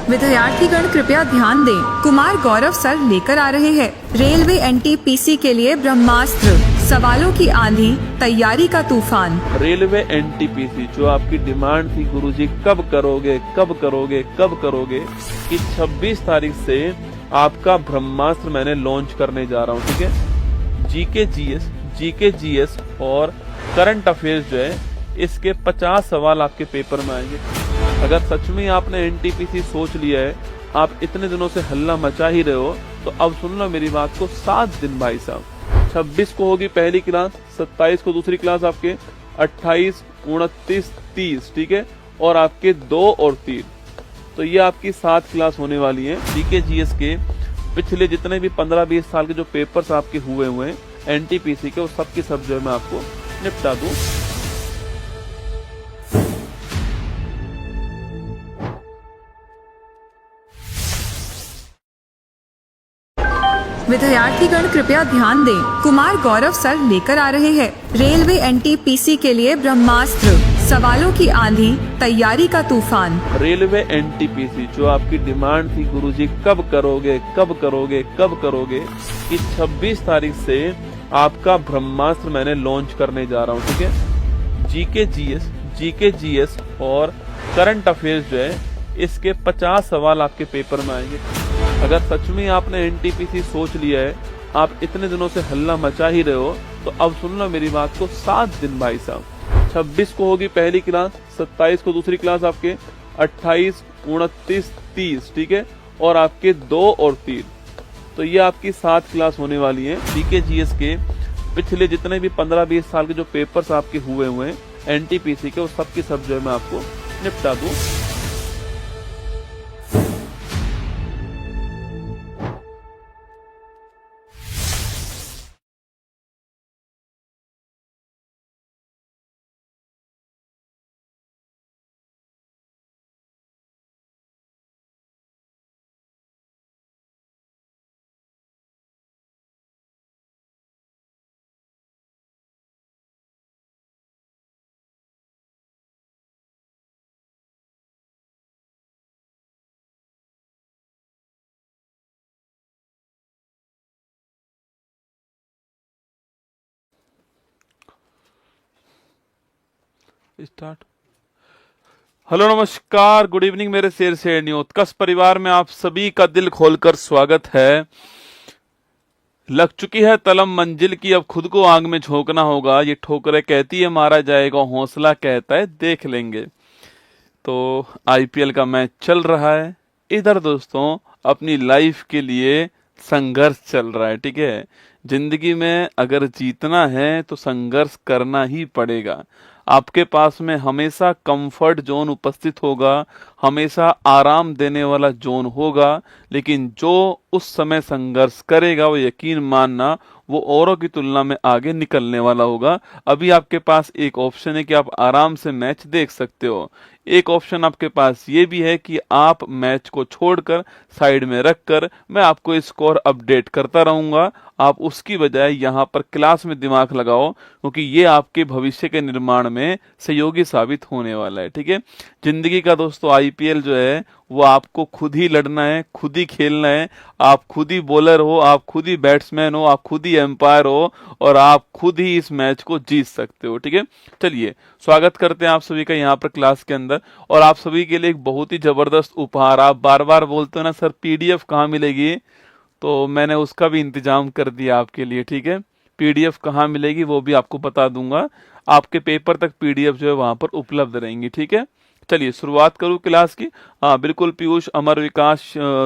विद्यार्थीगण कृपया ध्यान दें। कुमार गौरव सर लेकर आ रहे हैं रेलवे एनटीपीसी के लिए ब्रह्मास्त्र, सवालों की आंधी, तैयारी का तूफान। रेलवे एनटीपीसी जो आपकी डिमांड थी गुरुजी कब करोगे कब करोगे कब करोगे, कि 26 तारीख से आपका ब्रह्मास्त्र मैंने लॉन्च करने जा रहा हूँ। ठीक है, जीके जीएस और करंट अफेयर्स जो है इसके 50 सवाल आपके पेपर में आएंगे। अगर सच में आपने एनटीपीसी सोच लिया है, आप इतने दिनों से हल्ला मचा ही रहे हो, तो अब सुन लो मेरी बात को। 7 दिन भाई साहब, 26 को होगी पहली क्लास, 27 को दूसरी क्लास आपके, 28, 29, 30, ठीक है, और आपके 2 और 3, तो ये आपकी 7 क्लास होने वाली है। जीके जीएस के पिछले जितने भी 15-20 साल के जो पेपर्स आपके हुए हैं एनटीपीसी के, वो सब की सब जो है मैं आपको निपटा दूं। विद्यार्थीगण कृपया ध्यान दें। कुमार गौरव सर लेकर आ रहे हैं रेलवे एनटीपीसी के लिए ब्रह्मास्त्र, सवालों की आंधी, तैयारी का तूफान। रेलवे एनटीपीसी जो आपकी डिमांड थी गुरुजी कब करोगे कब करोगे कब करोगे, कि 26 तारीख से आपका ब्रह्मास्त्र मैंने लॉन्च करने जा रहा हूँ। ठीक है, जीके जीएस और करंट अफेयर्स जो है इसके 50 सवाल आपके पेपर में आएंगे। अगर सच में आपने एनटीपीसी सोच लिया है, आप इतने दिनों से हल्ला मचा ही रहे हो, तो अब सुन लो मेरी बात को। 7 दिन भाई साहब, 26 को होगी पहली क्लास, 27 को दूसरी क्लास आपके, 28, 29, 30, ठीक है, और आपके 2 और 3, तो ये आपकी 7 क्लास होने वाली है। जीके जीएस के पिछले जितने भी 15-20 साल के जो पेपर्स आपके हुए हैं एनटीपीसी के, वो सब की सब जो है मैं आपको निपटा दूं। स्टार्ट। हेलो नमस्कार, गुड इवनिंग मेरे शेर शेरनी उत्कर्ष परिवार में आप सभी का दिल खोलकर स्वागत है। लग चुकी है तलम मंजिल की, अब खुद को आग में झोंकना होगा। ये ठोकरें कहती है मारा जाएगा, हौसला कहता है देख लेंगे। तो आईपीएल का मैच चल रहा है इधर दोस्तों, अपनी लाइफ के लिए संघर्ष चल रहा है। ठीक है, जिंदगी में अगर जीतना है तो संघर्ष करना ही पड़ेगा। आपके पास में हमेशा कंफर्ट जोन उपस्थित होगा, हमेशा आराम देने वाला जोन होगा, लेकिन जो उस समय संघर्ष करेगा वो यकीन मानना वो औरों की तुलना में आगे निकलने वाला होगा। अभी आपके पास एक ऑप्शन है कि आप आराम से मैच देख सकते हो। एक ऑप्शन आपके पास ये भी है कि आप मैच को छोड़कर साइड में रखकर मैं आपको स्कोर अपडेट करता रहूंगा। आप उसकी बजाय यहाँ पर क्लास में दिमाग लगाओ, क्योंकि ये आपके भविष्य के निर्माण में सहयोगी साबित होने वाला है। ठीक है, जिंदगी का दोस्तों आईपीएल जो है वो आपको खुद ही लड़ना है, खुद ही खेलना है। आप खुद ही बॉलर हो, आप खुद ही बैट्समैन हो, आप खुद ही एम्पायर हो, और आप खुद ही इस मैच को जीत सकते हो। ठीक है, चलिए स्वागत करते हैं आप सभी का यहाँ पर क्लास के अंदर। और आप सभी के लिए एक बहुत ही जबरदस्त उपहार, आप बार बार बोलते हो ना सर पीडीएफ कहाँ मिलेगी, तो मैंने उसका भी इंतजाम कर दिया आपके लिए। ठीक है, पीडीएफ कहाँ मिलेगी वो भी आपको बता दूंगा। आपके पेपर तक पीडीएफ जो है वहां पर उपलब्ध रहेंगी। ठीक है, चलिए शुरुआत करूँ क्लास की। हाँ बिल्कुल, पीयूष, अमर, विकास,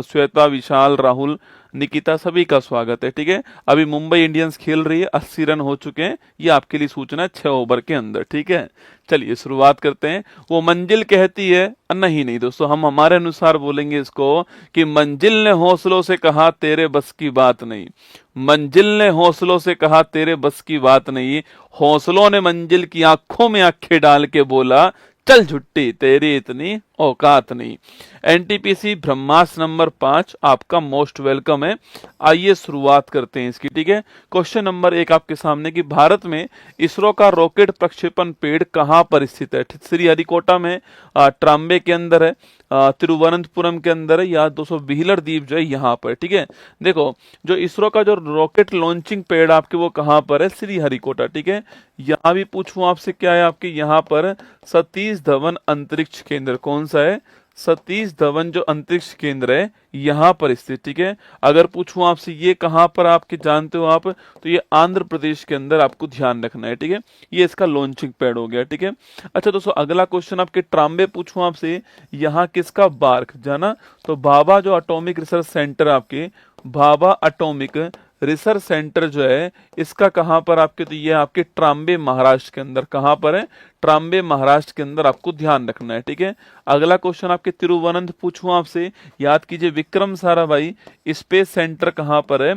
श्वेता, विशाल, राहुल, निकिता, सभी का स्वागत है। ठीक है, अभी मुंबई इंडियंस खेल रही है, 80 रन हो चुके हैं, ये आपके लिए सूचना है 6 ओवर के अंदर। ठीक है, चलिए शुरुआत करते हैं। वो मंजिल कहती है, नहीं दोस्तों, हम हमारे अनुसार बोलेंगे इसको कि मंजिल ने हौसलों से कहा तेरे बस की बात नहीं। मंजिल ने हौसलों से कहा तेरे बस की बात नहीं, हौसलों ने मंजिल की आंखों में आंखें डाल के बोला चल झुट्टी तेरी इतनी औकात नहीं। एनटीपीसी ब्रह्मास्त्र नंबर 5 आपका मोस्ट वेलकम है। आइए शुरुआत करते हैं इसकी, ठीक है। क्वेश्चन नंबर 1 आपके सामने कि भारत में इसरो का रॉकेट प्रक्षेपण पेड़ कहाँ पर स्थित है? श्रीहरिकोटा में, ट्राम्बे के अंदर है, तिरुवनंतपुरम के अंदर है, या दोस्तों व्हीलर द्वीप जो है यहाँ पर, ठीक है। देखो जो इसरो का जो रॉकेट लॉन्चिंग पैड आपके वो कहाँ पर है? श्रीहरिकोटा, ठीक है। यहाँ भी पूछूं आपसे क्या है आपके यहाँ पर सतीश धवन अंतरिक्ष केंद्र, कौन सा है? सतीश धवन जो अंतरिक्ष केंद्र है यहाँ पर स्थित, ठीक है। अगर पूछूं आपसे ये कहाँ पर आपके जानते हो आप, तो ये आंध्र प्रदेश के अंदर आपको ध्यान रखना है, ठीक है। ये इसका लॉन्चिंग पैड हो गया, ठीक है। अच्छा दोस्तों अगला क्वेश्चन आपके ट्राम्बे पूछूं आपसे, यहाँ किसका बार्क जाना? तो भाभा जो एटॉमिक रिसर्च सेंटर आपके, भाभा एटॉमिक रिसर्च सेंटर जो है इसका कहां पर आपके, तो ये आपके ट्राम्बे महाराष्ट्र के अंदर, कहां पर है? ट्राम्बे महाराष्ट्र के अंदर आपको ध्यान रखना है, ठीक है। अगला क्वेश्चन आपके तिरुवनंत पूछूं आपसे, याद कीजिए विक्रम साराभाई स्पेस सेंटर कहां पर है?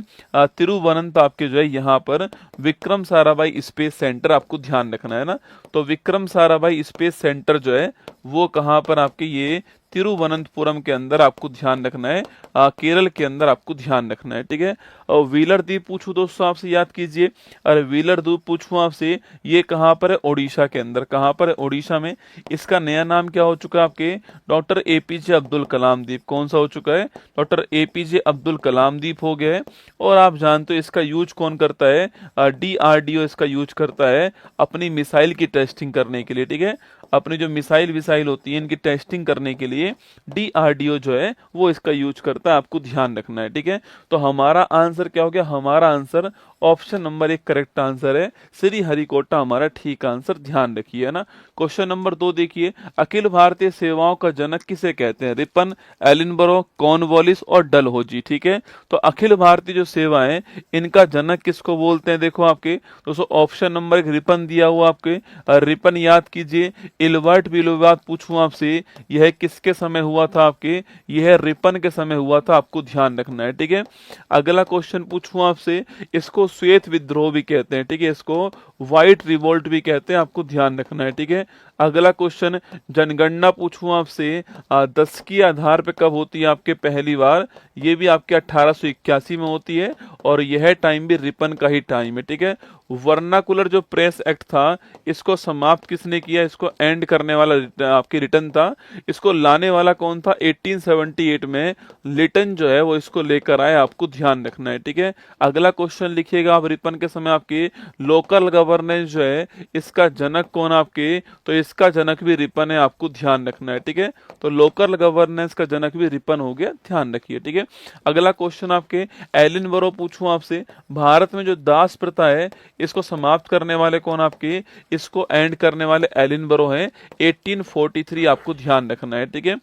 तिरुवनंत आपके जो है यहाँ पर विक्रम साराभाई स्पेस सेंटर आपको ध्यान रखना है ना। तो विक्रम साराभाई स्पेस सेंटर जो है वो कहां पर आपके, ये तिरुवनंतपुरम के अंदर आपको ध्यान रखना है, केरल के अंदर आपको ध्यान रखना है, ठीक है। और व्हीलर द्वीप पूछूं दोस्तों आपसे, याद कीजिए, अरे व्हीलर द्वीप पूछूं आपसे, ये कहां पर है? ओडिशा के अंदर, कहां पर है? ओडिशा में। इसका नया नाम क्या हो चुका है आपके? डॉक्टर एपीजे अब्दुल कलाम द्वीप। कौन सा हो चुका है? डॉक्टर एपीजे अब्दुल कलाम द्वीप हो गया है। और आप जानते हो इसका यूज कौन करता है? डीआरडीओ इसका यूज करता है अपनी मिसाइल की टेस्टिंग करने के लिए, ठीक है। अपनी जो मिसाइल होती है इनकी टेस्टिंग करने के लिए डीआरडीओ जो है वो इसका यूज करता है, आपको ध्यान रखना है, ठीक है। तो हमारा आंसर क्या हो गया? हमारा answer option number 1 correct answer है, श्रीहरिकोटा हमारा ठीक आंसर, ध्यान रखिए ना। क्वेश्चन नंबर 2 देखिए, अखिल भारतीय सेवाओं का जनक किसे कहते हैं? रिपन, एलिनबरो, कॉर्नवालिस और डलहौजी, ठीक है। तो अखिल भारतीय जो सेवाएं इनका जनक किसको बोलते हैं? देखो आपके दोस्तों ऑप्शन नंबर 1 रिपन दिया हुआ आपके, रिपन याद कीजिए। इल्बर्ट बिलोबाद पूछूं आपसे, यह किसके समय हुआ था आपके? यह रिपन के समय हुआ था, आपको ध्यान रखना है, ठीक है। अगला क्वेश्चन पूछूं आपसे, इसको श्वेत विद्रोह भी कहते हैं, ठीक है। इसको व्हाइट रिवोल्ट भी कहते हैं, आपको ध्यान रखना है, ठीक है। अगला क्वेश्चन जनगणना पूछूं आपसे, दशकीय आधार पे कब होती है आपके पहली बार? ये भी आपके 1881 में होती है और यह टाइम भी रिपन का ही टाइम है, ठीक है। वर्नाकुलर जो प्रेस एक्ट था इसको समाप्त किसने किया? इसको एंड करने वाला आपकी रिटन था। इसको लाने वाला कौन था? 1878 में लिटन जो है वो इसको लेकर आए, आपको ध्यान रखना है, ठीक है। अगला क्वेश्चन लिखिएगा आप, रिपन के समय आपके लोकल गवर्नेंस जो है इसका जनक कौन आपके? तो इसका जनक भी रिपन है, आपको ध्यान रखना है, ठीक है। तो लोकल गवर्नेंस का जनक भी रिपन हो गया, ध्यान रखिए, ठीक है। अगला क्वेश्चन आपके एलिनबरो पूछूं आपसे, भारत में जो दास प्रथा है इसको समाप्त करने वाले कौन आपके? इसको एंड करने वाले एलिनबरो हैं, 1843 आपको ध्यान रखना है, ठीक है।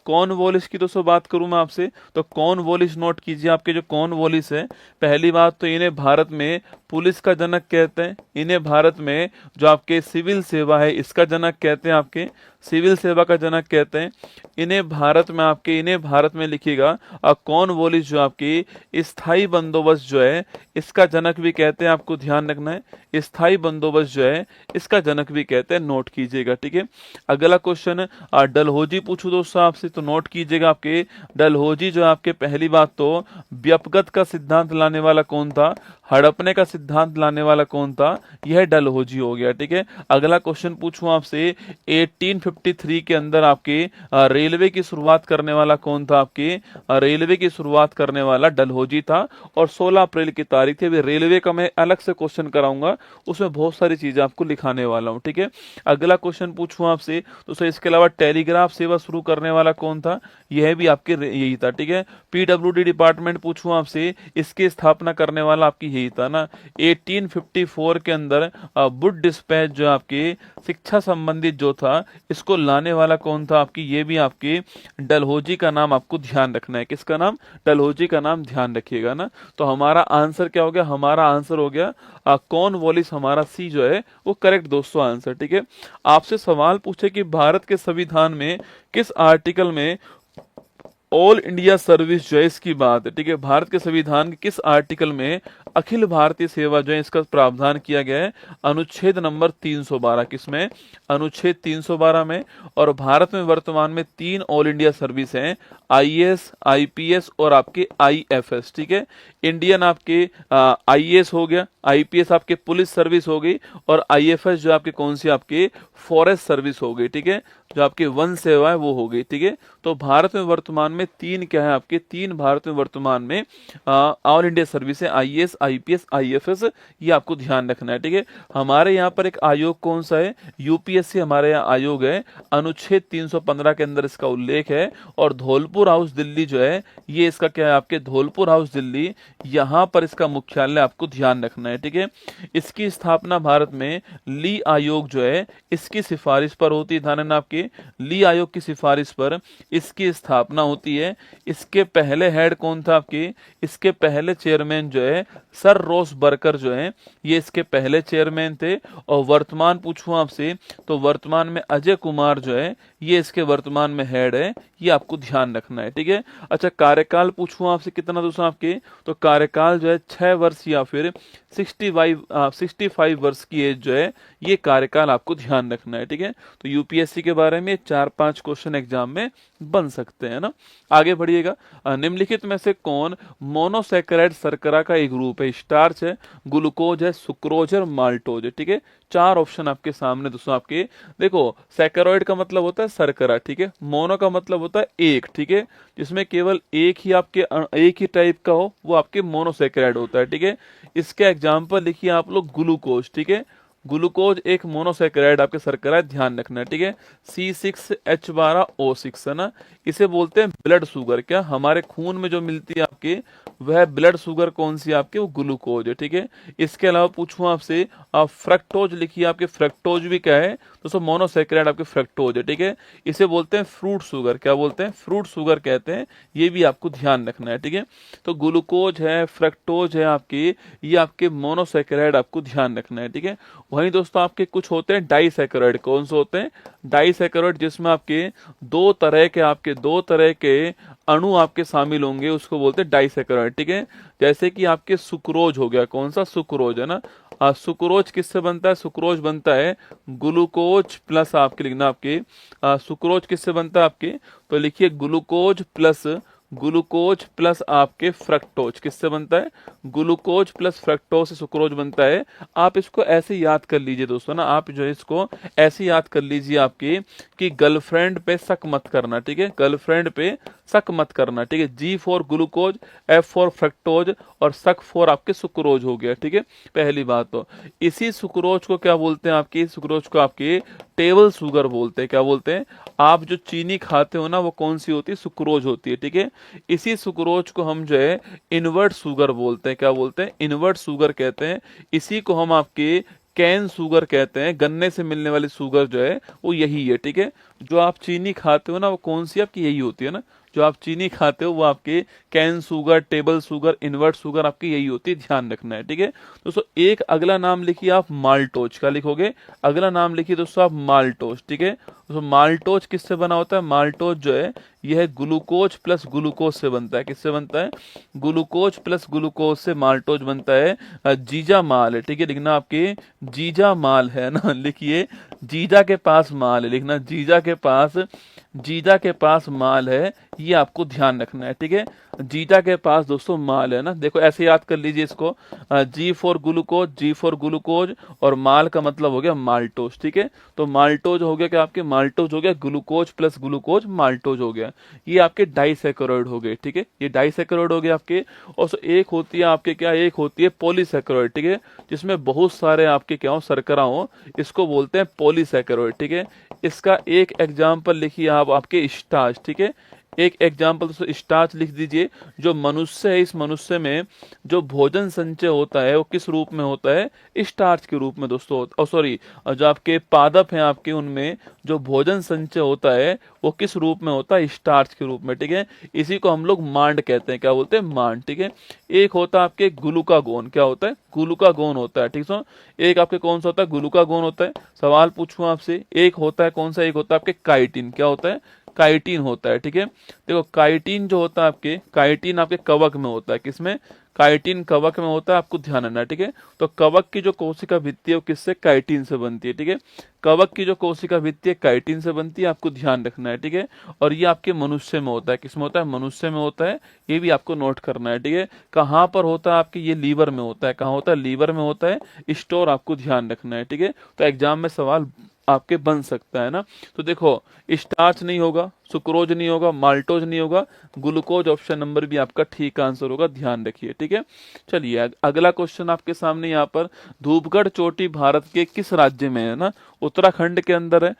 कॉर्नवालिस की दोस्तों बात करूं मैं आपसे, तो कॉर्नवालिस नोट कीजिए, आपके जो कॉर्नवालिस है, पहली बात तो इन्हें भारत में पुलिस का जनक कहते हैं, इन्हें भारत में जो आपके सिविल सेवा है इसका जनक कहते हैं, आपके सिविल सेवा का जनक कहते हैं। इन्हें भारत में लिखिएगा कॉर्नवालिस जो आपकी स्थायी बंदोबस्त जो है इसका जनक भी कहते हैं, आपको ध्यान रखना है। स्थायी बंदोबस्त जो है इसका जनक भी कहते हैं, नोट कीजिएगा, ठीक है। अगला क्वेश्चन डलहौजी पूछूं दोस्तों आपसे, तो नोट कीजिएगा आपके डलहौजी जो आपके पहली बात तो व्यपगत का सिद्धांत लाने वाला कौन था? हड़पने का सिद्धांत लाने वाला कौन था? यह डलहौजी हो गया, ठीक है। अगला क्वेश्चन पूछूं आपसे, 1853 के अंदर आपके रेलवे की शुरुआत करने वाला कौन था? आपके रेलवे की शुरुआत करने वाला डलहौजी था और 16 अप्रैल की तारीख थी। अभी रेलवे का मैं अलग से क्वेश्चन कराऊंगा, उसमें बहुत सारी चीजें आपको लिखाने वाला हूं, ठीक है। अगला क्वेश्चन पूछूं आपसे, तो इसके अलावा टेलीग्राफ सेवा शुरू करने वाला कौन था? यह भी आपके यही था, ठीक है। पीडब्ल्यूडी डिपार्टमेंट पूछूं आपसे, इसकी स्थापना करने वाला आपकी यही था ना। 1854 के अंदर बुड डिस्पैच जो आपके शिक्षा संबंधित जो था इसको लाने वाला कौन था? आपकी ये भी आपके डलहौजी का नाम आपको ध्यान रखना है। किसका नाम? डलहौजी का नाम ध्यान रखिएगा ना। तो हमारा आंसर क्या हो गया? हमारा आंसर हो गया कॉर्नवालिस, हमारा सी जो है वो करेक्ट दोस्तों आंसर, ठीक है। आपसे सवाल पूछे कि भारत के संविधान में किस आर्टिकल में ऑल इंडिया सर्विस जो है इसकी बात है, ठीक है। भारत के संविधान के किस आर्टिकल में अखिल भारतीय सेवा जो है इसका प्रावधान किया गया है? अनुच्छेद नंबर 312। किसमें? अनुच्छेद 312 में। और भारत में वर्तमान में 3 ऑल इंडिया सर्विस हैं, आईएएस, आईपीएस और आपके आईएफएस, ठीक है। इंडियन आपके आईएएस हो गया, आईपीएस आपके पुलिस सर्विस हो गई, और आईएफएस जो आपके कौन सी आपके फॉरेस्ट सर्विस हो गई, ठीक है, जो आपके वन सेवा है वो हो गई, ठीक है। तो भारत में वर्तमान में 3 क्या है आपके, 3 भारत में वर्तमान में ऑल इंडिया सर्विस है, आईएएस, आईपीएस, आईएफएस, ये आपको ध्यान रखना है, ठीक है। हमारे यहाँ पर एक आयोग कौन सा है? यूपीएससी हमारे यहाँ आयोग है, अनुच्छेद 315 के अंदर इसका उल्लेख है। और धौलपुर हाउस दिल्ली जो है, ये इसका क्या है आपके, धौलपुर हाउस दिल्ली, यहाँ पर इसका मुख्यालय आपको ध्यान रखना है, ठीक है। इसकी स्थापना भारत में ली आयोग जो है इसकी सिफारिश पर होती है, ध्यान रखना आपके, ली आयोग की सिफारिश पर इसकी स्थापना होती है। इसके पहले हेड कौन था आपके? इसके पहले चेयरमैन जो है सर रोस बर्कर जो है, ये इसके पहले चेयरमैन थे। और वर्तमान पूछूं आपसे तो वर्तमान में अजय कुमार जो है ये इसके वर्तमान में हेड है, ये आपको ध्यान रखना है, ठीक है। अच्छा, कार्यकाल पूछूं आपसे कितना दोस्तों आपके, तो कार्यकाल जो है 6 वर्ष या फिर 65 वर्ष की एज जो है, ये कार्यकाल आपको ध्यान रखना है, ठीक है। तो यूपीएससी के बारे में 4-5 क्वेश्चन एग्जाम में बन सकते हैं ना। आगे बढ़िएगा। निम्नलिखित में से कौन मोनोसैकेराइड शर्करा का एक रूप है? स्टार्च है, ग्लूकोज है, सुक्रोज है, माल्टोज है, ठीक है। 4 ऑप्शन आपके सामने दोस्तों आपके। देखो, सैकेरॉइड का मतलब होता है शर्करा, ठीक है। मोनो का मतलब होता है एक, ठीक है, जिसमें केवल एक ही टाइप का हो वो आपके मोनोसैकेराइड होता है, ठीक है। इसके एग्जाम्पल लिखिए आप लोग, ग्लूकोज, ठीक है। ग्लूकोज एक मोनोसैकेराइड आपके शर्करा है, ध्यान रखना है, ठीक है। C6H12O6 है ना, इसे बोलते हैं ब्लड शुगर। क्या हमारे खून में जो मिलती है आपके, वह ब्लड शुगर कौन सी आपके, वो ग्लूकोज है, ठीक है। इसके अलावा पूछूं आपसे, आप फ्रक्टोज लिखिए आपके, फ्रक्टोज भी क्या है दोस्तों? मोनोसैकेराइड आपके फ्रक्टोज है, ठीक है। इसे बोलते हैं फ्रूट शुगर। क्या बोलते हैं? फ्रूट शुगर कहते हैं, ये भी आपको ध्यान रखना है, ठीक है। तो ग्लूकोज है, फ्रक्टोज है आपके, ये आपके मोनोसैकेराइड आपको ध्यान रखना है, ठीक है। वहीं दोस्तों आपके कुछ होते हैं डाइसैकेराइड। कौन से होते हैं? डाइसैकेराइड, जिसमें आपके दो तरह के अणु आपके शामिल होंगे, उसको बोलते हैं डाइसैकेराइड, ठीक है। जैसे कि आपके सुक्रोज हो गया, कौन सा? सुक्रोज है ना। सुक्रोज किससे बनता है? सुक्रोज बनता है ग्लूकोज प्लस आपके, लिखना आपके, सुक्रोज किससे बनता है आपके, तो लिखिए ग्लूकोज प्लस आपके फ्रक्टोज किससे बनता है? ग्लूकोज प्लस फ्रक्टोज से सुक्रोज बनता है। आप इसको ऐसे याद कर लीजिए दोस्तों ना, आप जो है इसको ऐसे याद कर लीजिए आपके, कि गर्लफ्रेंड पे शक मत करना, ठीक है। गर्लफ्रेंड पे शक मत करना, ठीक है। G for glucose, F for fructose, और शक फॉर आपके सुक्रोज हो गया, ठीक है। पहली बात तो इसी सुक्रोज को क्या बोलते हैं आपके, सुक्रोज को आपके टेबल शुगर बोलते हैं। क्या बोलते हैं? आप जो चीनी खाते हो ना, वो कौन सी होती है? सुक्रोज होती है, ठीक है। इसी सुक्रोज को हम जो है इनवर्ट शुगर बोलते हैं। क्या बोलते हैं? इनवर्ट शुगर कहते हैं। इसी को हम आपके कैन शुगर कहते हैं। गन्ने से मिलने वाली शुगर जो है वो यही है, ठीक है। जो आप चीनी खाते हो ना, वो कौन सी आपकी यही होती है ना, जो आप चीनी खाते हो वो आपके cane sugar, table sugar, invert sugar आपकी यही होती है, ध्यान रखना है, ठीक है दोस्तों। एक अगला नाम लिखिए आप माल्टोज। क्या लिखोगे? अगला नाम लिखिए दोस्तों आप माल्टोज, ठीक है दोस्तों। माल्टोज किससे बना होता है? माल्टोज जो है यह ग्लूकोज प्लस ग्लूकोज से बनता है। किससे बनता है? ग्लूकोज प्लस ग्लूकोज से माल्टोज बनता है। जीजा माल है, ठीक है, लिखना आपके जीजा माल है ना, लिखिए जीजा के पास माल है, लिखना जीजा के पास माल है, ये आपको ध्यान रखना है, ठीक है। जीजा के पास दोस्तों माल है ना, देखो ऐसे याद कर लीजिए इसको, G फॉर ग्लूकोज और माल का मतलब हो गया माल्टोज, ठीक है। तो माल्टोज हो गया क्या आपके? माल्टोज हो गया ग्लूकोज प्लस ग्लूकोज, माल्टोज हो गया। ये आपके डाइसैकेरॉइड हो गए, ठीक है, ये डाइसैकेरॉइड हो गए आपके। और एक होती है आपके क्या, एक होती है पॉलीसैकेरॉइड, ठीक है, जिसमें बहुत सारे आपके क्या हो, शर्करा हो, इसको बोलते हैं पॉलीसैकेरॉइड, ठीक है। इसका एक एग्जाम्पल लिखिए आप आपके स्टार्च, ठीक है। एक एग्जाम्पल दोस्तों स्टार्च लिख दीजिए। जो मनुष्य है, इस मनुष्य में जो भोजन संचय होता है वो किस रूप में होता है? स्टार्च के रूप में दोस्तों। सॉरी, जो आपके पादप हैं आपके, उनमें जो भोजन संचय होता है वो किस रूप में होता है? स्टार्च के रूप में, ठीक है। इसी को हम लोग मांड कहते हैं। क्या बोलते हैं? मांड, ठीक है। एक होता है आपके ग्लूकागोन। क्या होता है? ग्लूकागोन होता है, ठीक है। एक आपके कौन सा होता है? ग्लूकागोन होता है। सवाल पूछूं आपसे, एक होता है कौन सा? एक होता है आपके काइटिन। क्या होता है? काइटिन होता है, ठीक है। देखो काइटिन जो होता है आपके, काइटिन आपके कवक में होता है, किसमें, काइटिन कवक में होता है, आपको ध्यान रखना है, ठीक है। तो कवक की जो कोशिका भित्ति है वो किससे, काइटिन से बनती है, ठीक है। कवक की जो कोशिका भित्ति है काइटिन से बनती है, आपको ध्यान रखना है, ठीक है। और ये आपके मनुष्य में होता है, किसमें होता है, मनुष्य में होता है, ये भी आपको नोट करना है, ठीक है। कहाँ पर होता है आपके, ये लीवर में होता है, कहाँ होता है, लीवर में होता है, स्टोर आपको ध्यान रखना है, ठीक है। तो एग्जाम में सवाल आपके बन सकता है ना। तो देखो स्टार्च नहीं होगा, सुक्रोज नहीं होगा, माल्टोज नहीं होगा, ग्लूकोज ऑप्शन नंबर भी आपका ठीक आंसर होगा, ध्यान रखिए, ठीक है। चलिए अगला क्वेश्चन आपके सामने यहाँ पर, धूपगढ़ चोटी भारत के किस राज्य में है ना, उत्तराखंड के अंदर है,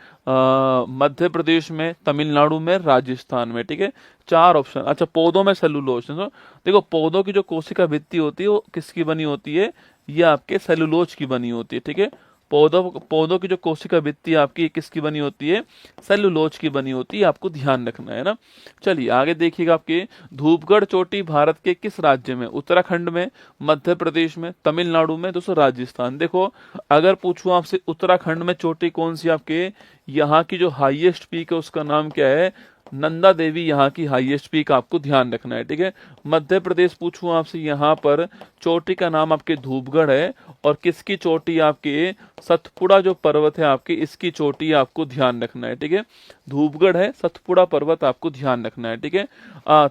मध्य प्रदेश में, तमिलनाडु में, राजस्थान में, ठीक है। 4 ऑप्शन। अच्छा पौधों में सेलुलोज, देखो पौधों की जो कोशिका भित्ति होती है वो किसकी बनी होती है, ये आपके सेलुलोज की बनी होती है, ठीक है। पौधों की जो कोशिका भित्ति आपकी किसकी बनी होती है, सेलुलोज की बनी होती है, आपको ध्यान रखना है ना। चलिए आगे देखिएगा, आपके धूपगढ़ चोटी भारत के किस राज्य में, उत्तराखंड में, मध्य प्रदेश में, तमिलनाडु में, दोस्तों राजस्थान। देखो अगर पूछूं आपसे उत्तराखंड में चोटी कौन सी आपके, यहाँ की जो हाईएस्ट पीक है उसका नाम क्या है, नंदा देवी यहाँ की हाईएस्ट पीक, आपको ध्यान रखना है, ठीक है। मध्य प्रदेश पूछूं आपसे, यहाँ पर चोटी का नाम आपके धूपगढ़ है, और किसकी चोटी आपके, सतपुड़ा जो पर्वत है आपकी, इसकी चोटी आपको ध्यान रखना है, ठीक है। धूपगढ़ है, सतपुड़ा पर्वत आपको ध्यान रखना है, ठीक है।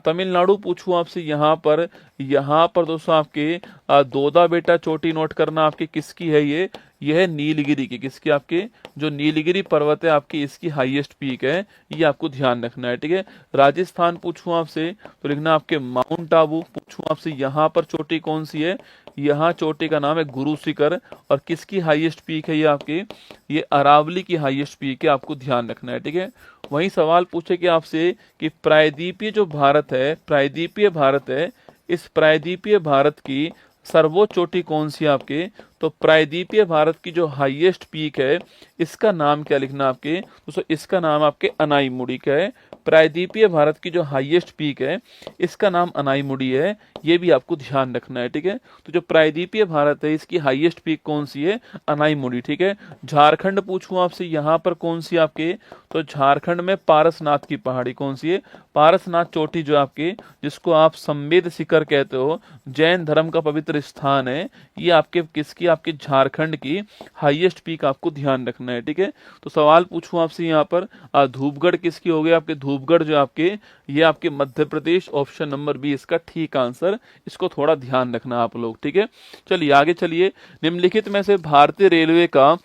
तमिलनाडु पूछूं आपसे, यहाँ पर दोस्तों आपके दोदा बेटा चोटी नोट करना, आपकी किसकी है, ये है नीलगिरी की, किसकी, आपके जो नीलगिरी पर्वत है आपकी, इसकी हाईएस्ट पीक है, ये आपको ध्यान रखना है, ठीक है। राजस्थान पूछूं आपसे तो लिखना आपके माउंट आबू। पूछूं आपसे यहाँ पर चोटी कौन सी है, यहाँ चोटी का नाम है गुरु शिखर, और किसकी हाईएस्ट पीक है ये आपकी, ये अरावली की हाईएस्ट पीक है, आपको ध्यान रखना है, ठीक है। वही सवाल पूछे कि आपसे कि प्रायद्वीपीय जो भारत है, प्रायद्वीपीय भारत है, इस प्रायद्वीपीय भारत की सर्वोच्च चोटी कौन सी है आपके, तो प्रायद्वीपीय भारत की जो हाईएस्ट पीक है इसका नाम क्या लिखना आपके दोस्तों, इसका नाम आपके अनाईमुड़ी का है। प्रायद्वीपीय भारत की जो हाईएस्ट पीक है इसका नाम अनाईमुड़ी है, ये भी आपको ध्यान रखना है, ठीक है। तो जो प्रायद्वीपीय भारत है इसकी हाईएस्ट पीक कौन सी है, अनाईमुड़ी, ठीक है। झारखंड पूछूं आपसे, यहाँ पर कौन सी आपके, तो झारखंड में पारसनाथ की पहाड़ी कौन सी है, पारसनाथ चोटी जो आपके, जिसको आप संवेद शिखर कहते हो, जैन धर्म का पवित्र स्थान है, ये आपके किसकी, आपके झारखंड की हाईएस्ट पीक, आपको ध्यान रखना है, ठीक है। तो सवाल पूछूं आपसे यहाँ पर धूपगढ़ किसकी हो गई, आपके धूपगढ़ जो आपके, ये आपके Madhya Pradesh, option number B इसका ठीक आंसर, इसको थोड़ा ध्यान रखना आप लोग, ठीक है। चलिए आगे चलिए, निम्नलिखित में से भारतीय रेलवे का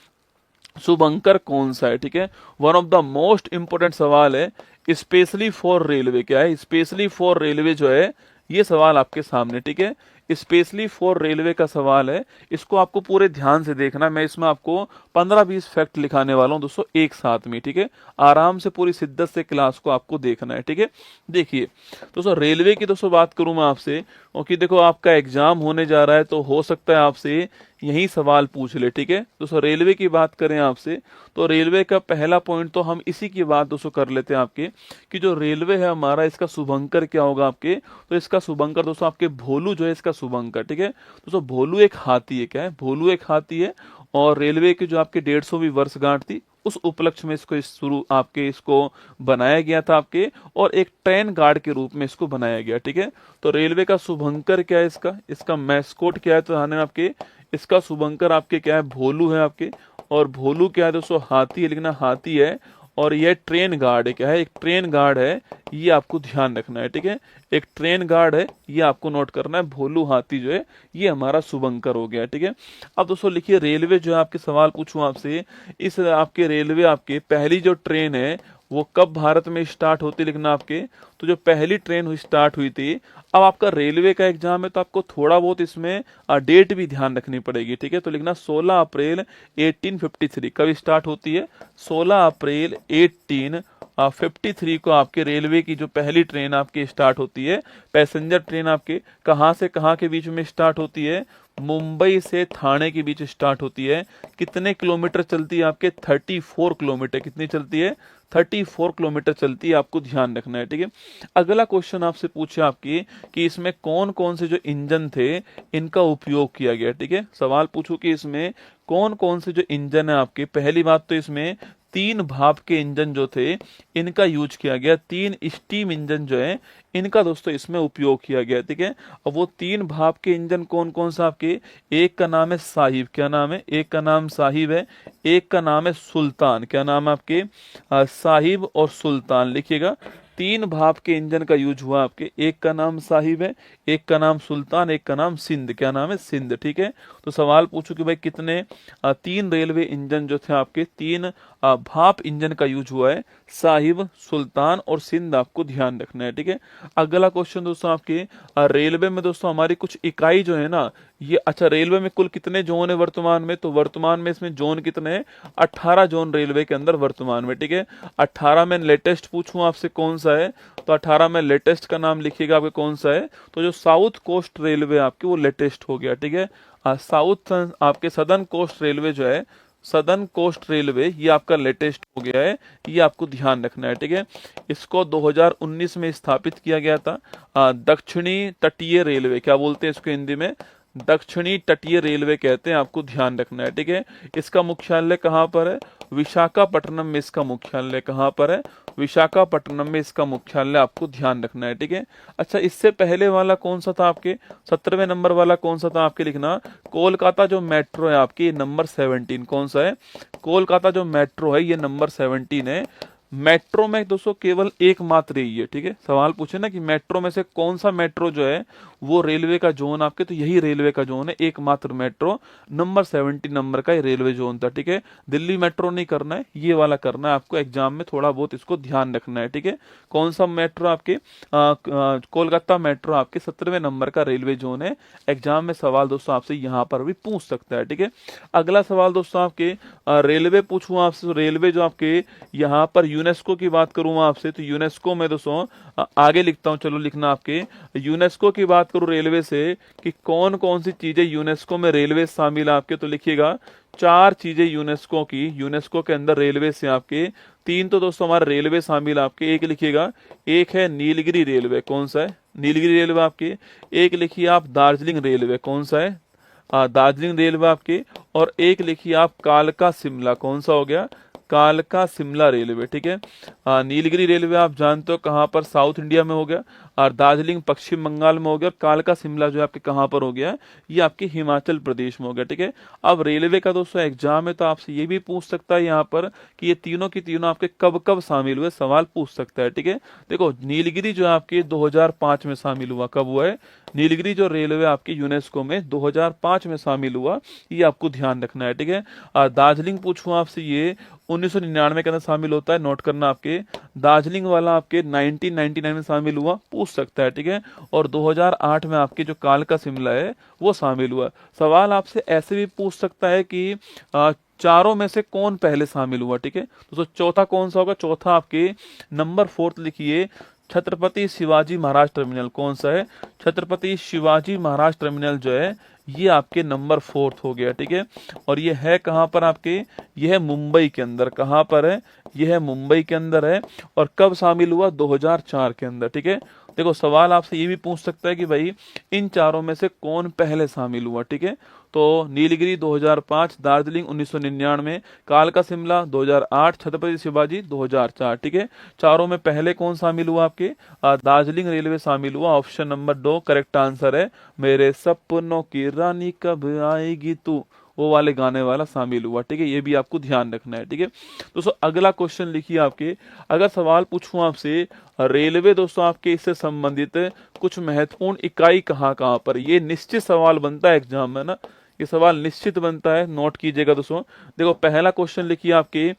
शुभंकर कौन सा है, ठीक है। One of the most important सवाल है, स्पेशली फॉर रेलवे, क्या है स्पेशली फॉर रेलवे जो है, ये सवाल आपके सामने, ठीक है। स्पेशली फॉर रेलवे का सवाल है, इसको आपको पूरे ध्यान से देखना, मैं इसमें आपको 15-20 फैक्ट लिखाने वाला हूं दोस्तों एक साथ में, ठीक है। आराम से पूरी शिद्दत से क्लास को आपको देखना है, ठीक है। देखिए दोस्तों रेलवे की दोस्तों बात करूं मैं आपसे, क्योंकि देखो आपका एग्जाम होने जा रहा है तो हो सकता है आपसे यही सवाल पूछ ले, ठीक है। दोस्तों रेलवे की बात करें आपसे, तो रेलवे का पहला पॉइंट तो हम इसी की बात दोस्तों कर लेते हैं आपके, कि जो रेलवे है हमारा, इसका शुभंकर क्या होगा आपके, तो इसका शुभंकर दोस्तों आपके भोलू जो है इसका शुभंकर, ठीक है। दोस्तों भोलू एक हाथी है, क्या है, भोलू एक हाथी है, और रेलवे की जो आपके 150वीं वर्षगांठ थी उस उपलक्ष्य में इसको शुरू आपके इसको बनाया गया था आपके, और एक ट्रेन गार्ड के रूप में इसको बनाया गया, ठीक है। तो रेलवे का शुभंकर क्या है, इसका मैस्कोट क्या है, तो आपके इसका शुभंकर आपके क्या है, भोलू है आपके, और भोलू क्या है दोस्तों, हाथी है, लिखना हाथी है, और ये ट्रेन गार्ड है, क्या है, एक ट्रेन गार्ड है, ये आपको ध्यान रखना है, ठीक है। एक ट्रेन गार्ड है, ये आपको नोट करना है, भोलू हाथी जो है ये हमारा शुभंकर हो गया, ठीक है। अब दोस्तों लिखिए रेलवे जो है, आपके सवाल पूछूं आपसे, इस आपके रेलवे आपके पहली जो ट्रेन है वो कब भारत में स्टार्ट होती, लिखना आपके, तो जो पहली ट्रेन स्टार्ट हुई थी, अब आपका रेलवे का एग्जाम है तो आपको थोड़ा बहुत इसमें डेट भी ध्यान रखनी पड़ेगी, ठीक है। तो लिखना 16 अप्रैल 1853 कब स्टार्ट होती है, 16 अप्रैल 1853 को आपके रेलवे की जो पहली ट्रेन आपकी स्टार्ट होती है। पैसेंजर ट्रेन आपके कहाँ से कहाँ के बीच में स्टार्ट होती है, मुंबई से थाने के बीच स्टार्ट होती है। कितने किलोमीटर चलती है आपके, 34 किलोमीटर, कितनी चलती है, 34 किलोमीटर चलती है, आपको ध्यान रखना है, ठीक है। अगला क्वेश्चन आपसे पूछे आपकी कि इसमें कौन कौन से जो इंजन थे इनका उपयोग किया गया, ठीक है। सवाल पूछो कि इसमें कौन कौन से जो इंजन है आपके, पहली बात तो इसमें 3 भाप के इंजन जो थे इनका यूज किया गया, 3 स्टीम इंजन जो है इनका दोस्तों इसमें उपयोग किया गया, ठीक है। अब वो 3 भाप के इंजन कौन कौन सा आपके, एक का नाम है साहिब, क्या नाम है, एक का नाम साहिब है, एक का नाम है सुल्तान, क्या नाम है आपके, साहिब और सुल्तान, लिखिएगा। 3 भाप के इंजन का यूज हुआ आपके, एक का नाम साहिब है, एक का नाम सुल्तान, एक का नाम सिंध, क्या नाम है, सिंध, ठीक है। तो सवाल पूछो कि भाई कितने 3 रेलवे इंजन जो थे आपके, 3 भाप इंजन का यूज हुआ है, साहिब, सुल्तान और सिंध, आपको ध्यान रखना है, ठीक है। अगला क्वेश्चन दोस्तों आपके, रेलवे में दोस्तों हमारी कुछ इकाई जो है ना ये, अच्छा रेलवे में कुल कितने जोन है वर्तमान में, तो वर्तमान में इसमें जोन कितने हैं, 18 जोन रेलवे के अंदर वर्तमान में, ठीक है। 18 में लेटेस्ट पूछूं आपसे कौन सा है, तो 18 में लेटेस्ट का नाम लिखिएगा आपके कौन सा है, तो जो साउथ कोस्ट रेलवे आपकी वो लेटेस्ट हो गया, ठीक है। साउथ आपके सदर्न कोस्ट रेलवे जो है, सदर्न कोस्ट रेलवे ये आपका लेटेस्ट हो गया है, ये आपको ध्यान रखना है, ठीक है। इसको 2019 में स्थापित किया गया था। दक्षिणी तटीय रेलवे क्या बोलते हैं इसको हिंदी में, दक्षिणी तटीय रेलवे कहते हैं, आपको ध्यान रखना है, ठीक है। इसका मुख्यालय कहाँ पर है, विशाखापट्टनम में इसका मुख्यालय कहाँ पर है, विशाखापट्टनम में इसका मुख्यालय, आपको ध्यान रखना है, ठीक है। अच्छा इससे पहले वाला कौन सा था आपके, 17वें नंबर वाला कौन सा था आपके, लिखना कोलकाता जो मेट्रो है आपकी, नंबर 17 कौन सा है, कोलकाता जो मेट्रो है ये नंबर 17 है। मेट्रो में दोस्तों केवल एकमात्र ही है, ठीक है। सवाल पूछे ना कि मेट्रो में से कौन सा मेट्रो जो है वो रेलवे का जोन आपके, तो यही रेलवे का जोन है, एकमात्र मेट्रो, नंबर 17 नंबर का रेलवे जोन था, ठीक है। दिल्ली मेट्रो नहीं करना है, ये वाला करना है आपको, एग्जाम में थोड़ा बहुत इसको ध्यान रखना है, ठीक है। कौन सा मेट्रो आपके, कोलकाता मेट्रो आपके 17वें नंबर का रेलवे जोन है। एग्जाम में सवाल दोस्तों आपसे यहाँ पर भी पूछ सकता है, ठीक है। अगला सवाल दोस्तों आपके, रेलवे पूछूं आपसे, रेलवे जो आपके यहाँ पर यूनेस्को की बात करूं आपसे, तो यूनेस्को में दोस्तों आगे लिखता हूं, चलो लिखना आपके, यूनेस्को की बात करूं रेलवे से कि कौन कौन सी चीजें यूनेस्को में रेलवे शामिल है आपके, तो लिखिएगा 4 चीजें यूनेस्को की, यूनेस्को के अंदर रेलवे से आपके 3 तो दोस्तों हमारे रेलवे शामिल आपके, एक लिखिएगा, एक है नीलगिरी रेलवे, कौन सा है, नीलगिरी रेलवे आपके, एक लिखिए आप दार्जिलिंग रेलवे, कौन सा है, दार्जिलिंग रेलवे आपके, और एक लिखिए आप कालका शिमला, कौन सा हो गया, कालका शिमला रेलवे, ठीक है। नीलगिरी रेलवे आप जानते हो कहाँ पर, साउथ इंडिया में हो गया, और दार्जिलिंग पश्चिम बंगाल में हो गया, और कालका शिमला जो है आपके कहाँ पर हो गया, ये आपके हिमाचल प्रदेश में हो गया, ठीक है। अब रेलवे का दोस्तों एग्जाम है तो आपसे ये भी पूछ सकता है यहाँ पर कि ये तीनों की तीनों आपके कब कब शामिल हुए, सवाल पूछ सकता है, ठीक है। देखो नीलगिरी जो आपके 2005 में शामिल हुआ, कब हुआ है, नीलगिरी जो रेलवे आपकी यूनेस्को में 2005 में शामिल हुआ, ये आपको ध्यान रखना है, ठीक है। दार्जिलिंग पूछूं आपसे, ये 1999 के अंदर शामिल होता है, नोट करना आपके, दार्जिलिंग वाला आपके 1999 में शामिल हुआ, पूछ सकता है, ठीक है। और 2008 में आपके जो कालका शिमला है वो शामिल हुआ। सवाल आपसे ऐसे भी पूछ सकता है कि चारों में से कौन पहले शामिल हुआ, ठीक है। तो चौथा कौन सा होगा, चौथा आपके नंबर 4 लिखिए, छत्रपति शिवाजी महाराज टर्मिनल, कौन सा है, छत्रपति शिवाजी महाराज टर्मिनल जो है ये आपके नंबर 4 हो गया, ठीक है। और ये है कहाँ पर आपके, ये है मुंबई के अंदर, कहाँ पर है, ये है मुंबई के अंदर है, और कब शामिल हुआ, 2004 के अंदर, ठीक है। देखो सवाल आपसे ये भी पूछ सकता है कि भाई इन चारों में से कौन पहले शामिल हुआ, ठीक है। तो नीलगिरी 2005, दार्जिलिंग 1999, कालका शिमला 2008, छत्रपति शिवाजी 2004, ठीक है। चारों में पहले कौन शामिल हुआ आपके, दार्जिलिंग रेलवे शामिल हुआ, ऑप्शन नंबर 2 करेक्ट आंसर है। मेरे सपनों की रानी कब आएगी तू, वो वाले गाने वाला शामिल हुआ, ठीक है। ये भी आपको ध्यान रखना है, ठीक है। दोस्तों अगला क्वेश्चन लिखिए आपके, अगर सवाल पूछूं आपसे रेलवे दोस्तों आपके इससे संबंधित कुछ महत्वपूर्ण इकाई कहाँ कहाँ पर, ये निश्चित सवाल बनता है एग्जाम में ना, ये सवाल निश्चित बनता है, नोट कीजिएगा दोस्तों। देखो पहला क्वेश्चन लिखिए आपके,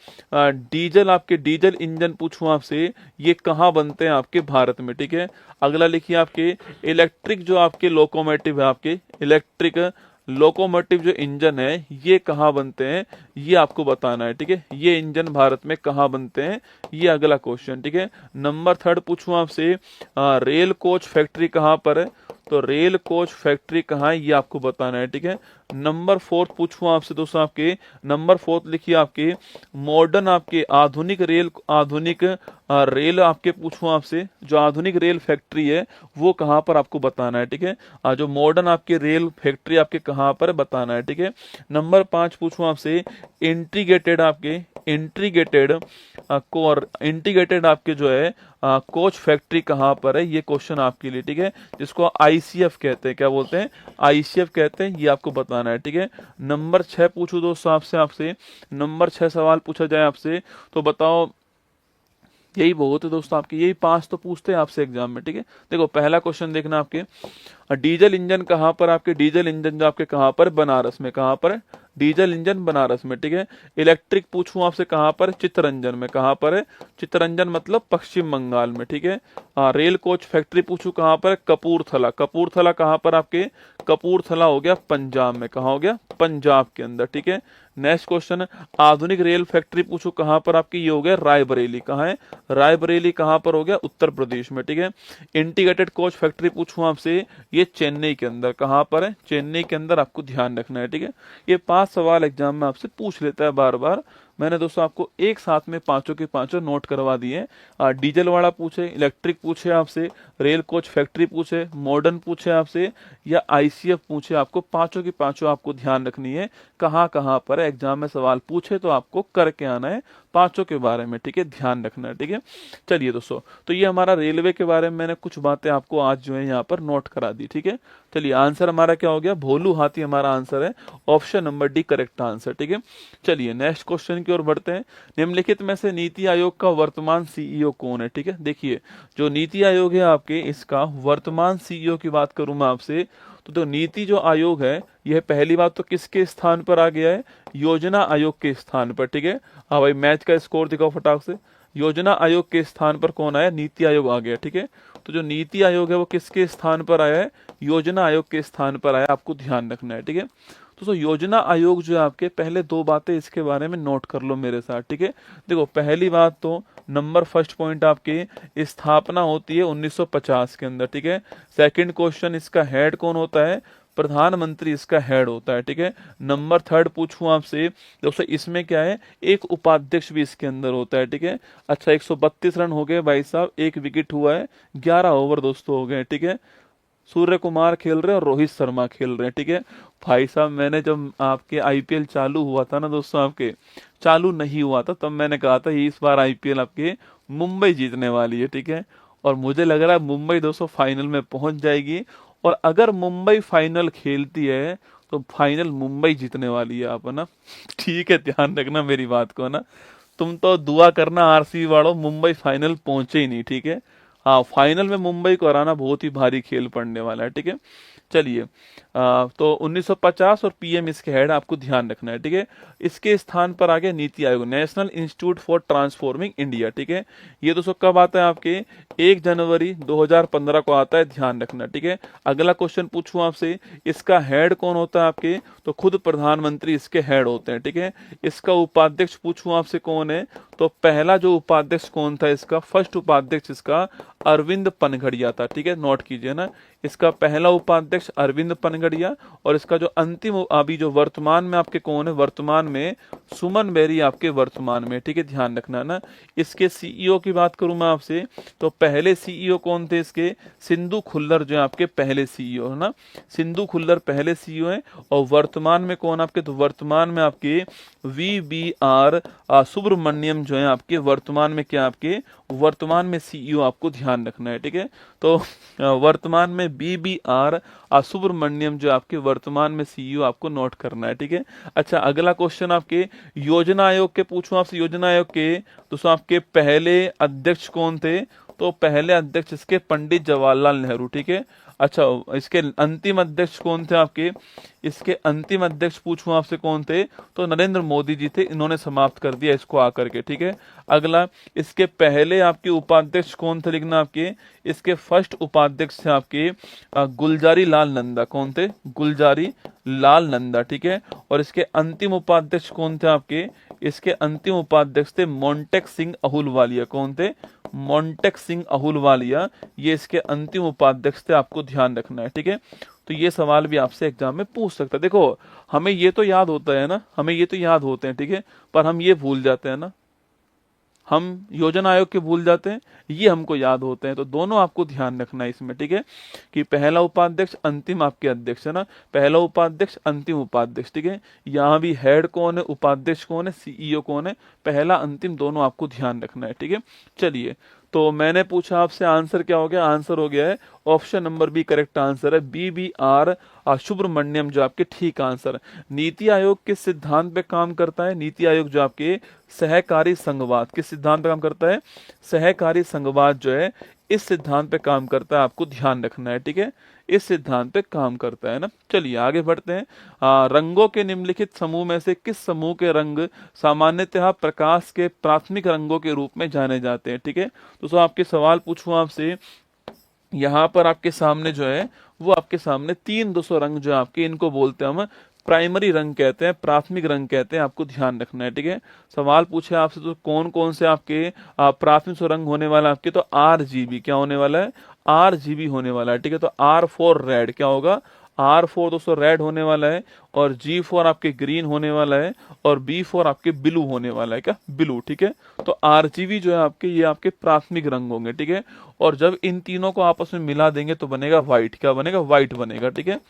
डीजल इंजन पूछूं आपसे, ये कहाँ बनते हैं आपके भारत में, ठीक है। अगला लिखिए आपके इलेक्ट्रिक जो आपके लोकोमोटिव है, आपके इलेक्ट्रिक लोकोमोटिव जो इंजन है ये कहाँ बनते हैं, ये आपको बताना है, ठीक है। ये इंजन भारत में कहाँ बनते हैं, ये अगला क्वेश्चन, ठीक है। नंबर 3 पूछूं आपसे, रेल कोच फैक्ट्री कहाँ पर है, तो रेल कोच फैक्ट्री कहाँ है ये आपको बताना है, ठीक है। नंबर 4 पूछूं आपसे दोस्तों, आपके नंबर 4 लिखिए आपके मॉडर्न आपके आधुनिक रेल आपके पूछूं आपसे, जो आधुनिक रेल फैक्ट्री है वो कहाँ पर आपको बताना है, ठीक है। जो मॉडर्न आपके रेल फैक्ट्री आपके कहाँ पर बताना है, ठीक है। नंबर 5 पूछूं आपसे, इंटीग्रेटेड इंटीग्रेटेड आपके जो है कोच फैक्ट्री कहाँ पर है, ये क्वेश्चन आपके लिए, ठीक है, जिसको आईसीएफ कहते हैं, क्या बोलते हैं, आईसीएफ कहते हैं, ये आपको बताना है, ठीक है। नंबर 6 पूछूं दोस्तों आपसे नंबर 6 सवाल पूछा जाए आपसे, तो बताओ, यही बहुत है दोस्तों आपके, यही 5 तो पूछते हैं आपसे एग्जाम में, ठीक है। देखो पहला क्वेश्चन देखना आपके, डीजल इंजन कहाँ पर, आपके डीजल इंजन जो आपके कहाँ पर, बनारस में, कहाँ पर है, डीजल इंजन बनारस में, ठीक है। इलेक्ट्रिक पूछूं आपसे कहाँ पर, चित्तरंजन में, कहाँ पर है, चित्तरंजन मतलब पश्चिम बंगाल में, ठीक है। रेल कोच फैक्ट्री पूछूं कहाँ पर, कपूरथला, कपूरथला कहाँ पर आपके, कपूरथला हो गया पंजाब में, कहाँ हो गया, पंजाब के अंदर, ठीक है। नेक्स्ट क्वेश्चन, आधुनिक रेल फैक्ट्री पूछो कहाँ पर आपकी, ये हो गया रायबरेली, कहाँ है, रायबरेली कहाँ पर हो गया, उत्तर प्रदेश में, ठीक है। इंटीग्रेटेड कोच फैक्ट्री पूछूं आपसे, ये चेन्नई के अंदर, कहाँ पर है, चेन्नई के अंदर, आपको ध्यान रखना है, ठीक है। ये 5 सवाल एग्जाम में आपसे पूछ लेता है बार बार। मैंने दोस्तों आपको एक साथ में पांचों के पांचों नोट करवा दिए। डीजल वाला पूछे, इलेक्ट्रिक पूछे आपसे, रेल कोच फैक्ट्री पूछे, मॉडर्न पूछे आपसे, या आईसीएफ पूछे, आपको पांचों की पांचों आपको ध्यान रखनी है, कहाँ कहाँ पर एग्जाम में सवाल पूछे तो आपको करके आना है पांचों के बारे में, ठीक है, ध्यान रखना है, ठीक है। चलिए दोस्तों, तो ये हमारा रेलवे के बारे में मैंने कुछ बातें आपको आज जो है यहाँ पर नोट करा दी, ठीक है। चलिए आंसर हमारा क्या हो गया, भोलू हाथी हमारा आंसर है, option number D correct answer, ठीक है। चलिए नेक्स्ट क्वेश्चन की ओर बढ़ते हैं। निम्नलिखित में से नीति आयोग का वर्तमान सीईओ कौन है, ठीक है। देखिए जो नीति आयोग है आपके, इसका वर्तमान सीईओ की बात करूं मैं आपसे, तो नीति जो आयोग है, यह पहली बात तो किसके स्थान पर आ गया है, योजना आयोग के स्थान पर, ठीक है। हाँ भाई, मैच का स्कोर दिखाओ फटाक से, योजना आयोग के स्थान पर कौन आया, नीति आयोग आ गया, ठीक है। तो जो नीति आयोग है वो किसके स्थान पर आया है, योजना आयोग के स्थान पर आया, आपको ध्यान रखना है, ठीक है। तो योजना आयोग जो है आपके, पहले 2 बातें इसके बारे में नोट कर लो मेरे साथ, ठीक है। देखो पहली बात तो नंबर फर्स्ट पॉइंट आपके, स्थापना होती है 1950 के अंदर, ठीक है। सेकंड क्वेश्चन, इसका हेड कौन होता है, प्रधानमंत्री इसका हेड होता है, ठीक है। नंबर 3 पूछूं आपसे दोस्तों, इसमें क्या है, एक उपाध्यक्ष भी इसके अंदर होता है, ठीक है। अच्छा 132 रन हो गए भाई साहब, 1 विकेट हुआ है, 11 ओवर दोस्तों हो गए, ठीक है। सूर्य कुमार खेल रहे हैं और रोहित शर्मा खेल रहे हैं, ठीक है। भाई साहब मैंने जब आपके आईपीएल चालू हुआ था ना दोस्तों, आपके चालू नहीं हुआ था, तब मैंने कहा था इस बार आईपीएल आपके मुंबई जीतने वाली है, ठीक है। और मुझे लग रहा है मुंबई दोस्तों फाइनल में पहुंच जाएगी, और अगर मुंबई फाइनल खेलती है तो फाइनल मुंबई जीतने वाली है, आप ना, ठीक है, ध्यान रखना मेरी बात को ना। तुम तो दुआ करना आरसीबी वालों, मुंबई फाइनल पहुंचे ही नहीं, ठीक है। हाँ, फाइनल में मुंबई को हराना बहुत ही भारी खेल पड़ने वाला है, ठीक है। चलिए तो 1950 और पीएम इसके हेड, आपको ध्यान रखना है, ठीक है। इसके स्थान पर आ गया NITI Aayog, national institute for transforming India, ठीक है। ये दोस्तों कब आता है आपके, 1 जनवरी 2015 को आता है, ध्यान रखना, ठीक है। अगला क्वेश्चन पूछूं आपसे, इसका हेड कौन होता है आपके, तो खुद प्रधानमंत्री इसके हेड होते हैं, ठीक है। इसका उपाध्यक्ष पूछूं आपसे कौन है, तो पहला जो उपाध्यक्ष कौन था इसका, फर्स्ट उपाध्यक्ष इसका अरविंद पनघड़िया था, ठीक है, नोट कीजिए ना। इसका पहला उपाध्यक्ष अरविंद पनघड़िया, और इसका जो अंतिम अभी जो वर्तमान में आपके कौन है, वर्तमान में सुमन बेरी आपके वर्तमान में, ठीक है, ध्यान रखना ना। इसके सीईओ की बात करूं मैं आपसे, तो पहले सीईओ कौन थे इसके, सिंधु खुल्लर जो है आपके पहले सीईओ है ना, सिंधु खुल्लर पहले सीईओ है। और वर्तमान में कौन आपके, तो वर्तमान में आपके VBR सुब्रमण्यम जो है आपके वर्तमान में, क्या आपके वर्तमान में सीईओ, आपको ध्यान रखना है, ठीक है। तो वर्तमान में BBR सुब्रमण्यम जो आपके वर्तमान में सीईओ, आपको नोट करना है, ठीक है। अच्छा अगला क्वेश्चन आपके योजना आयोग के पूछूं आपसे, योजना आयोग के दोस्तों आपके पहले अध्यक्ष कौन थे, तो पहले अध्यक्ष इसके पंडित जवाहरलाल नेहरू, ठीक है। अच्छा इसके अंतिम अध्यक्ष कौन थे आपके, इसके अंतिम अध्यक्ष पूछूं आपसे कौन थे, तो नरेंद्र मोदी जी थे, इन्होंने समाप्त कर दिया इसको आकर के, ठीक है। अगला, इसके पहले आपके उपाध्यक्ष कौन थे, लिखना आपके, इसके फर्स्ट उपाध्यक्ष थे आपके गुलजारी लाल नंदा, कौन थे, गुलजारी लाल नंदा, ठीक है। और इसके अंतिम उपाध्यक्ष कौन थे आपके, इसके अंतिम उपाध्यक्ष थे मोंटेक सिंह अहुलवालिया, कौन थे, मोंटेक सिंह अहुलवालिया, ये इसके अंतिम उपाध्यक्ष थे, आपको ध्यान रखना है, ठीक है। तो ये सवाल भी आपसे एग्जाम में पूछ सकता है। देखो हमें ये तो याद होता है ना, हमें ये तो याद होते हैं, ठीक है, पर हम ये भूल जाते हैं ना, हम योजना आयोग के भूल जाते हैं, ये हमको याद होते हैं। तो दोनों आपको ध्यान रखना है इसमें, ठीक है, कि पहला उपाध्यक्ष अंतिम आपके अध्यक्ष है ना, पहला उपाध्यक्ष अंतिम उपाध्यक्ष, ठीक है। यहाँ भी हेड कौन है, उपाध्यक्ष कौन है, सीईओ कौन है, पहला अंतिम दोनों आपको ध्यान रखना है, ठीक है। चलिए, तो मैंने पूछा आपसे, आंसर क्या हो गया, आंसर हो गया है option number B correct answer है, BBR सुब्रमण्यम जो आपके ठीक आंसर है। नीति आयोग किस सिद्धांत पे काम करता है, नीति आयोग जो आपके सहकारी संघवाद, किस सिद्धांत पे काम करता है, सहकारी संघवाद जो है इस सिद्धांत पे काम करता है, आपको ध्यान रखना है, ठीक है, इस सिद्धांत पे काम करता है ना। चलिए आगे बढ़ते हैं। रंगों के निम्नलिखित समूह में से किस समूह के रंग सामान्यतः प्रकाश के प्राथमिक रंगों के रूप में जाने जाते हैं, ठीक है। तो आपके सवाल पूछूं आपसे, यहाँ पर आपके सामने जो है वो आपके सामने 3 रंग जो आपके, इनको बोलते हैं हम प्राइमरी रंग कहते हैं, प्राथमिक रंग कहते हैं, आपको ध्यान रखना है, ठीक है। सवाल पूछे आपसे तो कौन कौन से आपके प्राथमिक रंग होने वाला है आपके, तो RGB क्या होने वाला है, RGB होने वाला है, ठीक है। तो R फॉर रेड क्या होगा, R फॉर दोस्तों रेड होने वाला है, और G फॉर आपके ग्रीन होने वाला है, और B फॉर आपके ब्लू होने वाला है, क्या ब्लू, ठीक है। तो RGB जो है आपके, ये आपके प्राथमिक रंग होंगे, ठीक है। और जब इन तीनों को आपस में मिला देंगे तो बनेगा व्हाइट, क्या बनेगा, व्हाइट बनेगा, ठीक है।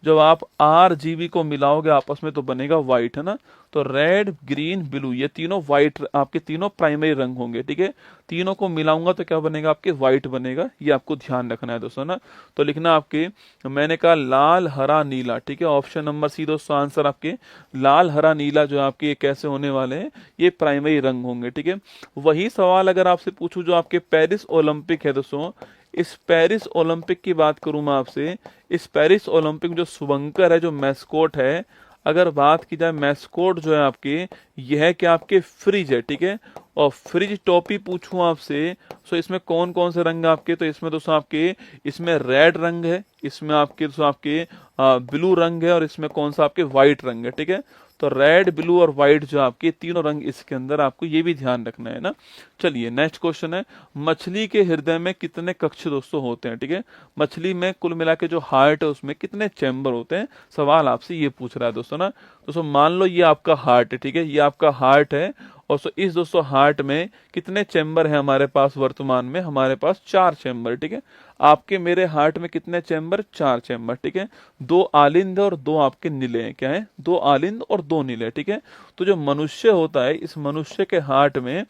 जब आप RGB को मिलाओगे आपस में तो बनेगा व्हाइट, है ना। तो रेड ग्रीन ब्लू ये तीनों व्हाइट, आपके तीनों प्राइमरी रंग होंगे, ठीक है। तीनों को मिलाऊंगा तो क्या बनेगा, आपके व्हाइट बनेगा, ये आपको ध्यान रखना है दोस्तों ना। तो लिखना आपके, मैंने कहा लाल हरा नीला, ठीक है। ऑप्शन नंबर सी दोस्तों आंसर आपके लाल हरा नीला जो आपके कैसे होने वाले हैं, ये प्राइमरी रंग होंगे, ठीक है। वही सवाल अगर आपसे पूछूं जो आपके पेरिस ओलंपिक है दोस्तों, इस पेरिस ओलंपिक की बात करूं मैं आपसे, इस पेरिस ओलंपिक जो शुभंकर है, जो मैस्कोट है, अगर बात की जाए मैस्कोट जो है आपके, यह है कि आपके फ्रिज है, ठीक है। और फ्रिज टोपी पूछूं आपसे, तो इसमें कौन कौन से रंग आपके, तो इसमें दोस्तों आपके, इसमें रेड रंग है, इसमें आपके दोस्तों आपके ब्लू रंग है, और इसमें कौन सा आपके व्हाइट रंग है, ठीक है। तो रेड ब्लू और व्हाइट जो आपके तीनों रंग इसके अंदर, आपको ये भी ध्यान रखना है ना। चलिए नेक्स्ट क्वेश्चन है, मछली के हृदय में कितने कक्ष दोस्तों होते हैं, ठीक है। मछली में कुल मिला के जो हार्ट है उसमें कितने चैम्बर होते हैं, सवाल आपसे ये पूछ रहा है दोस्तों ना। दोस्तों मान लो ये आपका हार्ट है, ठीक है, ये आपका हार्ट है, और सो इस दोस्तों हार्ट में कितने चैम्बर है हमारे पास, वर्तमान में हमारे पास 4 चैम्बर, ठीक है। आपके मेरे हार्ट में कितने चैम्बर, 4 चैम्बर, ठीक है। 2 आलिंद और 2 आपके नीले हैं, क्या है, 2 आलिंद और 2 नीले, ठीक है। तो जो मनुष्य होता है, इस मनुष्य के हार्ट में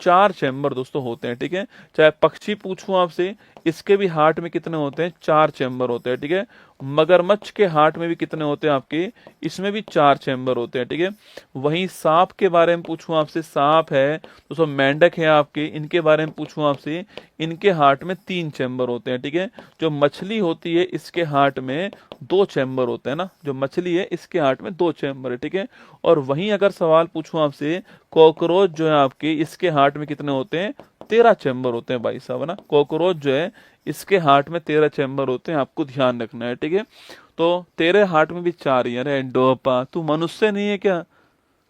4 चैम्बर दोस्तों होते हैं, ठीक है। चाहे पक्षी पूछूं आपसे, इसके भी हार्ट में कितने होते हैं, 4 चैम्बर होते हैं, ठीक है। मगरमच्छ के हार्ट में भी कितने होते हैं आपके, इसमें भी 4 चैम्बर होते हैं, ठीक है। वहीं सांप के बारे में पूछूं आपसे, सांप है दोस्तों, मेंढक है आपके, इनके बारे में पूछूं आपसे, इनके हार्ट में 3 चैम्बर होते हैं, ठीक है। जो मछली होती है इसके हार्ट में 2 चैम्बर होते हैं ना, जो मछली है इसके हार्ट में 2 चैम्बर है, ठीक है। और वहीं अगर सवाल पूछूं आपसे, कॉकरोच जो है आपके, इसके हार्ट में कितने होते हैं, 13 चैम्बर होते हैं भाई साहब, ना। कॉकरोच जो है इसके हार्ट में 13 चैम्बर होते हैं, आपको ध्यान रखना है, ठीक है। तो तेरे हार्ट में भी 4 ही है, अरे डोपा तू मनुष्य नहीं है क्या,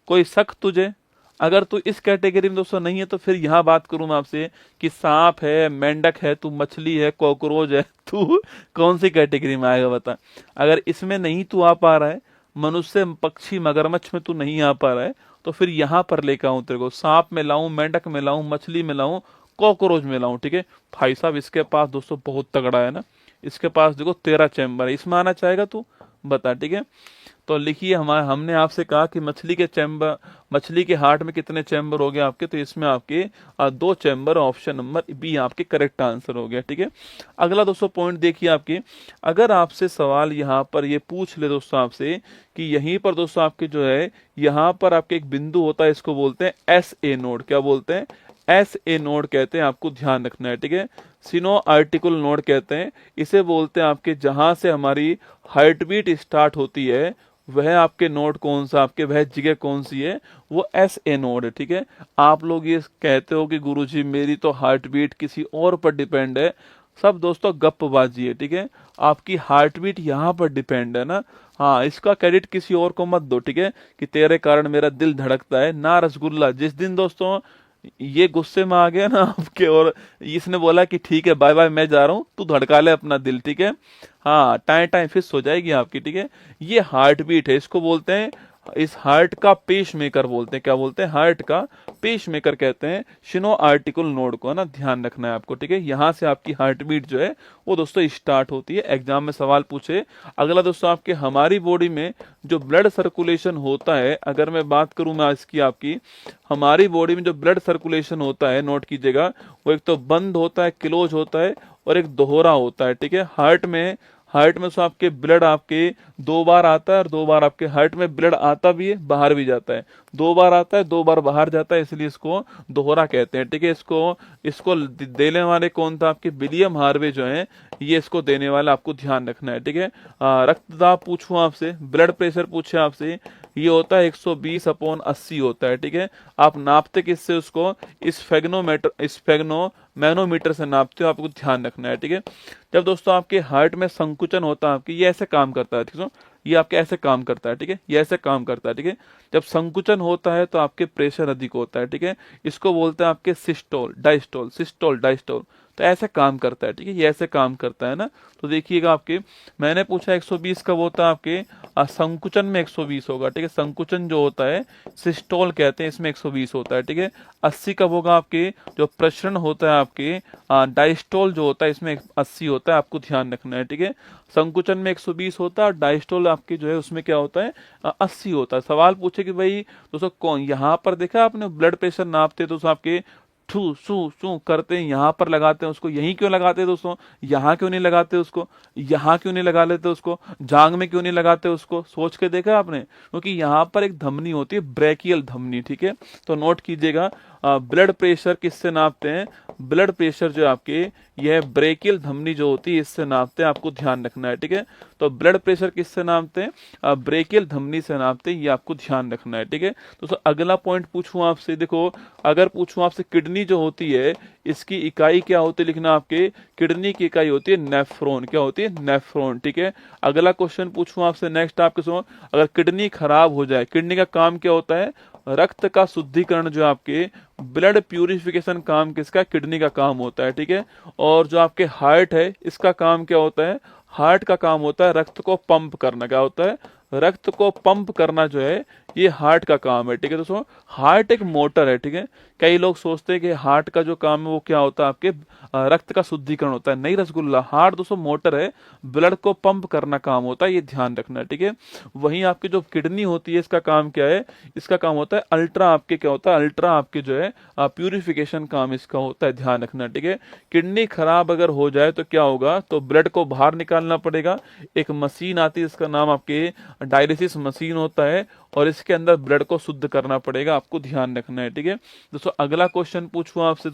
कोई शक तुझे, अगर तू इस कैटेगरी में दोस्तों नहीं है तो फिर यहाँ बात करूं मैं आपसे कि सांप है, मेंढक है, तू मछली है, कॉकरोच है, तू कौन सी कैटेगरी में आएगा बता। अगर इसमें नहीं तू आ पा रहा है, मनुष्य पक्षी मगरमच्छ में तू नहीं आ पा रहा है, तो फिर यहाँ पर लेकर आऊं तेरे को, सांप में लाऊं, मेंढक में लाऊं, मछली में लाऊं, कॉकरोच में लाऊं, ठीक है। भाई साहब इसके पास दोस्तों बहुत तगड़ा है ना, इसके पास देखो 13 चैम्बर है, इसमें आना चाहेगा तू, बता, ठीक है। तो लिखिए, हमने आपसे कहा कि मछली के चैम्बर, मछली के हार्ट में कितने चैम्बर हो गए आपके, तो इसमें आपके 2 चैम्बर, ऑप्शन नंबर बी आपके करेक्ट आंसर हो गया, ठीक है। अगला दोस्तों पॉइंट देखिए आपके, अगर आपसे सवाल यहाँ पर ये पूछ ले दोस्तों आपसे कि यहीं पर दोस्तों आपके जो है, यहाँ पर आपके एक बिंदु होता है, इसको बोलते हैं SA नोड, क्या बोलते हैं, SA नोड कहते हैं, आपको ध्यान रखना है, ठीक है। सिनो आर्टिकल नोड कहते हैं इसे, बोलते हैं आपके जहां से हमारी हार्ट बीट स्टार्ट होती है, वह आपके नोड कौन सा, आपके वह जगह कौन सी है, वो SA नोड है, ठीक है। आप लोग ये कहते हो कि गुरुजी मेरी तो हार्ट बीट किसी और पर डिपेंड है, सब दोस्तों गप्पबाजी है, ठीक है। आपकी हार्ट बीट यहाँ पर डिपेंड है ना, हाँ, इसका क्रेडिट किसी और को मत दो, ठीक है, कि तेरे कारण मेरा दिल धड़कता है ना। रसगुल्ला जिस दिन दोस्तों ये गुस्से में आ गया ना आपके, और इसने बोला कि ठीक है बाय बाय मैं जा रहा हूं, तू धड़का ले अपना दिल, ठीक है, हाँ, टाइम टाइम फिक्स हो जाएगी आपकी, ठीक है। ये हार्ट बीट है, इसको बोलते हैं इस हार्ट का पेस मेकर बोलते हैं, क्या बोलते हैं, हार्ट का पेस मेकर कहते हैं शिनो आर्टिकल नोड को, है ना, ध्यान रखना है आपको, ठीक है। यहाँ से आपकी हार्ट बीट जो है वो दोस्तों स्टार्ट होती है। एग्जाम में सवाल पूछे। अगला दोस्तों आपके हमारी बॉडी में जो ब्लड सर्कुलेशन होता है, अगर मैं बात करूं मैं इसकी, आपकी हमारी बॉडी में जो ब्लड सर्कुलेशन होता है, नोट कीजिएगा, वो एक तो बंद होता है, क्लोज होता है, और एक दोहरा होता है, ठीक है। हार्ट में तो आपके ब्लड आपके 2 बार आता है और 2 बार आपके हार्ट में ब्लड आता भी है, बाहर भी जाता है। 2 बार आता है, 2 बार बाहर जाता है, इसलिए इसको दोहरा कहते हैं, ठीक है। इसको देने वाले कौन था, आपके विलियम हार्वे जो है, ये इसको देने वाला, आपको ध्यान रखना है, ठीक है। रक्तदाब पूछूं आपसे, ब्लड प्रेशर पूछे आपसे, ये होता है 120/80 होता है, ठीक है। आप नापते किससे उसको, इस मैनोमीटर से नापते हो, आपको ध्यान रखना है, ठीक है। जब दोस्तों आपके हार्ट में संकुचन होता है आपकी, ये ऐसे काम करता है, ठीक है, ये आपके ऐसे काम करता है, ठीक है, ये ऐसे काम करता है, ठीक है। जब संकुचन होता है तो आपके प्रेशर अधिक होता है, ठीक है। इसको बोलते हैं आपके सिस्टोल डायस्टोल, तो ऐसे काम करता है, ठीक है, ये ऐसे काम करता है ना। तो देखिएगा आपके, मैंने पूछा 120 कब होता है आपके, संकुचन में 120 होगा, ठीक है। संकुचन जो होता है सिस्टोल कहते हैं, इसमें 120 होता है, ठीक है। 80 कब होगा आपके, जो प्रसरण होता है आपके, डायस्टोल जो होता है, इसमें 80 होता है, आपको ध्यान रखना है, ठीक है। संकुचन में 120 होता है और डायस्टोल आपके जो है उसमें क्या होता है, 80 होता है। सवाल पूछे कि भाई दोस्तों कौन, यहाँ पर देखा आपने ब्लड प्रेशर नापते तो आपके ठू सू सू करते हैं, यहाँ पर लगाते हैं उसको, यहीं क्यों लगाते हैं दोस्तों, यहाँ क्यों नहीं लगाते उसको, यहाँ क्यों नहीं लगा लेते उसको, जांग में क्यों नहीं लगाते उसको, सोच के देखा आपने, क्योंकि यहाँ पर एक धमनी होती है, ब्रेकियल धमनी, ठीक है। तो नोट कीजिएगा, ब्लड प्रेशर किससे नापते हैं, ब्लड प्रेशर जो आपके, यह ब्रेकियल धमनी जो होती है इससे नापते हैं, आपको ध्यान रखना है, ठीक है। तो ब्लड प्रेशर किससे नापते हैं, ब्रेकियल धमनी से नापते हैं, ये आपको ध्यान रखना है, ठीक है। तो अगला पॉइंट पूछूं आपसे, देखो अगर पूछूं आपसे किडनी जो होती है, इसकी इकाई क्या होती है, लिखना आपके, किडनी की इकाई होती है नेफ्रॉन, क्या होती है, नेफ्रॉन, ठीक है। अगला क्वेश्चन पूछूं आपसे नेक्स्ट, आपके सुनो, अगर किडनी खराब हो जाए, किडनी का काम क्या होता है, रक्त का शुद्धिकरण, जो आपके ब्लड प्यूरिफिकेशन काम किसका, किडनी का काम होता है, ठीक है। और जो आपके हार्ट है, इसका काम क्या होता है, हार्ट का काम होता है रक्त को पंप करना, क्या होता है, रक्त को पंप करना जो है ये हार्ट का काम है, ठीक है। दोस्तों हार्ट एक मोटर है, ठीक है। कई लोग सोचते हैं कि हार्ट का जो काम है वो क्या होता है, आपके रक्त का शुद्धिकरण होता है, नहीं रसगुल्ला, हार्ट दोस्तों मोटर है, ब्लड को पंप करना काम होता है, ये ध्यान रखना है, ठीक है। वहीं आपकी जो किडनी होती है, इसका काम क्या है, इसका काम होता है अल्ट्रा, आपके क्या होता है, अल्ट्रा आपके जो है प्यूरिफिकेशन काम इसका होता है, ध्यान रखना, ठीक है। किडनी खराब अगर हो जाए तो क्या होगा, तो ब्लड को बाहर निकालना पड़ेगा, एक मशीन आती है, इसका नाम आपके डायलिसिस मशीन होता है, और इसके अंदर ब्लड को शुद्ध करना पड़ेगा, आपको ध्यान रखना है, ठीक है। दोस्तों अगला क्वेश्चन पूछूं आपसे,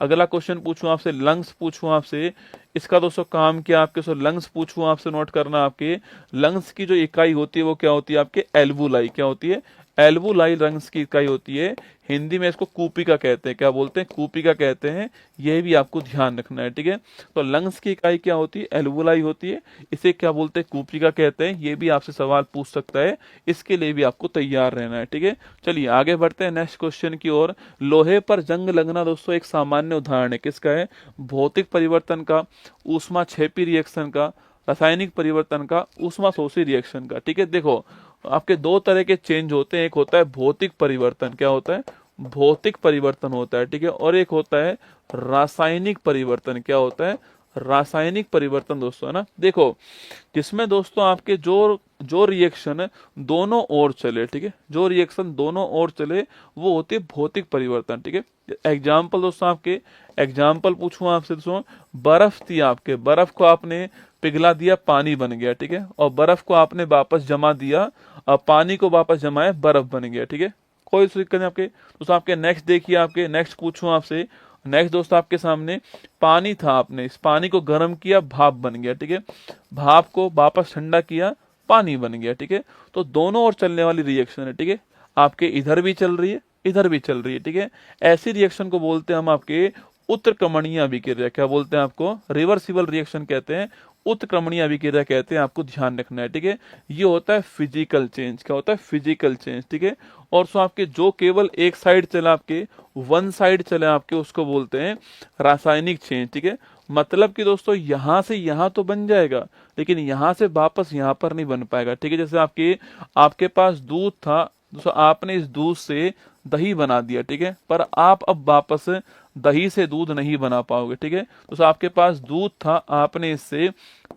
अगला क्वेश्चन पूछूं आपसे, लंग्स पूछूं आपसे, इसका दोस्तों काम क्या आपके, लंग्स पूछूं आपसे, नोट करना, आपके लंग्स की जो इकाई होती है वो क्या होती है, आपके एल्वुलाई, क्या होती है, एल्वुलाई लंग्स की इकाई होती है, हिंदी में इसको कूपिका कहते हैं, क्या बोलते हैं, कूपिका कहते हैं, यह भी आपको ध्यान रखना है, ठीक है। तो लंग्स की इकाई क्या होती है, एल्वुलाई होती है, इसे क्या बोलते हैं, कूपिका कहते हैं, ये भी आपसे सवाल पूछ सकता है, इसके लिए भी आपको तैयार रहना है, ठीक है। चलिए आगे बढ़ते हैं नेक्स्ट क्वेश्चन की ओर। लोहे पर जंग लगना दोस्तों एक सामान्य उदाहरण है, किसका है, भौतिक परिवर्तन का, ऊष्मा क्षेपी रिएक्शन का, रासायनिक परिवर्तन का, ऊष्मा शोषी रिएक्शन का, ठीक है। देखो आपके 2 तरह के चेंज होते हैं, एक होता है भौतिक परिवर्तन, क्या होता है, भौतिक परिवर्तन होता है, ठीक है, और एक होता है रासायनिक परिवर्तन, क्या होता है, रासायनिक परिवर्तन दोस्तों, है ना। देखो जिसमें दोस्तों आपके जो रिएक्शन दोनों ओर चले, ठीक है, जो रिएक्शन दोनों ओर चले वो होती है भौतिक परिवर्तन, ठीक है। एग्जाम्पल दोस्तों आपके, एग्जाम्पल पूछूं आपसे दोस्तों, बर्फ थी आपके, बर्फ को आपने पिघला दिया, पानी बन गया, ठीक है, और बर्फ को आपने वापस जमा दिया, पानी को वापस जमाया, बर्फ बन गया, ठीक है, कोई दिक्कत नहीं आपके। दोस्तों आपके नेक्स्ट देखिए, आपके नेक्स्ट पूछूं आपसे, नेक्स्ट दोस्तों आपके सामने पानी था, आपने इस पानी को गर्म किया, भाप बन गया, ठीक है, भाप को वापस ठंडा किया, पानी बन गया, ठीक है। तो दोनों ओर चलने वाली रिएक्शन है, ठीक है, आपके इधर भी चल रही है, इधर भी चल रही है, ठीक है। ऐसी रिएक्शन को बोलते हैं हम आपके उत्क्रमणीय अभिक्रिया, क्या बोलते हैं आपको, रिवर्सिबल रिएक्शन कहते हैं, उत्क्रमणीय अभिक्रिया कहते हैं, आपको ध्यान रखना है, ठीक है। ये होता है फिजिकल चेंज, क्या होता है, फिजिकल चेंज, ठीक है। और सो आपके जो केवल एक साइड चला, आपके वन साइड चले आपके, उसको बोलते हैं रासायनिक चेंज, ठीक है। मतलब कि दोस्तों यहां से यहां तो बन जाएगा, लेकिन यहां से वापस यहां पर नहीं बन पाएगा, ठीक है। जैसे आपके पास दूध था दोस्तों, आपने इस दूध से दही बना दिया, ठीक है, पर आप अब वापस दही से दूध नहीं बना पाओगे, ठीक है। तो आपके पास दूध था, आपने इससे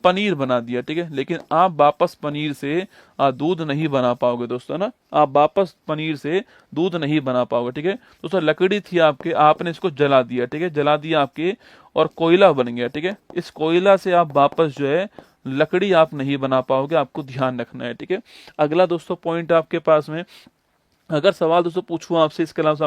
पनीर बना दिया, ठीक है, लेकिन आप वापस पनीर से दूध नहीं बना पाओगे दोस्तों ना, आप वापस पनीर से दूध नहीं बना पाओगे, ठीक है। दोस्तों लकड़ी थी आपके, आपने इसको जला दिया, ठीक है, जला दिया आपके और कोयला बन गया, ठीक है। इस कोयला से आप वापस जो है लकड़ी आप नहीं बना पाओगे, आपको ध्यान रखना है, ठीक है। अगला दोस्तों पॉइंट आपके पास में, अगर सवाल दोस्तों पूछूं आपसे इसके अलावा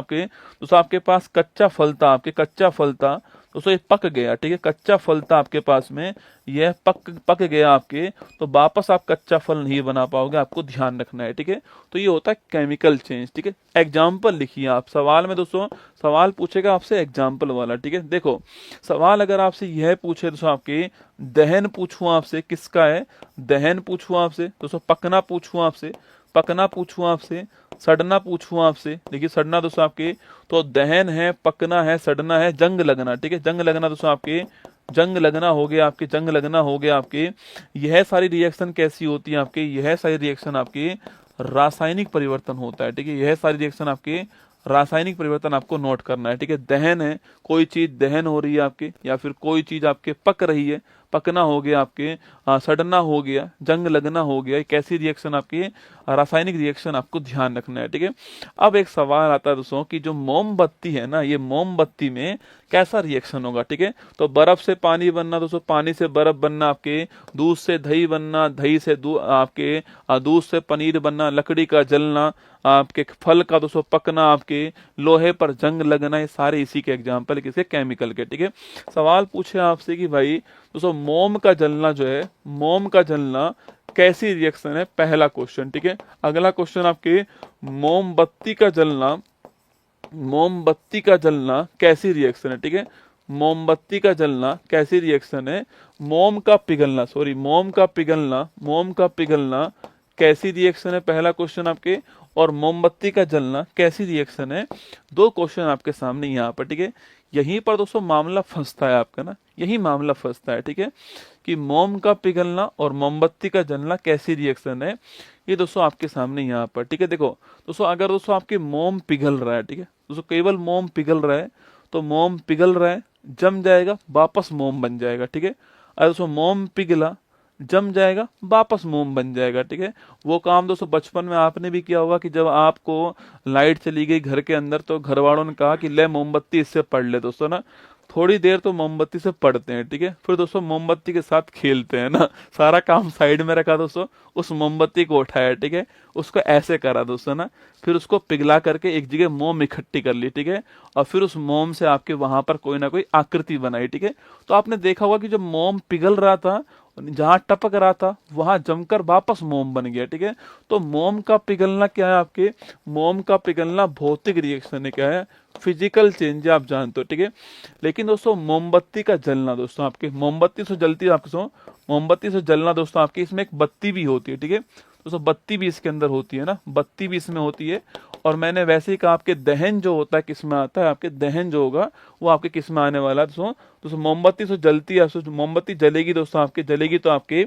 आपके पास कच्चा फल था, आपके कच्चा फल था दोस्तों, ये पक गया, ठीक है, कच्चा फल था आपके पास में, यह पक गया आपके, तो वापस आप कच्चा फल नहीं बना पाओगे, आपको ध्यान रखना है, ठीक है। तो ये होता है केमिकल चेंज, ठीक है। एग्जाम्पल लिखिए आप, सवाल में दोस्तों सवाल पूछेगा आपसे एग्जाम्पल वाला, ठीक है। देखो सवाल अगर आपसे यह पूछे दोस्तों, आपके दहन पूछूं आपसे, किसका है, दहन पूछूं आपसे दोस्तों, पकना पूछूं आपसे, पकना पूछूं आपसे, सड़ना पूछूं आपसे, देखिए सड़ना दोस्तों आपके, तो दहन है, पकना है, सड़ना है, जंग लगना, ठीक है। जंग लगना दोस्तों आपके, जंग लगना हो गया आपके, जंग लगना हो गया आपके। यह सारी रिएक्शन कैसी होती है आपके, यह सारी रिएक्शन आपके रासायनिक परिवर्तन होता है, ठीक है। यह सारी रिएक्शन आपके रासायनिक परिवर्तन आपको नोट करना है, ठीक है। दहन है, कोई चीज दहन हो रही है आपके, या फिर कोई चीज आपके पक रही है, पकना हो गया आपके, सड़ना हो गया, जंग लगना हो गया, कैसी रिएक्शन आपकी, रासायनिक रिएक्शन आपको ध्यान रखना है, ठीक है। अब एक सवाल आता है दोस्तों कि जो मोमबत्ती है ना, ये मोमबत्ती में कैसा रिएक्शन होगा, ठीक है। तो बर्फ से पानी बनना दोस्तों, पानी से बर्फ बनना आपके, दूध से दही बनना, दही से दूध से पनीर बनना, लकड़ी का जलना, आपके फल का दोस्तों पकना, आपके लोहे पर जंग लगना, ये सारे इसी के एग्जाम्पल किसी केमिकल के, ठीक है। सवाल पूछे आपसे कि भाई दोस्तों मोम का जलना जो है, मोम का जलना कैसी रिएक्शन है, पहला क्वेश्चन, ठीक है। अगला क्वेश्चन आपके मोमबत्ती का जलना, मोमबत्ती का जलना कैसी रिएक्शन है, ठीक है। मोमबत्ती का जलना कैसी रिएक्शन है, मोम का पिघलना, सॉरी मोम का पिघलना, मोम का पिघलना कैसी रिएक्शन है, पहला क्वेश्चन आपके, और मोमबत्ती का जलना कैसी रिएक्शन है, दो क्वेश्चन आपके सामने यहाँ पर, ठीक है। यहीं पर दोस्तों मामला फंसता है आपका ना, यही मामला फंसता है, ठीक है, कि मोम का पिघलना और मोमबत्ती का जलना कैसी रिएक्शन है, ये दोस्तों आपके सामने यहाँ पर, ठीक है। देखो दोस्तों अगर दोस्तों आपके मोम पिघल रहा है, ठीक है दोस्तों, केवल मोम पिघल रहा है, तो मोम पिघल रहा है, जम जाएगा, वापस मोम बन जाएगा, ठीक है। अगर दोस्तों मोम पिघला, जम जाएगा, वापस मोम बन जाएगा, ठीक है। वो काम दोस्तों बचपन में आपने भी किया होगा कि जब आपको लाइट चली गई घर के अंदर, तो घर वालों ने कहा कि ले मोमबत्ती इससे पढ़ ले दोस्तों ना, थोड़ी देर तो मोमबत्ती से पढ़ते हैं, ठीक है, फिर दोस्तों मोमबत्ती के साथ खेलते हैं ना, सारा काम साइड में रखा दोस्तों, उस मोमबत्ती को उठाया, ठीक है, उसको ऐसे करा दोस्तों ना, फिर उसको पिघला करके एक जगह मोम इकट्ठी कर ली, ठीक है, और फिर उस मोम से आपके वहां पर कोई ना कोई आकृति बनाई, ठीक है। तो आपने देखा होगा कि जब मोम पिघल रहा था, जहां टपक रहा था वहां जमकर वापस मोम बन गया, ठीक है। तो मोम का पिघलना क्या है आपके, मोम का पिघलना भौतिक रिएक्शन है, क्या है, फिजिकल चेंज है, आप जानते हो, ठीक है। लेकिन दोस्तों मोमबत्ती का जलना दोस्तों आपके, मोमबत्ती से जलती है आपके, मोमबत्ती से जलना दोस्तों आपकी, इसमें एक बत्ती भी होती है, ठीक है दोस्तों, बत्ती भी इसके अंदर होती है ना, बत्ती भी इसमें होती है। और मैंने वैसे ही कहा आपके दहन जो होता है किस में आता है, आपके दहन जो होगा वो आपके किस में आने वाला है दोस्तों, मोमबत्ती से जलती है, मोमबत्ती जलेगी दोस्तों आपके, जलेगी तो आपके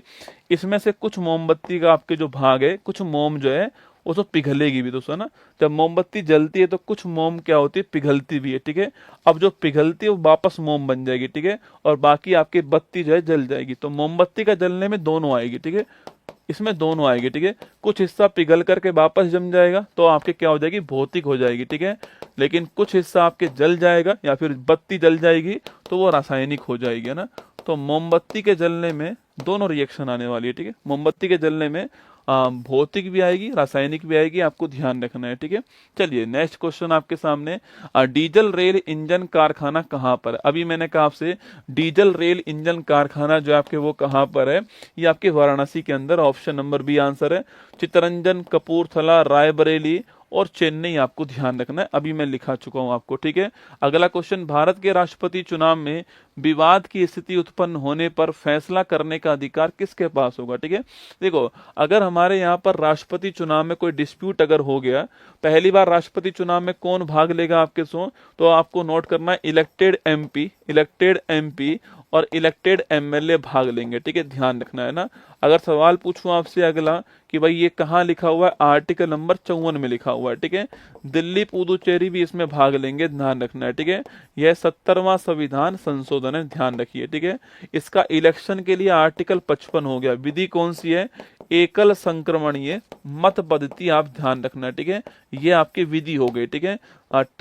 इसमें से कुछ मोमबत्ती का आपके जो भाग है, कुछ मोम जो है वो तो पिघलेगी भी दोस्तों ना। जब मोमबत्ती जलती है तो कुछ मोम क्या होती है, पिघलती भी है, ठीक है। अब जो पिघलती है वो वापस मोम बन जाएगी, ठीक है, और बाकी आपकी बत्ती जो है जल जाएगी। तो मोमबत्ती का जलने में दोनों आएगी, ठीक है, इसमें दोनों आएगी, ठीक है। कुछ हिस्सा पिघल करके वापस जम जाएगा तो आपके क्या हो जाएगी, भौतिक हो जाएगी, ठीक है। लेकिन कुछ हिस्सा आपके जल जाएगा या फिर बत्ती जल जाएगी तो वो रासायनिक हो जाएगी, है ना। तो मोमबत्ती के जलने में दोनों रिएक्शन आने वाली है, ठीक है। मोमबत्ती के जलने में भौतिक भी आएगी, रासायनिक भी आएगी, आपको ध्यान रखना है, ठीक है। चलिए नेक्स्ट क्वेश्चन आपके सामने, डीजल रेल इंजन कारखाना कहाँ पर है। अभी मैंने कहा आपसे डीजल रेल इंजन कारखाना जो आपके वो कहाँ पर है, ये आपके वाराणसी के अंदर, ऑप्शन नंबर बी आंसर है। चित्तरंजन, कपूरथला, रायबरेली और चेन्नई आपको ध्यान रखना है, अभी मैं लिखा चुका हूं आपको, ठीक है। अगला क्वेश्चन, भारत के राष्ट्रपति चुनाव में विवाद की स्थिति उत्पन्न होने पर फैसला करने का अधिकार किसके पास होगा, ठीक है। देखो, अगर हमारे यहाँ पर राष्ट्रपति चुनाव में कोई डिस्प्यूट अगर हो गया, पहली बार राष्ट्रपति चुनाव में कौन भाग लेगा आपके सो, तो आपको नोट करना है इलेक्टेड एमपी और इलेक्टेड एमएलए भाग लेंगे, ठीक है, ध्यान रखना है ना। अगर सवाल पूछूं आपसे अगला कि भाई ये कहाँ लिखा हुआ है, आर्टिकल नंबर 54 में लिखा हुआ है, ठीक है। दिल्ली पुदुचेरी भी इसमें भाग लेंगे, ध्यान रखना है, ठीक है। यह 70वां संविधान संशोधन है, ध्यान रखिए, ठीक है। इसका इलेक्शन के लिए आर्टिकल 55 हो गया। विधि कौन सी है, एकल संक्रमणीय मत पद्धति, आप ध्यान रखना है, ठीक है। ये आपकी विधि हो गई, ठीक है।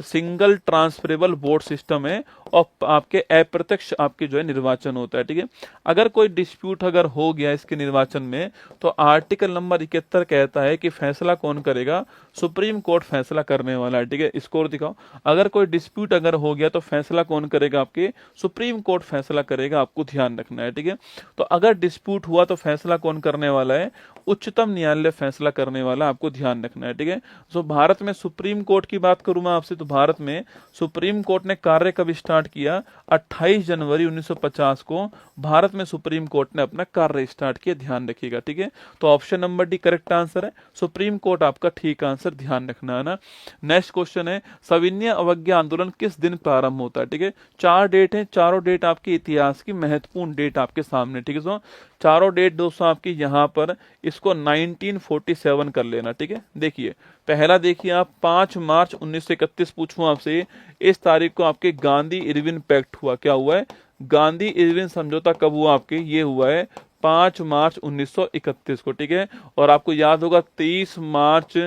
सिंगल ट्रांसफरेबल वोट सिस्टम है और आपके अप्रत्यक्ष आपके जो है निर्वाचन होता है, ठीक है। अगर कोई डिस्प्यूट अगर हो गया इसके निर्वाचन में, तो आर्टिकल नंबर 71 कहता है कि फैसला कौन करेगा, सुप्रीम कोर्ट फैसला करने वाला है, ठीक है। स्कोर दिखाओ, अगर कोई डिस्प्यूट अगर हो गया तो फैसला कौन करेगा, आपके सुप्रीम कोर्ट फैसला करेगा, आपको ध्यान रखना है, ठीक है। तो अगर डिस्प्यूट हुआ तो फैसला कौन करने वाला है, उच्चतम न्यायालय फैसला करने वाला, आपको ध्यान रखना है, ठीक है। तो भारत में सुप्रीम कोर्ट की बात करूं मैं आपसे, तो भारत में सुप्रीम कोर्ट ने कार्य कब स्टार्ट किया, 28 जनवरी 1950 को भारत में सुप्रीम कोर्ट ने अपना कार्य स्टार्ट किया, ध्यान रखिएगा, ठीक है। तो option number D correct answer है, सुप्रीम कोर्ट आपका ठीक आंसर, ध्यान रखना है ना। नेक्स्ट क्वेश्चन है, सविनय अवज्ञा आंदोलन किस दिन प्रारंभ होता है, ठीक है। 4 डेट है, चारों डेट आपके इतिहास की महत्वपूर्ण डेट आपके सामने, ठीक है। सो चारों डेट दोस्तों आपकी यहाँ पर, इसको 1947 कर लेना, ठीक है। देखिए, पहला देखिए आप 5 मार्च 1931 पूछूं आपसे, इस तारीख को आपके गांधी इरविन पैक्ट हुआ, क्या हुआ है, गांधी इरविन समझौता कब हुआ आपके, ये हुआ है 5 मार्च 1931 को, ठीक है। और आपको याद होगा 23 मार्च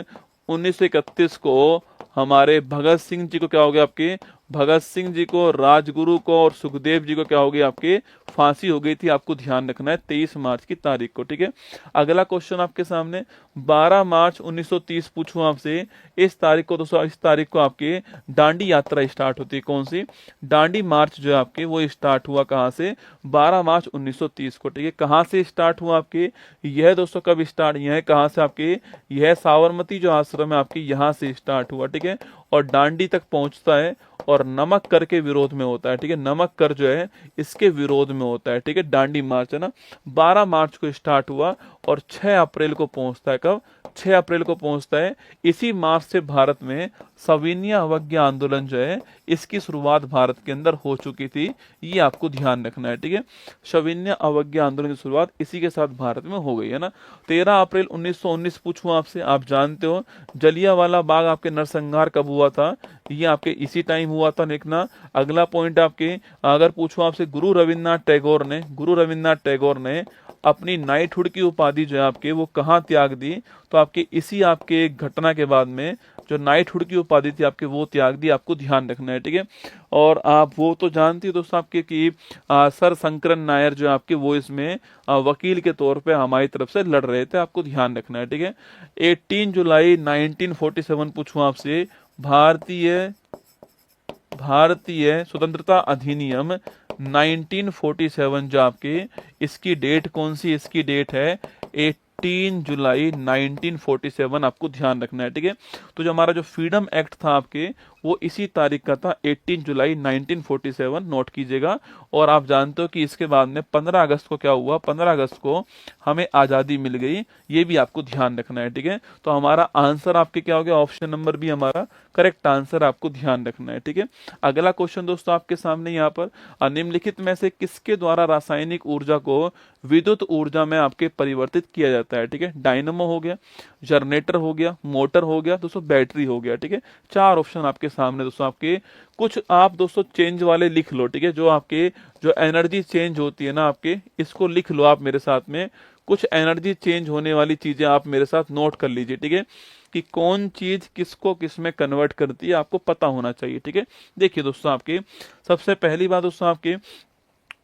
1931 को हमारे भगत सिंह जी को क्या हो गया, आपके भगत सिंह जी को, राजगुरु को और सुखदेव जी को क्या हो गई, आपके फांसी हो गई थी, आपको ध्यान रखना है 23 मार्च की तारीख को, ठीक है। अगला क्वेश्चन आपके सामने, 12 मार्च 1930 पूछूं आपसे, इस तारीख को दोस्तों, इस तारीख को आपके दांडी यात्रा स्टार्ट होती है, कौन सी, दांडी मार्च जो है आपके वो स्टार्ट हुआ कहां से, 12 मार्च 1930 को, ठीक है। कहां से स्टार्ट हुआ आपके, यह दोस्तों कब स्टार्ट, यह कहां से आपके, यह साबरमती जो आश्रम है आपके यहां से स्टार्ट हुआ, ठीक है। और दांडी तक पहुंचता है और नमक कर के विरोध में होता है, ठीक है। नमक कर जो है इसके विरोध में होता है, ठीक है। दांडी मार्च है ना, 12 मार्च को स्टार्ट हुआ और 6 अप्रैल को पहुंचता है, कब, 6 अप्रैल को पहुंचता है। इसी मार्च से भारत में सविनय अवज्ञा आंदोलन जो है इसकी शुरुआत भारत के अंदर हो चुकी थी, ये आपको ध्यान रखना है, ठीक है। सविनय अवज्ञा आंदोलन की शुरुआत इसी के साथ भारत में हो गई है ना। 13 अप्रैल 1919 पूछूं आपसे, आप जानते हो जलियांवाला बाग आपके नरसंहार कब हुआ था, ये आपके इसी टाइम हुआ था, लिखना। अगला पॉइंट आपके, अगर पूछूं आपसे, गुरु रविन्द्रनाथ टैगोर ने अपनी नाइटहुड की उपाधि जो है आपके वो कहाँ त्याग दी, तो आपके इसी आपके घटना के बाद में जो नाइटहुड की उपाधि थी आपके वो त्याग दी, आपको ध्यान रखना है, ठीक है। और आप वो तो जानती हो दोस्तों आपके कि सर शंकरन नायर जो आपके वो इसमें वकील के तौर पे हमारी तरफ से लड़ रहे थे, आपको ध्यान रखना है, ठीक है। 18 जुलाई 1947 पूछूं आपसे, भारतीय स्वतंत्रता अधिनियम 1947 जो आपके, इसकी डेट कौन सी, इसकी डेट है 18 जुलाई 1947, आपको ध्यान रखना है, ठीक है। तो जो हमारा जो फ्रीडम एक्ट था आपके वो इसी तारीख का था, 18 जुलाई 1947, नोट कीजिएगा। और आप जानते हो कि इसके बाद में 15 अगस्त को क्या हुआ, 15 अगस्त को हमें आजादी मिल गई, ये भी आपको ध्यान रखना है, ठीक है। तो हमारा आंसर आपके क्या हो गया, ऑप्शन नंबर बी हमारा करेक्ट आंसर, आपको ध्यान रखना है, ठीक है। अगला क्वेश्चन दोस्तों आपके सामने यहाँ पर, निम्नलिखित में से किसके द्वारा रासायनिक ऊर्जा को विद्युत ऊर्जा में आपके परिवर्तित किया जाता है, ठीक है। डायनेमो हो गया, जनरेटर हो गया, मोटर हो गया दोस्तों, बैटरी हो गया, ठीक है। 4 ऑप्शन आपके सामने दोस्तों, आपके कुछ आप दोस्तों चेंज वाले लिख लो, ठीक है। जो आपके जो एनर्जी चेंज होती है ना आपके, इसको लिख लो आप मेरे साथ में, कुछ एनर्जी चेंज होने वाली चीजें आप मेरे साथ नोट कर लीजिए, ठीक है, कि कौन चीज किसको किस में कन्वर्ट करती है, आपको पता होना चाहिए, ठीक है। देखिए दोस्तों, आपके सबसे पहली बात दोस्तों, आपके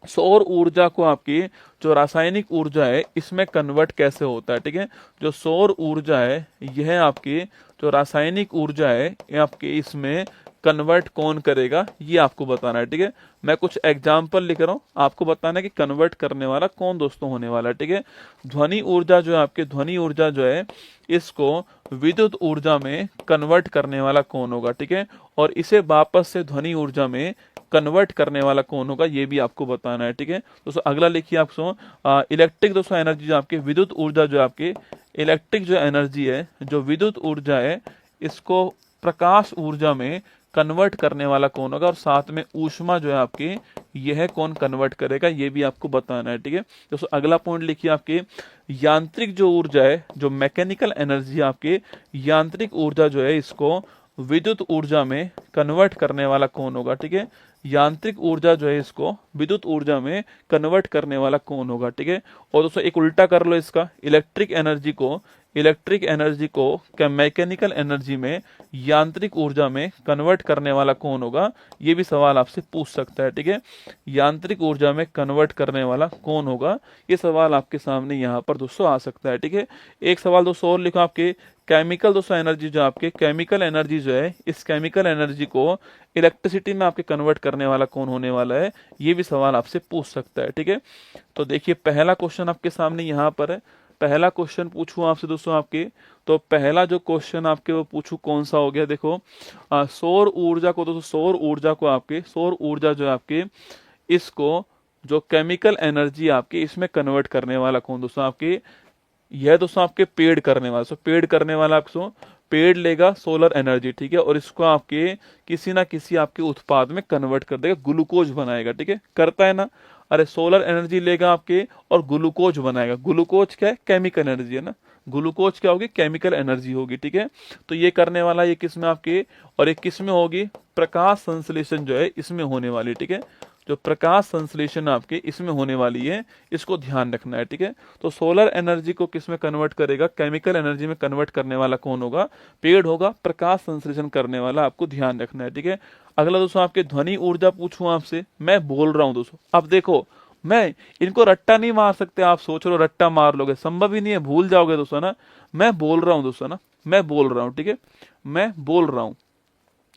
सौर ऊर्जा को आपकी जो रासायनिक ऊर्जा है इसमें कन्वर्ट कैसे होता है, ठीक है। जो सौर ऊर्जा है यह आपकी जो रासायनिक ऊर्जा है ये आपके इसमें कन्वर्ट कौन करेगा ये आपको बताना है, ठीक है। मैं कुछ एग्जाम्पल लिख रहा हूँ, आपको बताना है कि कन्वर्ट करने वाला कौन दोस्तों होने वाला है, ठीक है। ध्वनि ऊर्जा जो है आपके, ध्वनि ऊर्जा जो है इसको विद्युत ऊर्जा में कन्वर्ट करने वाला कौन होगा, ठीक है। और इसे वापस से ध्वनि ऊर्जा में कन्वर्ट करने वाला कौन होगा ये भी आपको बताना है, ठीक है। दोस्तों अगला लिखिए आपको, इलेक्ट्रिक दोस्तों एनर्जी जो आपके, विद्युत ऊर्जा जो आपके, इलेक्ट्रिक जो एनर्जी है, जो विद्युत ऊर्जा है, इसको प्रकाश ऊर्जा में कन्वर्ट करने वाला कौन होगा, और साथ में ऊष्मा जो है आपके, यह कौन कन्वर्ट करेगा ये भी आपको बताना है, ठीक है। दोस्तों अगला पॉइंट लिखिए आपके, यांत्रिक जो ऊर्जा है, जो मैकेनिकल एनर्जी आपके, यांत्रिक ऊर्जा जो है इसको विद्युत ऊर्जा में कन्वर्ट करने वाला कौन होगा, ठीक है। यांत्रिक ऊर्जा जो है इसको विद्युत ऊर्जा में कन्वर्ट करने वाला कौन होगा, ठीक है। और दोस्तों एक उल्टा कर लो इसका, इलेक्ट्रिक एनर्जी को क्या मैकेनिकल एनर्जी में, यांत्रिक ऊर्जा में कन्वर्ट करने वाला कौन होगा, ये भी सवाल आपसे पूछ सकता है, ठीक है। यांत्रिक ऊर्जा में कन्वर्ट करने वाला कौन होगा, ये सवाल आपके सामने यहाँ पर दोस्तों आ सकता है, ठीक है। एक सवाल दोस्तों और लिखो आपके, केमिकल दोस्तों एनर्जी जो आपके, केमिकल एनर्जी जो है, इस केमिकल एनर्जी को इलेक्ट्रिसिटी में आपके कन्वर्ट करने वाला कौन होने वाला है, ये भी सवाल आपसे पूछ सकता है, ठीक है। तो देखिए पहला क्वेश्चन आपके सामने यहाँ पर है, पहला क्वेश्चन पूछूं आपसे दोस्तों आपके, तो पहला जो क्वेश्चन आपके वो पूछूं कौन सा हो गया, देखो सौर ऊर्जा को, दोस्तों सौर ऊर्जा को आपके, सौर ऊर्जा जो आपके, इसको जो केमिकल एनर्जी आपके इसमें कन्वर्ट करने वाला कौन दोस्तों आपके, यह दोस्तों आपके पेड़ करने वाला, सो पेड़ करने वाला आपको, पेड़ लेगा सोलर एनर्जी, ठीक है, और इसको आपके किसी ना किसी आपके उत्पाद में कन्वर्ट कर देगा, ग्लूकोज बनाएगा, ठीक है, करता है ना। अरे सोलर एनर्जी लेगा आपके और ग्लूकोज बनाएगा, ग्लूकोज क्या है, केमिकल एनर्जी है ना, ग्लूकोज क्या होगी, केमिकल एनर्जी होगी, ठीक है। तो ये करने वाला ये किस में आपके, और एक किस में होगी, प्रकाश संश्लेषण जो है इसमें होने वाली, ठीक है। जो प्रकाश संश्लेषण आपके इसमें होने वाली है, इसको ध्यान रखना है, ठीक है। तो सोलर एनर्जी को किस में कन्वर्ट करेगा, केमिकल एनर्जी में कन्वर्ट करने वाला कौन होगा, पेड़ होगा, प्रकाश संश्लेषण करने वाला आपको ध्यान रखना है, ठीक है। अगला दोस्तों आपके ध्वनि ऊर्जा पूछूं आपसे, मैं बोल रहा हूं दोस्तों, अब देखो मैं इनको रट्टा नहीं मार सकते, आप सोच रहे हो रट्टा मार लोगे, संभव ही नहीं है, भूल जाओगे दोस्तों ना। मैं बोल रहा हूं दोस्तों ना, मैं बोल रहा हूं, ठीक है, मैं बोल रहा हूं,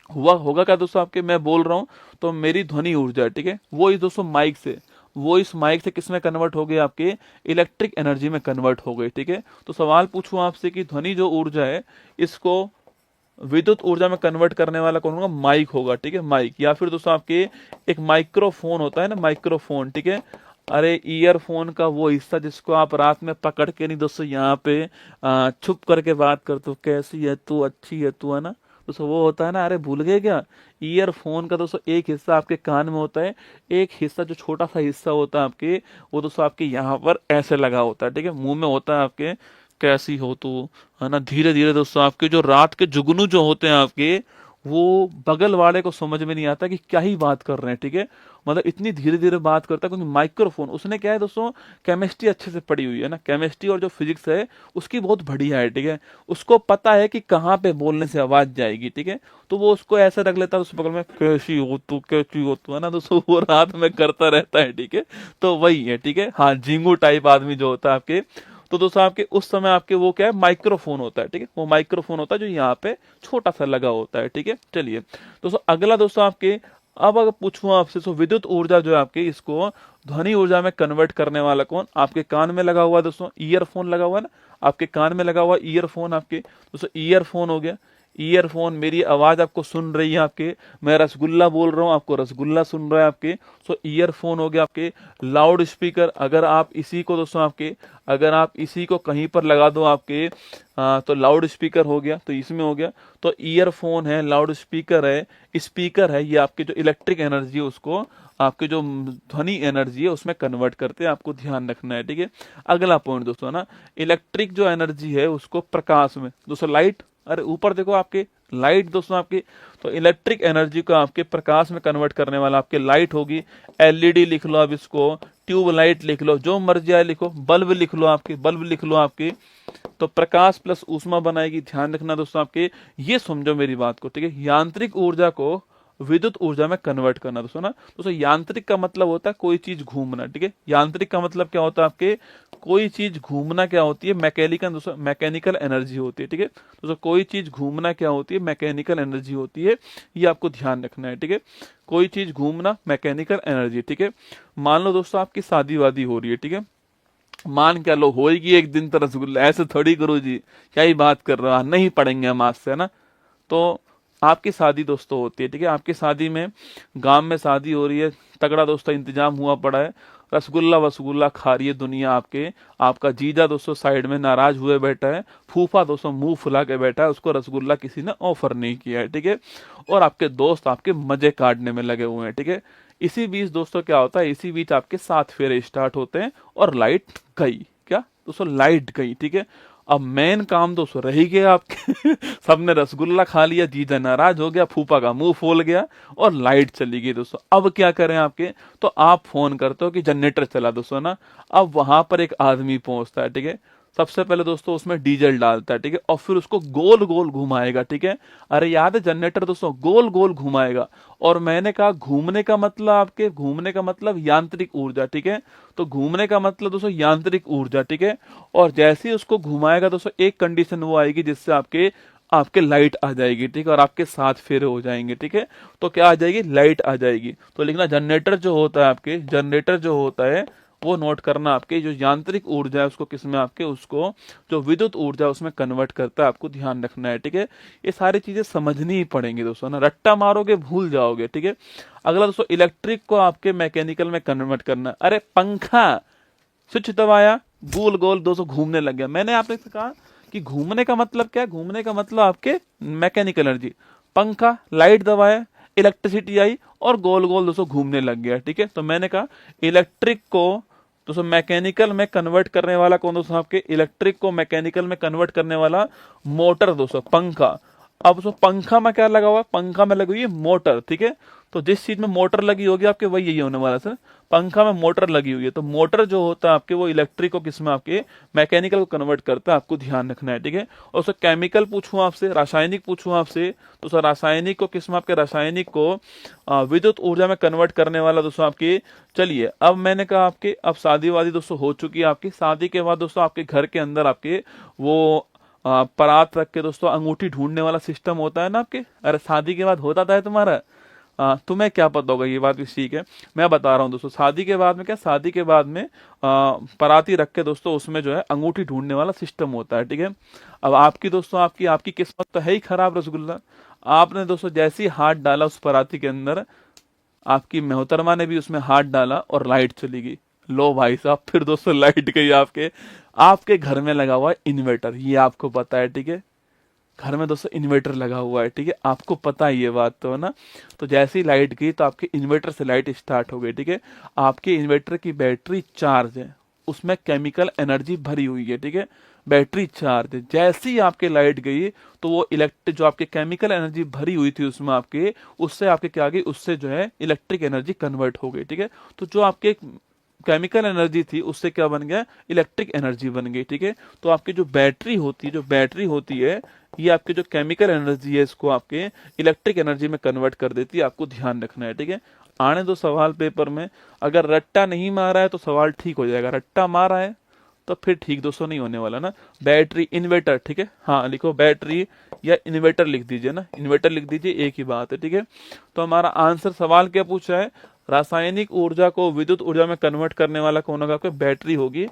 हुआ होगा क्या दोस्तों आपके, मैं बोल रहा हूं तो मेरी ध्वनि ऊर्जा है, ठीक है, वो इस दोस्तों माइक से, वो इस माइक से किस में कन्वर्ट हो गई, आपके इलेक्ट्रिक एनर्जी में कन्वर्ट हो गई, ठीक है। तो सवाल पूछूं आपसे कि ध्वनि जो ऊर्जा है इसको विद्युत ऊर्जा में कन्वर्ट करने वाला कौन होगा, माइक होगा, ठीक है, माइक। या फिर दोस्तों आपके एक माइक्रोफोन होता है ना, माइक्रोफोन, ठीक है। अरे ईयरफोन का वो हिस्सा जिसको आप रात में पकड़ के नहीं दोस्तों यहाँ पे छुप करके बात करते हो, कैसी है तू, अच्छी है तू, है ना दोस्तों, वो होता है ना, अरे भूल गए क्या, ईयरफोन का दोस्तों एक हिस्सा आपके कान में होता है, एक हिस्सा जो छोटा सा हिस्सा होता है आपके, वो दोस्तों आपके यहाँ पर ऐसे लगा होता है, ठीक है, मुंह में होता है आपके, कैसी हो तू, है ना। धीरे धीरे दोस्तों आपके जो रात के जुगनू जो होते हैं आपके, वो बगल वाले को समझ में नहीं आता कि क्या ही बात कर रहे हैं, ठीक है, मतलब इतनी धीरे धीरे बात करता है, क्योंकि माइक्रोफोन उसने क्या है दोस्तों, केमिस्ट्री अच्छे से पढ़ी हुई है ना, केमिस्ट्री और जो फिजिक्स है उसकी बहुत बढ़िया है, ठीक है, उसको पता है कि कहाँ पे बोलने से आवाज जाएगी, ठीक है, तो वो उसको ऐसा रख लेता है उस बगल में, कैसी हो तू, कैसी हो तू, है ना दोस्तों, वो रात में करता रहता है, ठीक है। तो वही है, ठीक है, हाँ, झिंगू टाइप आदमी जो होता है आपके, तो दोस्तों आपके उस समय आपके वो क्या है, माइक्रोफोन होता है, ठीक है, वो माइक्रोफोन होता है जो यहाँ पे छोटा सा लगा होता है, ठीक है। चलिए दोस्तों अगला दोस्तों आपके, अब अगर पूछूं आपसे तो विद्युत ऊर्जा जो है आपके, इसको ध्वनि ऊर्जा में कन्वर्ट करने वाला कौन, आपके कान में लगा हुआ दोस्तों, ईयरफोन लगा हुआ है ना, आपके कान में लगा हुआ ईयरफोन, आपके दोस्तों ईयरफोन हो गया, ईयरफोन, मेरी आवाज आपको सुन रही है आपके, मैं रसगुल्ला बोल रहा हूँ, आपको रसगुल्ला सुन रहा है आपके, सो ईयरफोन हो गया आपके। लाउड स्पीकर, अगर आप इसी को दोस्तों आपके, अगर आप इसी को कहीं पर लगा दो आपके, तो लाउड स्पीकर हो गया, तो इसमें हो गया। तो ईयरफोन है, लाउड स्पीकर है, स्पीकर है, ये आपके जो इलेक्ट्रिक एनर्जी है उसको आपके जो ध्वनि एनर्जी है उसमें कन्वर्ट करते हैं, आपको ध्यान रखना है, ठीक है। अगला पॉइंट दोस्तों ना, इलेक्ट्रिक जो एनर्जी है उसको प्रकाश में, दोस्तों लाइट, अरे ऊपर देखो आपके लाइट दोस्तों आपकी, तो इलेक्ट्रिक एनर्जी को आपके प्रकाश में कन्वर्ट करने वाला आपके लाइट होगी। एलईडी लिख लो, अब इसको ट्यूब लाइट लिख लो, जो मर्जी आए लिखो, बल्ब लिख लो आपके, बल्ब लिख लो आपके, तो प्रकाश प्लस ऊष्मा बनाएगी, ध्यान रखना दोस्तों आपके, ये समझो मेरी बात को, ठीक है। यांत्रिक ऊर्जा को विद्युत ऊर्जा में कन्वर्ट करना दोस्तों ना, दोस्तों यांत्रिक का मतलब होता है कोई चीज घूमना, ठीक है, यांत्रिक का मतलब क्या होता है आपके, कोई चीज घूमना क्या होती है, मैकेनिकल दोस्तों, मैकेनिकल एनर्जी होती है। ठीक है दोस्तों, कोई चीज घूमना क्या होती है, मैकेनिकल एनर्जी होती है, ये आपको ध्यान रखना है। ठीक है, कोई चीज घूमना मैकेनिकल एनर्जी। ठीक है, मान लो दोस्तों आपकी शादी वादी हो रही है। ठीक है, मान क्या लो होएगी एक दिन तो रसगुल्ला, ऐसे थोड़ी करो जी, क्या ही बात कर रहा, नहीं पढ़ेंगे हम आज से, है ना। तो आपकी शादी दोस्तों होती है। ठीक है, आपकी शादी में, गांव में शादी हो रही है, तगड़ा दोस्तों इंतजाम हुआ पड़ा है, रसगुल्ला वसगुल्ला खा रही है दुनिया आपके, आपका जीजा दोस्तों साइड में नाराज हुए बैठा है, फूफा दोस्तों मुंह फुला के बैठा है, उसको रसगुल्ला किसी ने ऑफर नहीं किया है। ठीक है, और आपके दोस्त आपके मजे काटने में लगे हुए हैं। ठीक है, इसी बीच दोस्तों क्या होता है, इसी बीच आपके 7 फेरे स्टार्ट होते हैं और लाइट गई। क्या दोस्तों, लाइट गई। ठीक है, अब मेन काम दोस्तों रह ही गया आपके सबने रसगुल्ला खा लिया, जीजा नाराज हो गया, फूफा का मुंह फूल गया और लाइट चली गई दोस्तों। अब क्या करें आपके, तो आप फोन करते हो कि जनरेटर चला दोस्तों ना। अब वहां पर एक आदमी पहुंचता है। ठीक है, सबसे पहले दोस्तों उसमें डीजल डालता है। ठीक है, और फिर उसको गोल गोल घुमाएगा। ठीक है, अरे याद है जनरेटर दोस्तों, गोल गोल घुमाएगा। और मैंने कहा घूमने का मतलब, आपके घूमने का मतलब यांत्रिक ऊर्जा। ठीक है, तो घूमने का मतलब दोस्तों यांत्रिक ऊर्जा। ठीक है, और जैसे ही उसको घुमाएगा दोस्तों, एक कंडीशन वो आएगी जिससे आपके आपके लाइट आ जाएगी। ठीक है, और आपके 7 फेरे हो जाएंगे। ठीक है, तो क्या आ जाएगी, लाइट आ जाएगी। तो लिखना जनरेटर जो होता है, आपके जनरेटर जो होता है वो नोट करना, आपके जो यांत्रिक ऊर्जा है उसको किसमें, आपके उसको जो विद्युत ऊर्जा उसमें कन्वर्ट करता है, आपको ध्यान रखना है। ठीक है, ये सारी चीजें समझनी ही पड़ेंगी दोस्तों ना, रट्टा मारोगे भूल जाओगे। ठीक है, अगला दोस्तों इलेक्ट्रिक को आपके मैकेनिकल में कन्वर्ट करना। अरे पंखा स्विच दबाया, गोल गोल दोस्तों घूमने लग गया। मैंने आपने कहा कि घूमने का मतलब क्या है, घूमने का मतलब आपके मैकेनिकल एनर्जी। पंखा लाइट दबाया, इलेक्ट्रिसिटी आई और गोल गोल दोस्तों घूमने लग गया। ठीक है, तो मैंने कहा इलेक्ट्रिक को दोस्तों मैकेनिकल में कन्वर्ट करने वाला कौन दोस्तों, आपके इलेक्ट्रिक को मैकेनिकल में कन्वर्ट करने वाला मोटर दोस्तों, पंखा। अब दोस्तों पंखा में क्या लगा हुआ है, पंखा में लगी हुई है मोटर। ठीक है, तो जिस चीज में मोटर लगी होगी आपके वही यही होने वाला सर, पंखा में मोटर लगी हुई है। तो मोटर जो होता है आपके वो इलेक्ट्रिक को किसमें, आपके मैकेनिकल को कन्वर्ट करता है, आपको ध्यान रखना है। ठीक है, और सर केमिकल पूछूं आपसे, रासायनिक पूछूं आपसे, तो सर रासायनिक को किसमें, आपके रासायनिक को विद्युत ऊर्जा में कन्वर्ट करने वाला दोस्तों आपके। चलिए अब मैंने कहा आपके, अब शादी वादी दोस्तों हो चुकी है आपकी, शादी के बाद दोस्तों आपके घर के अंदर आपके वो परात रख के दोस्तों अंगूठी ढूंढने वाला सिस्टम होता है ना आपके। अरे शादी के बाद होता था तुम्हारा, तुम्हें क्या पता होगा, ये बात भी ठीक है, मैं बता रहा हूँ दोस्तों। शादी के बाद में क्या, शादी के बाद में पराती रख के दोस्तों उसमें जो है अंगूठी ढूंढने वाला सिस्टम होता है। ठीक है, अब आपकी दोस्तों आपकी आपकी किस्मत तो है ही खराब रसगुल्ला, आपने दोस्तों जैसे ही हाथ डाला उस पराती के अंदर, आपकी मोहतरमा ने भी उसमें हाथ डाला और लाइट चली गई। लो भाई साहब, फिर दोस्तों लाइट गई आपके आपके घर में लगा हुआ है इन्वर्टर, ये आपको पता है। ठीक है, घर में दोस्तों इन्वर्टर लगा हुआ है। ठीक है, आपको पता है ये बात तो है ना। तो जैसे ही लाइट गई तो आपके इन्वर्टर से लाइट स्टार्ट हो गई। ठीक है, आपके इन्वर्टर की बैटरी चार्ज है, उसमें केमिकल एनर्जी भरी हुई है। ठीक है, बैटरी चार्ज है, जैसे ही आपके लाइट गई तो वो इलेक्ट्रिक जो आपके केमिकल एनर्जी भरी हुई थी उसमें आपके, उससे आपके क्या गई, उससे जो है इलेक्ट्रिक एनर्जी कन्वर्ट हो गई। ठीक है, तो जो आपके केमिकल एनर्जी थी उससे क्या बन गया, इलेक्ट्रिक एनर्जी बन गई। ठीक है, तो आपकी जो बैटरी होती है ये आपके जो केमिकल एनर्जी है इसको आपके इलेक्ट्रिक एनर्जी में कन्वर्ट कर देती है, आपको ध्यान रखना है। ठीक है, आने दो सवाल पेपर में, अगर रट्टा नहीं मारा है तो सवाल ठीक हो जाएगा, रट्टा मारा है तो फिर ठीक दोस्तों नहीं होने वाला ना। बैटरी इन्वर्टर, ठीक है, हाँ लिखो बैटरी या इन्वर्टर लिख दीजिए ना, इन्वर्टर लिख दीजिए, एक ही बात है। ठीक है, तो हमारा आंसर, सवाल क्या पूछा है, रासायनिक ऊर्जा को विद्युत ऊर्जा में कन्वर्ट करने वाला कौन होगा, आपका बैटरी होगी।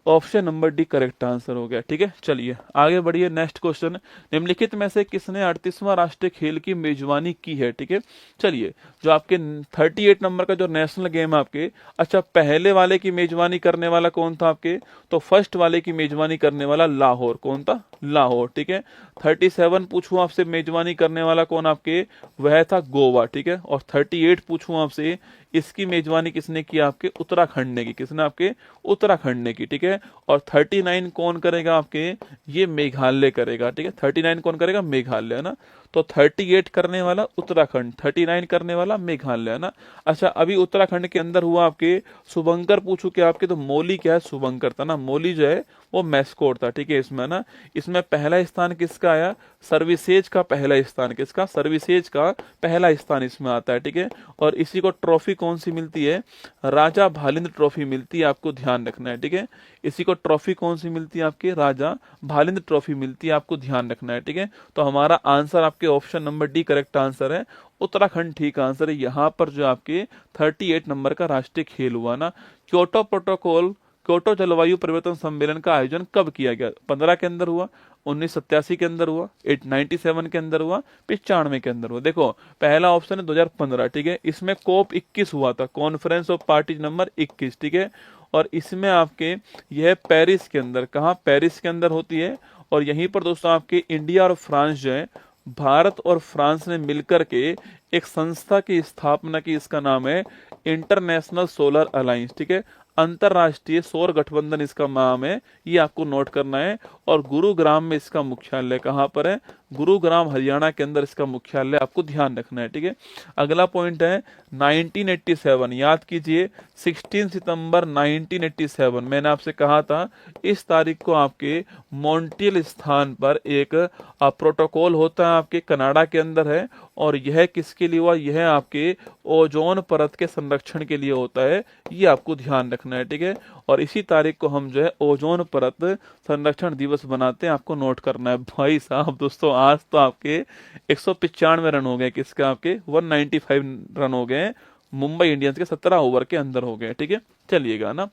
Option number D correct answer हो गया। ठीक है, चलिए आगे बढ़िए। नेक्स्ट क्वेश्चन, निम्नलिखित में से किसने 38वां राष्ट्रीय खेल की मेजबानी की है। ठीक है, चलिए जो आपके 38 नंबर का जो नेशनल गेम है आपके, अच्छा पहले वाले की मेजबानी करने वाला कौन था आपके, तो फर्स्ट वाले की मेजबानी करने वाला लाहौर, कौन था, लाहौर। ठीक है, 37 पूछूं आपसे मेजबानी करने वाला कौन आपके, वह था गोवा। ठीक है, और 38 पूछूं आपसे इसकी मेजबानी किसने की, आपके उत्तराखंड ने की, किसने, आपके उत्तराखंड ने की। ठीक है, और 39 कौन करेगा आपके, ये मेघालय करेगा। ठीक है, 39 कौन करेगा, मेघालय, है ना। तो 38 करने वाला उत्तराखंड, 39 करने वाला मेघालय, है ना। अच्छा अभी उत्तराखंड के अंदर हुआ आपके शुभंकर पूछू क्या आपके, तो मौली क्या है, शुभंकर था ना, मौली जो है वो मैस्कोट था। ठीक है, इसमें ना, इसमें पहला स्थान किसका आया, सर्विसेज का पहला स्थान, किसका, सर्विसेज का पहला स्थान इसमें आता है। ठीक है, और इसी को ट्रॉफी कौन सी मिलती है? राजा भालिंद ट्रॉफी मिलती है, आपको ध्यान रखना है, ठीक है। इसी को ट्रॉफी कौन सी मिलती है आपके? राजा भालिंद ट्रॉफी मिलती है, आपको ध्यान रखना है, ठीक है। तो हमारा आंसर आपके option number D correct answer है। उत्तराखंड ठीक आंसर है। यहाँ पर जो आपके 38 नंबर का राष्ट्रीय खेल हुआ ना। क्योटो प्रोटोकॉल, क्योटो जलवायु परिवर्तन सम्मेलन का आयोजन कब किया गया? 15 के अंदर हुआ, 1987 के अंदर हुआ, 897 के अंदर हुआ, 95 के अंदर हुआ। देखो पहला ऑप्शन है 2015, ठीक है। इसमें COP 21 हुआ था, कॉन्फ्रेंस ऑफ पार्टीज नंबर 21, ठीक है। और इसमें आपके यह पेरिस के अंदर, कहाँ? पेरिस के अंदर होती है। और यहीं पर दोस्तों आपके इंडिया और फ्रांस जो है, भारत और फ्रांस ने मिलकर के एक संस्था की स्थापना की, इसका नाम है इंटरनेशनल सोलर अलायंस, ठीक है। अंतरराष्ट्रीय सौर गठबंधन इसका नाम है, ये आपको नोट करना है। और गुरुग्राम में इसका मुख्यालय कहाँ पर है? गुरुग्राम हरियाणा के अंदर इसका मुख्यालय, आपको ध्यान रखना है, ठीक है। अगला पॉइंट है 1987, याद कीजिए 16 सितंबर 1987, मैंने आपसे कहा था इस तारीख को आपके मॉन्ट्रियल स्थान पर एक प्रोटोकॉल होता है, आपके कनाडा के अंदर है। और यह किसके लिए हुआ? यह आपके ओजोन परत के संरक्षण के लिए होता है, ये आपको ध्यान रखना है, ठीक है। और इसी तारीख को हम जो है ओजोन परत संरक्षण दिवस बनाते हैं, आपको नोट करना है। भाई साहब दोस्तों, आज तो आपके 195 रन हो गए, किसके? आपके 195 रन हो गए मुंबई इंडियंस के 17 ओवर के अंदर हो गए, ठीक है। चलिएगा ना।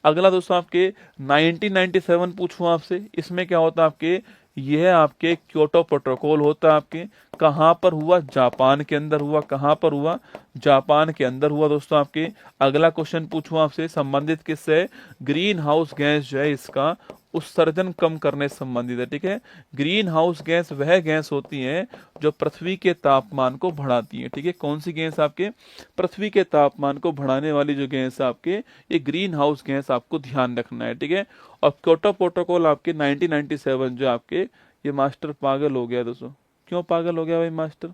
अगला दोस्तों आपके 1997 पूछूं आपसे, इसमें क्या होता है आपके? यह आपके क्योटो प्रोटोकॉल होता है, आपके कहां पर हुआ? जापान के अंदर हुआ। कहां पर हुआ? जापान के अंदर हुआ दोस्तों आपके। अगला क्वेश्चन पूछूं आपसे, संबंधित किससे? ग्रीन हाउस गैस जो है इसका उत्सर्जन कम करने से संबंधित है, ठीक है। ग्रीन हाउस गैस वह गैस होती है जो पृथ्वी के तापमान को बढ़ाती है, ठीक है। कौन सी गैस? आपके पृथ्वी के तापमान को बढ़ाने वाली जो गैस है आपके, ये ग्रीन हाउस गैस, आपको ध्यान रखना है, ठीक है। और क्योटो प्रोटोकॉल आपके 1997 जो आपके, ये मास्टर पागल हो गया दोस्तों। क्यों पागल हो गया भाई मास्टर?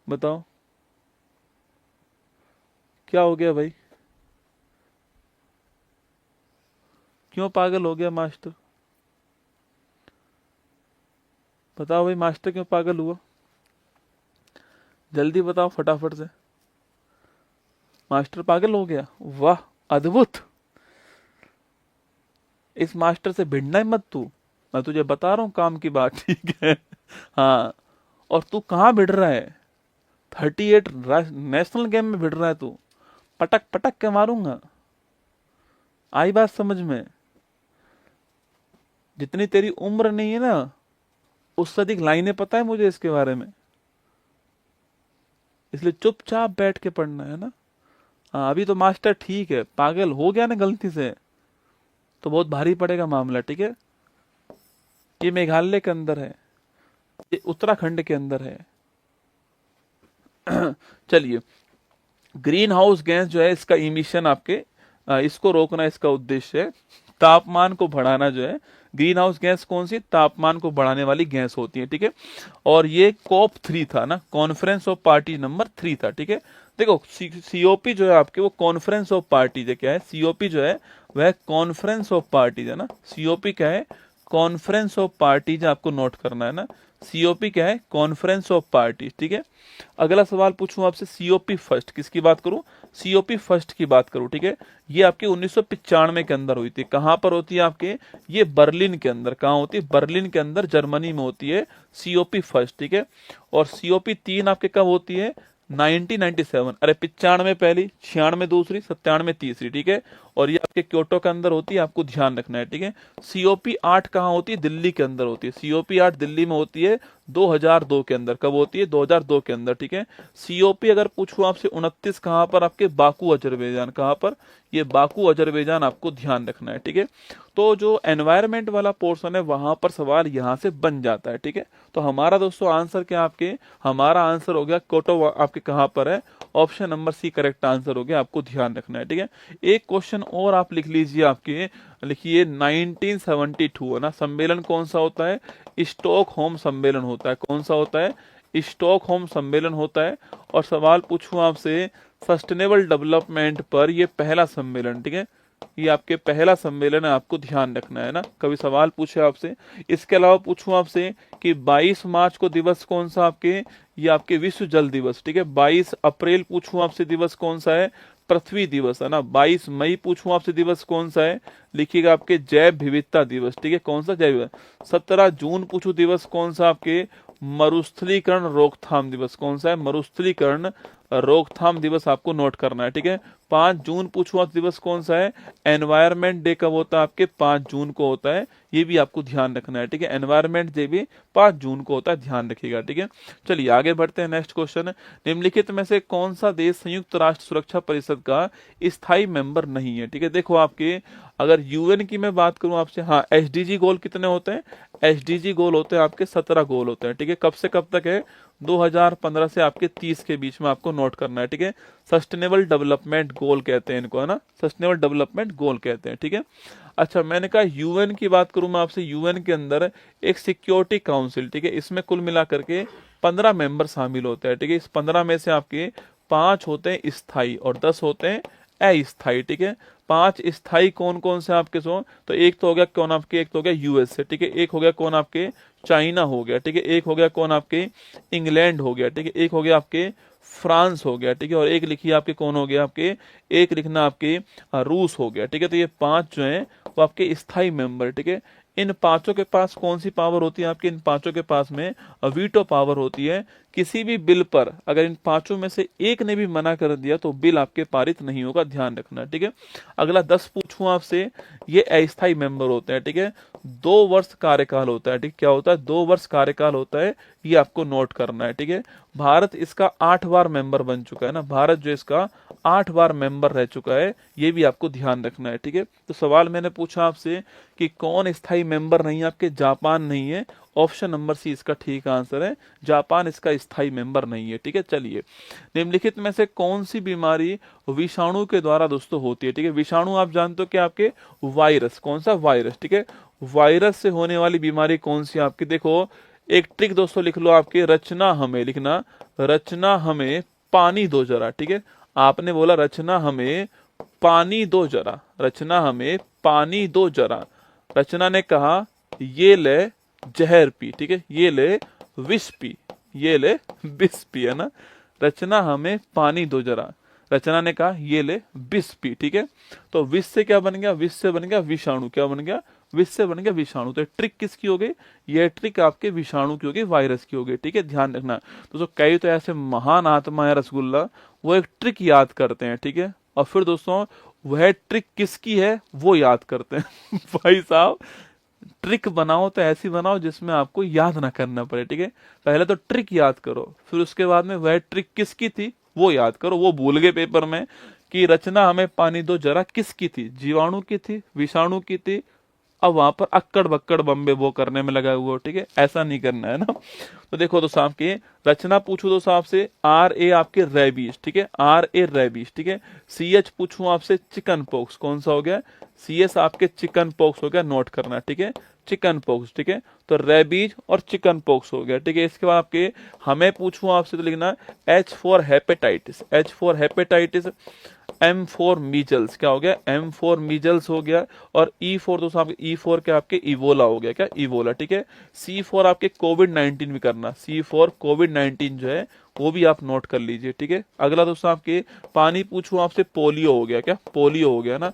बताओ क्या हो गया भाई? क्यों पागल हो गया मास्टर? बताओ भाई मास्टर क्यों पागल हुआ? जल्दी बताओ फटाफट से। मास्टर पागल हो गया? वाह अद्भुत। इस मास्टर से भिड़ना ही मत तू, मैं तुझे बता रहा हूं काम की बात, ठीक है। हाँ, और तू कहाँ भिड़ रहा है? 38 नेशनल गेम में भिड़ रहा है तू। पटक पटक के मारूंगा। आई बात समझ में? जितनी तेरी उम्र नहीं है ना, उससे अधिक लाइनें पता है मुझे इसके बारे में, इसलिए चुपचाप बैठ के पढ़ना है ना। हाँ, अभी तो मास्टर ठीक है, पागल हो गया ना गलती से तो बहुत भारी पड़ेगा मामला, ठीक है। ये मेघालय के अंदर है, ये उत्तराखंड के अंदर है। चलिए, ग्रीन हाउस गैस जो है इसका इमिशन आपके, इसको रोकना इसका उद्देश्य है। तापमान को बढ़ाना जो है, ग्रीन हाउस गैस कौन सी? तापमान को बढ़ाने वाली गैस होती है, ठीक है। और ये COP 3 था ना, कॉन्फ्रेंस ऑफ पार्टी नंबर 3 था, ठीक है। देखो COP जो है आपके, वो कॉन्फ्रेंस ऑफ पार्टीज है। क्या है? COP जो है वह कॉन्फ्रेंस ऑफ पार्टीज है ना। COP क्या है? कॉन्फ्रेंस ऑफ पार्टीज, आपको नोट करना है ना। COP क्या है? कॉन्फ्रेंस ऑफ पार्टीज, ठीक है। अगला सवाल पूछूं आपसे, COP फर्स्ट किसकी बात करूं? COP फर्स्ट की बात करूं, ठीक है। ये आपके 1995 के अंदर हुई थी। कहां पर होती है आपके? ये बर्लिन के अंदर। कहां होती है? बर्लिन के अंदर, जर्मनी में होती है COP फर्स्ट, ठीक है। और COP 3 आपके कब होती है? 1997। अरे 95 पहली, 96 दूसरी, 97 तीसरी, ठीक है। और ये आपके क्योटो के अंदर होती है, आपको ध्यान रखना है, ठीक है। COP 8 कहाँ होती है? दिल्ली के अंदर होती है। COP 8 दिल्ली में होती है 2002 के अंदर। कब होती है? 2002 के अंदर, ठीक है। COP अगर पूछूं आपसे 29 कहाँ पर? आपके बाकू अजरबैजान। कहाँ पर? ये बाकू अजरबैजान, आपको ध्यान रखना है, ठीक है। तो जो एनवायरमेंट वाला पोर्शन है वहां पर सवाल यहां से बन जाता है, ठीक है। तो हमारा दोस्तों आंसर क्या आपके? हमारा आंसर हो गया क्योटो, आपके कहां पर है? Option number C correct answer हो गया, आपको ध्यान रखना है, ठीक है। एक क्वेश्चन और आप लिख लीजिए, आपके लिखिए 1972 है ना। सम्मेलन कौन सा होता है? स्टॉकहोम सम्मेलन होता है। कौन सा होता है? स्टॉकहोम सम्मेलन होता है। और सवाल पूछूं आपसे, सस्टेनेबल डेवलपमेंट पर यह पहला सम्मेलन, ठीक है, ये आपके पहला सम्मेलन है, आपको ध्यान रखना है ना, कभी सवाल पूछे आपसे। इसके अलावा पूछूं आपसे कि 22 मार्च को दिवस कौन सा आपके, ये आपके विश्व जल दिवस, ठीक है। 22 अप्रैल पूछूं आपसे दिवस कौन सा है, पृथ्वी दिवस है ना। 22 मई पूछूं आपसे दिवस कौन सा है, लिखिएगा आपके जैव विविधता दिवस, ठीक है। कौन सा जैव विविधता। 17 जून पूछूं दिवस कौन सा आपके, मरुस्थलीकरण रोकथाम दिवस, कौन सा है, मरुस्थलीकरण रोकथाम दिवस, आपको नोट करना है, ठीक है। 5 जून पूछूं आप दिवस कौन सा है, एनवायरमेंट डे कब होता है आपके, 5 जून को होता है, ये भी आपको ध्यान रखना है, ठीक है। एनवायरमेंट डे भी 5 जून को होता है, ध्यान रखिएगा, ठीक है। चलिए आगे बढ़ते हैं। नेक्स्ट क्वेश्चन, निम्नलिखित में से कौन सा देश संयुक्त राष्ट्र सुरक्षा परिषद का स्थायी मेंबर नहीं है, ठीक है। देखो आपके अगर यूएन की मैं बात करूं आपसे, हाँ, एसडीजी गोल कितने होते हैं, एसडीजी गोल होते हैं आपके 17 गोल होते हैं, ठीक है। कब से कब तक है, 2015 से आपके 30 के बीच में आपको नोट करना है, ठीक है। सस्टेनेबल डेवलपमेंट गोल कहते हैं इनको, है ना, सस्टेनेबल डेवलपमेंट गोल कहते हैं, ठीक है। अच्छा, मैंने कहा यूएन की बात करूं मैं आपसे, यूएन के अंदर एक सिक्योरिटी काउंसिल, ठीक है, इसमें कुल मिलाकर के 15 मेंबर शामिल होते हैं, ठीक है। इस 15 में से आपके 5 होते हैं स्थायी और 10 होते हैं अस्थायी, ठीक है। 5 स्थायी कौन कौन से आपके सो, तो एक तो हो गया कौन आपके, एक तो हो गया यूएस से, ठीक है। एक हो गया कौन आपके, चाइना हो गया, ठीक है। एक हो गया कौन आपके, इंग्लैंड हो गया, ठीक है। एक हो गया आपके फ्रांस हो गया, ठीक है। और एक लिखिए आपके कौन हो गया आपके, एक लिखना आपके रूस हो गया, ठीक है। तो ये 5 जो है वो आपके स्थायी मेंबर, ठीक है। इन पांचों के पास कौन सी पावर होती है आपके, इन पांचों के पास में वीटो पावर होती है। किसी भी बिल पर अगर इन पांचों में से एक ने भी मना कर दिया तो बिल आपके पारित नहीं होगा, ध्यान रखना, ठीक है। अगला 10 पूछूं आपसे, ये अस्थायी मेंबर होते हैं, ठीक है। 2 वर्ष कार्यकाल होता है, ठीक, क्या होता है, 2 वर्ष कार्यकाल होता है, ये आपको नोट करना है, ठीक है। भारत इसका 8 बार मेंबर बन चुका है ना, भारत जो इसका 8 बार मेंबर रह चुका है, ये भी आपको ध्यान रखना है, ठीक है। तो सवाल मैंने पूछा आपसे कि कौन स्थायी मेंबर नहीं है आपके, जापान नहीं है, ऑप्शन नंबर सी इसका ठीक आंसर है, जापान इसका स्थायी मेंबर नहीं है, ठीक है। चलिए, निम्नलिखित में से कौन सी बीमारी विषाणु के द्वारा दोस्तों होती है, ठीक है। विषाणु आप जानते हो कि आपके वायरस, कौन सा वायरस, ठीक है। वायरस से होने वाली बीमारी कौन सी आपकी, देखो एक ट्रिक दोस्तों लिख लो आपकी, रचना हमें, लिखना रचना हमें पानी दो जरा, ठीक है। आपने बोला रचना हमें पानी दो जरा, रचना हमें पानी दो जरा, रचना ने कहा ये ले जहर पी, ठीक है, ये ले विष पी, ये ले विष पी, है ना। रचना हमें पानी दो जरा, रचना ने कहा ये ले विष पी, ठीक है। तो विष से क्या बन गया, विष से बन गया विषाणु, क्या बन गया, विष से बन गया विषाणु। तो ट्रिक किसकी हो गई, ये ट्रिक आपके विषाणु की हो गई, वायरस की हो गई, ठीक है, ध्यान रखना। दोस्तों कई तो ऐसे महान आत्मा है रसगुल्ला, वो एक ट्रिक याद करते हैं, ठीक है, और फिर दोस्तों वह ट्रिक किसकी है वो याद करते हैं भाई साहब, ट्रिक बनाओ तो ऐसी बनाओ जिसमें आपको याद ना करना पड़े, ठीक है। पहले तो ट्रिक याद करो, फिर उसके बाद में वह ट्रिक किसकी थी वो याद करो। वो भूल गए पेपर में कि रचना हमें पानी दो जरा किसकी थी, जीवाणु की थी, विषाणु की थी, अब वहां पर अक्कड़ बक्कड़ बम्बे वो करने में लगा हुआ, ठीक है, ऐसा नहीं करना है ना। तो देखो दोस्तों आपके रचना पूछू दोस्तों आपसे, RA आपके रेबीज, ठीक है, RA रेबीज, ठीक है। CH पूछू आपसे चिकन पॉक्स, कौन सा हो गया, CS आपके चिकन पॉक्स हो गया, नोट करना, ठीक है, चिकन पॉक्स, ठीक है। तो रेबीज और चिकन पॉक्स हो गया, ठीक है। इसके बाद आपके हमें पूछूं आपसे तो लिखना H for hepatitis, H for hepatitis, M for measles, क्या हो गया, M फॉर मीजल्स हो गया, और E फॉर दोस्तों आपके, E फॉर क्या आपके इवोला हो गया, क्या इवोला, ठीक है। C फॉर आपके कोविड-19 भी करना, C फॉर कोविड-19 जो है वो भी आप नोट कर लीजिए, ठीक है। अगला दोस्तों आपके पानी पूछूं आपसे, पोलियो हो गया, क्या पोलियो हो गया ना।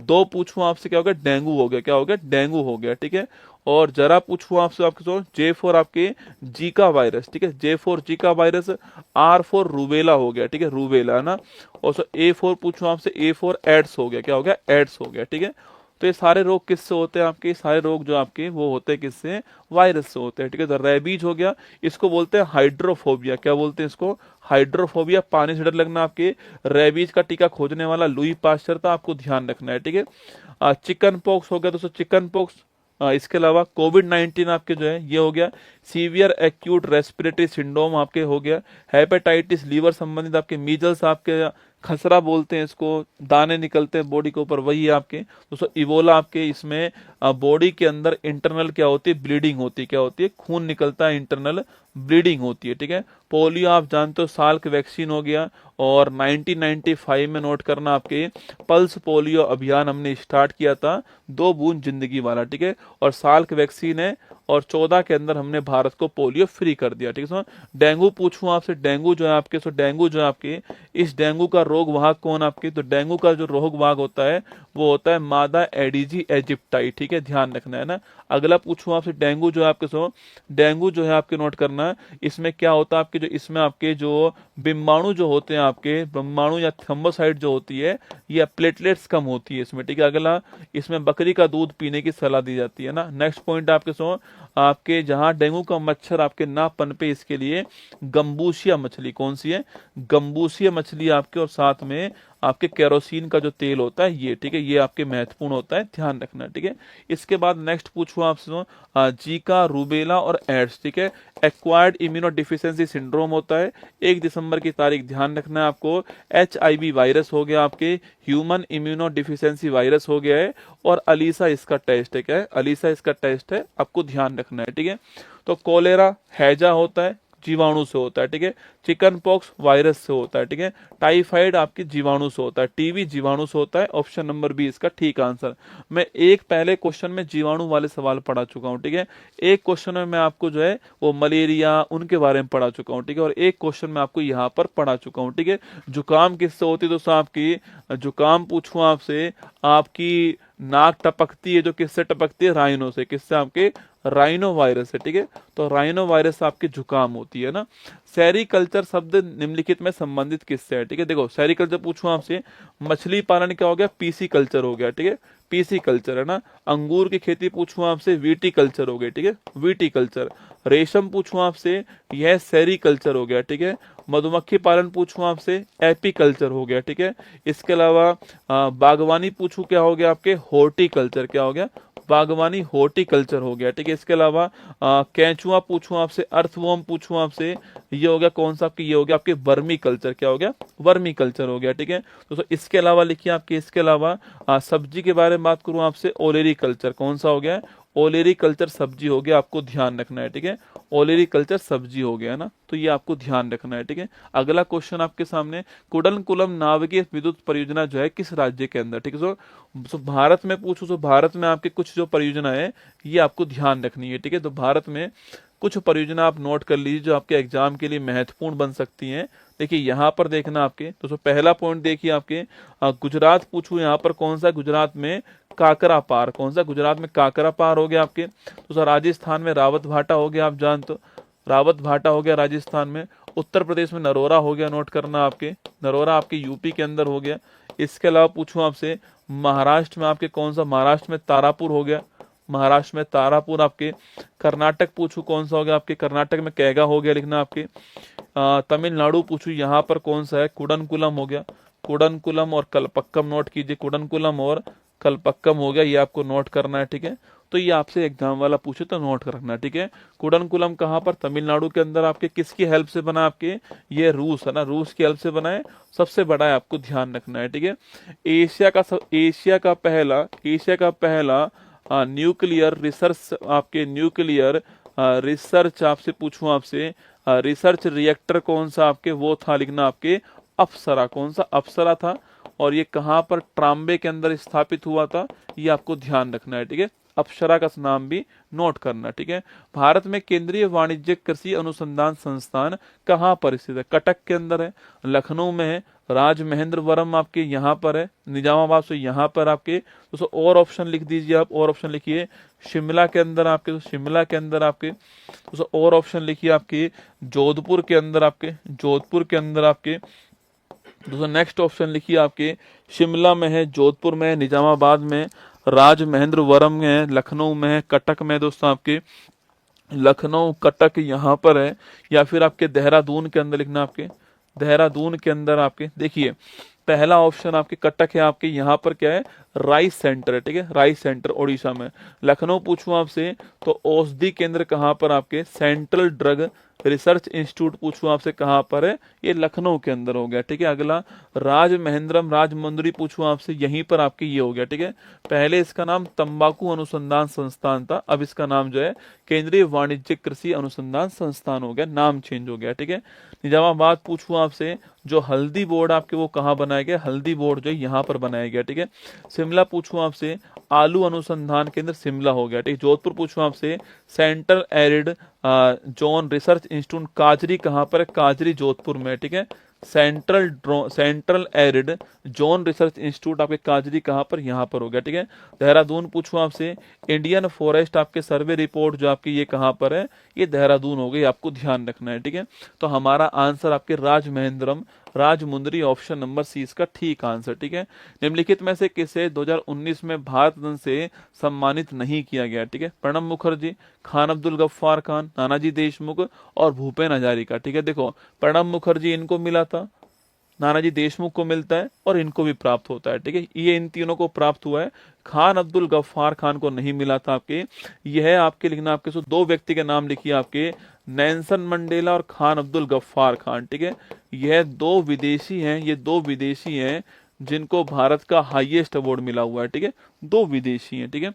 2 पूछूं आपसे क्या हो गया, डेंगू हो गया, क्या हो गया, डेंगू हो गया, ठीक है। और जरा पूछूं आपसे आपके तो J फॉर आपके जीका वायरस, ठीक है, J for Zika virus, R for rubella हो गया, ठीक है, रूबेला है ना। और A फॉर पूछूं आपसे, A फॉर एड्स हो गया, क्या हो गया, एड्स हो गया, ठीक है। तो ये सारे रोग किससे होते हैं आपके, सारे रोग जो आपके वो होते हैं किससे, वायरस से होते हैं, ठीक है। तो रेबीज हो गया, इसको बोलते हैं हाइड्रोफोबिया, क्या बोलते हैं इसको, हाइड्रोफोबिया, पानी से डर लगना। आपके रेबीज का टीका खोजने वाला लुई पाश्चर था, आपको ध्यान रखना है, ठीक है। चिकन पॉक्स हो गया दोस्तों, चिकन पॉक्स। इसके अलावा कोविड-19 आपके जो है ये हो गया, सीवियर एक्यूट रेस्पिरेटरी सिंड्रोम आपके हो गया, हेपेटाइटिस लीवर संबंधित आपके मीजल्स आपके खसरा बोलते हैं इसको, दाने निकलते हैं बॉडी के ऊपर, वही है आपके दोस्तों इबोला। आपके इसमें बॉडी के अंदर इंटरनल क्या होती है, ब्लीडिंग होती है, क्या होती है, खून निकलता है, इंटरनल ब्लीडिंग होती है, ठीक है। पोलियो आप जानते हो साल्क वैक्सीन हो गया, और 1995 में नोट करना आपके पल्स पोलियो अभियान हमने स्टार्ट किया था, 2 बूंद जिंदगी वाला, ठीक है, और साल्क वैक्सीन है, और 14 के अंदर हमने भारत को पोलियो फ्री कर दिया, ठीक है। डेंगू पूछूं आपसे, डेंगू जो है आपके, सो डेंगू जो है आपके, इस डेंगू का रोग वाहक कौन आपके, तो डेंगू का जो रोग वाहक होता है वो होता है मादा एडिजी इजिप्टाई, ठीक है, ध्यान रखना है ना। अगला पूछूं आपसे, डेंगू जो है आपके, सो डेंगू जो है आपके नोट करना है, इसमें क्या होता है आपके, जो इसमें आपके जो बिम्बाणु जो होते हैं आपके, बिम्बाणु या थ्रोम्बोसाइट जो होती है, या प्लेटलेट्स कम होती है इसमें, ठीक है। अगला, इसमें बकरी का दूध पीने की सलाह दी जाती है ना। नेक्स्ट पॉइंट आपके, सो आपके जहां डेंगू का मच्छर आपके ना पनपे, इसके लिए गंबूसिया मछली, कौन सी है, गंबूसिया मछली आपके, और साथ में आपके केरोसिन का जो तेल होता है ये, ठीक है, ये आपके महत्वपूर्ण होता है, ध्यान रखना, ठीक है। इसके बाद नेक्स्ट पूछूं आपसे, जीका, रूबेला और एड्स, ठीक है, एक्वायर्ड इम्यूनो डिफिशियंसी सिंड्रोम होता है। 1 दिसंबर की तारीख ध्यान रखना है आपको। HIV वायरस हो गया आपके, ह्यूमन इम्यूनो डिफिशियंसी वायरस हो गया है, और अलीसा इसका टेस्ट है, क्या है, अलीसा इसका टेस्ट है, आपको ध्यान रखना है, ठीक है। तो कोलेरा हैजा होता है, जीवाणु से होता है, ठीक है। चिकन पॉक्स वायरस से होता है, ठीक है। टाइफाइड आपकी जीवाणु से होता है, टीबी जीवाणु से होता है। ऑप्शन नंबर बी इसका ठीक आंसर। मैं एक पहले क्वेश्चन में जीवाणु वाले सवाल पढ़ा चुका हूं, ठीक है। एक क्वेश्चन में मैं आपको जो है वो मलेरिया उनके बारे में पढ़ा चुका हूं, ठीक है, और एक क्वेश्चन में आपको यहाँ पर पढ़ा चुका हूँ, ठीक है। जुकाम किससे होती है दोस्तों, आपकी जुकाम पूछूं आपसे, आपकी नाक टपकती है, जो किससे टपकती है, राइनो से, किससे, आपके राइनो वायरस है, ठीक है। तो राइनो वायरस आपकी जुकाम होती है ना। सेरीकल्चर शब्द निम्नलिखित में संबंधित किससे है, ठीक है। देखो सेरीकल्चर पूछूं आपसे, मछली पालन क्या हो गया, पीसी कल्चर हो गया, ठीक है, पीसी कल्चर है ना। अंगूर की खेती पूछूं आपसे, वीटी कल्चर हो गया, ठीक है, वीटी कल्चर। रेशम पूछूं आपसे, यह सेरीकल्चर हो गया, ठीक है। मधुमक्खी पालन पूछूं आपसे, एपीकल्चर हो गया, ठीक है। इसके अलावा बागवानी पूछूं, क्या हो गया आपके, हॉर्टिकल्चर, क्या हो गया, बागवानी हॉर्टिकल्चर हो गया, ठीक है। इसके अलावा कैंचुआ पूछूं आपसे, अर्थवॉर्म पूछूं आपसे, ये हो गया कौन सा आपके, ये हो गया आपके वर्मी कल्चर, क्या हो गया, वर्मी कल्चर हो गया, ठीक है। तो इसके अलावा लिखिए आपके, इसके अलावा सब्जी के बारे में बात करूं आपसे, ओलेरी कल्चर, कौन सा हो गया, ओलेरी कल्चर सब्जी हो गया, आपको ध्यान रखना है, ठीक है। ओलेरी कल्चर सब्जी हो गया ना, तो ये आपको ध्यान रखना है, ठीक है। अगला क्वेश्चन आपके सामने, कुडनकुलम नाविकीय विद्युत परियोजना जो है किस राज्य के अंदर, ठीक है। सो भारत में पूछो, तो भारत में आपके कुछ जो परियोजना है ये आपको ध्यान रखनी है, ठीक है। तो भारत में कुछ परियोजना आप नोट कर लीजिए जो आपके एग्जाम के लिए महत्वपूर्ण बन सकती हैं। देखिए यहाँ पर देखना आपके, तो पहला पॉइंट देखिए आपके, गुजरात पूछूं यहाँ पर कौन सा, गुजरात में काकरा पार, कौन सा, गुजरात में काकरा पार हो गया आपके। तो राजस्थान में रावत भाटा हो गया, आप जानते हो रावत भाटा हो गया राजस्थान में। उत्तर प्रदेश में नरोरा हो गया, नोट करना आपके, नरोरा आपके यूपी के अंदर हो गया। इसके अलावा पूछूं आपसे, महाराष्ट्र में आपके कौन सा, महाराष्ट्र में तारापुर हो गया, महाराष्ट्र में तारापुर आपके। कर्नाटक पूछूं कौन सा हो गया आपके, कर्नाटक में कैगा हो गया लिखना आपके। तमिलनाडु पूछूं यहाँ पर कौन सा है, कुडनकुलम हो गया, कुडनकुलम और कलपक्कम नोट कीजिए, कुडनकुलम और कलपक्कम हो गया, ये आपको नोट करना है, ठीक है। तो ये आपसे एग्जाम वाला पूछे तो नोट रखना, ठीक है। कुडनकुलम कहाँ पर, तमिलनाडु के अंदर आपके, किसकी हेल्प से बना आपके, ये रूस है ना, रूस की हेल्प से बना है, सबसे बड़ा है, आपको ध्यान रखना है, ठीक है। एशिया का पहला न्यूक्लियर रिसर्च आपके, न्यूक्लियर रिसर्च आपसे पूछूं आपसे, रिसर्च रिएक्टर कौन सा आपके, वो था लिखना आपके अप्सरा, कौन सा, अप्सरा था। और ये कहां पर, ट्राम्बे के अंदर स्थापित हुआ था, ये आपको ध्यान रखना है, ठीक है। अप्सरा का नाम भी नोट करना, ठीक है। भारत में केंद्रीय वाणिज्यिक कृषि अनुसंधान संस्थान कहाँ पर स्थित है, कटक के अंदर है, लखनऊ में है, राजमहेंद्रवरम आपके यहाँ पर है, निजामाबाद से यहाँ पर आपके। तो और ऑप्शन लिख दीजिए आप, और ऑप्शन लिखिए, शिमला के अंदर आपके, तो शिमला के अंदर आपके। तो और ऑप्शन लिखिए आपके, जोधपुर के अंदर आपके, जोधपुर के अंदर आपके। दोस्तों नेक्स्ट ऑप्शन लिखिए आपके, शिमला में है, जोधपुर में है, निजामाबाद में, राजमहेंद्रवरम में है, लखनऊ में है, कटक में दोस्तों आपके, लखनऊ कटक यहाँ पर है, या फिर आपके देहरादून के अंदर लिखना आपके, देहरादून के अंदर आपके। देखिए पहला ऑप्शन आपके कटक है, आपके यहाँ पर क्या है, राइस सेंटर है, ठीक है, राइस सेंटर ओडिशा में। लखनऊ पूछूं आपसे तो औषधि केंद्र कहाँ पर आपके, सेंट्रल ड्रग रिसर्च इंस्टीट्यूट पूछूं आपसे कहाँ पर है, ये लखनऊ के अंदर हो गया। ठीक है, अगला राजमहेंद्रम राजमुंदरी पूछूं आपसे, यहीं पर आपके ये हो गया। ठीक है, पहले इसका नाम तंबाकू अनुसंधान संस्थान था, अब इसका नाम जो है केंद्रीय वाणिज्यिक कृषि अनुसंधान संस्थान हो गया, नाम चेंज हो गया। ठीक है, निजामाबाद पूछूं आपसे, जो हल्दी बोर्ड आपके वो कहाँ बनाया गया, हल्दी बोर्ड जो है यहाँ पर बनाया गया। ठीक है, शिमला पूछूं आपसे, आलू अनुसंधान केंद्र शिमला हो गया। ठीक है, जोधपुर पूछूं आपसे, central arid zone research institute काजरी कहाँ पर है, काजरी जोधपुर में। ठीक है, central arid zone research institute आपके काजरी कहाँ पर, यहाँ पर हो गया। ठीक है, देहरादून पूछूं आपसे, इंडियन फॉरेस्ट आपके सर्वे रिपोर्ट जो आपकी ये कहाँ पर है, ये देहरादून हो गई, आपको ध्यान रखना है। ठीक है, तो हमारा आंसर आपके राजमहेंद्रम राजमुंदरी, ऑप्शन नंबर सी इसका ठीक आंसर। ठीक है, निम्नलिखित में से किसे 2019 में भारत रत्न से सम्मानित नहीं किया गया। ठीक है, प्रणब मुखर्जी, खान अब्दुल गफ्फार खान, नानाजी देशमुख और भूपेन हजारिका। ठीक है, देखो प्रणब मुखर्जी इनको मिला था, नानाजी देशमुख को मिलता है और इनको भी प्राप्त होता है। ठीक है, ये इन तीनों को प्राप्त हुआ है, खान अब्दुल गफ्फार खान को नहीं मिला था आपके। यह है आपके लिखना, आपके सो दो व्यक्ति के नाम लिखिए आपके, नेल्सन मंडेला और खान अब्दुल गफ्फार खान। ठीक है, यह दो विदेशी हैं, ये दो विदेशी हैं जिनको भारत का हाईएस्ट अवार्ड मिला हुआ है। ठीक है, दो विदेशी हैं। ठीक है,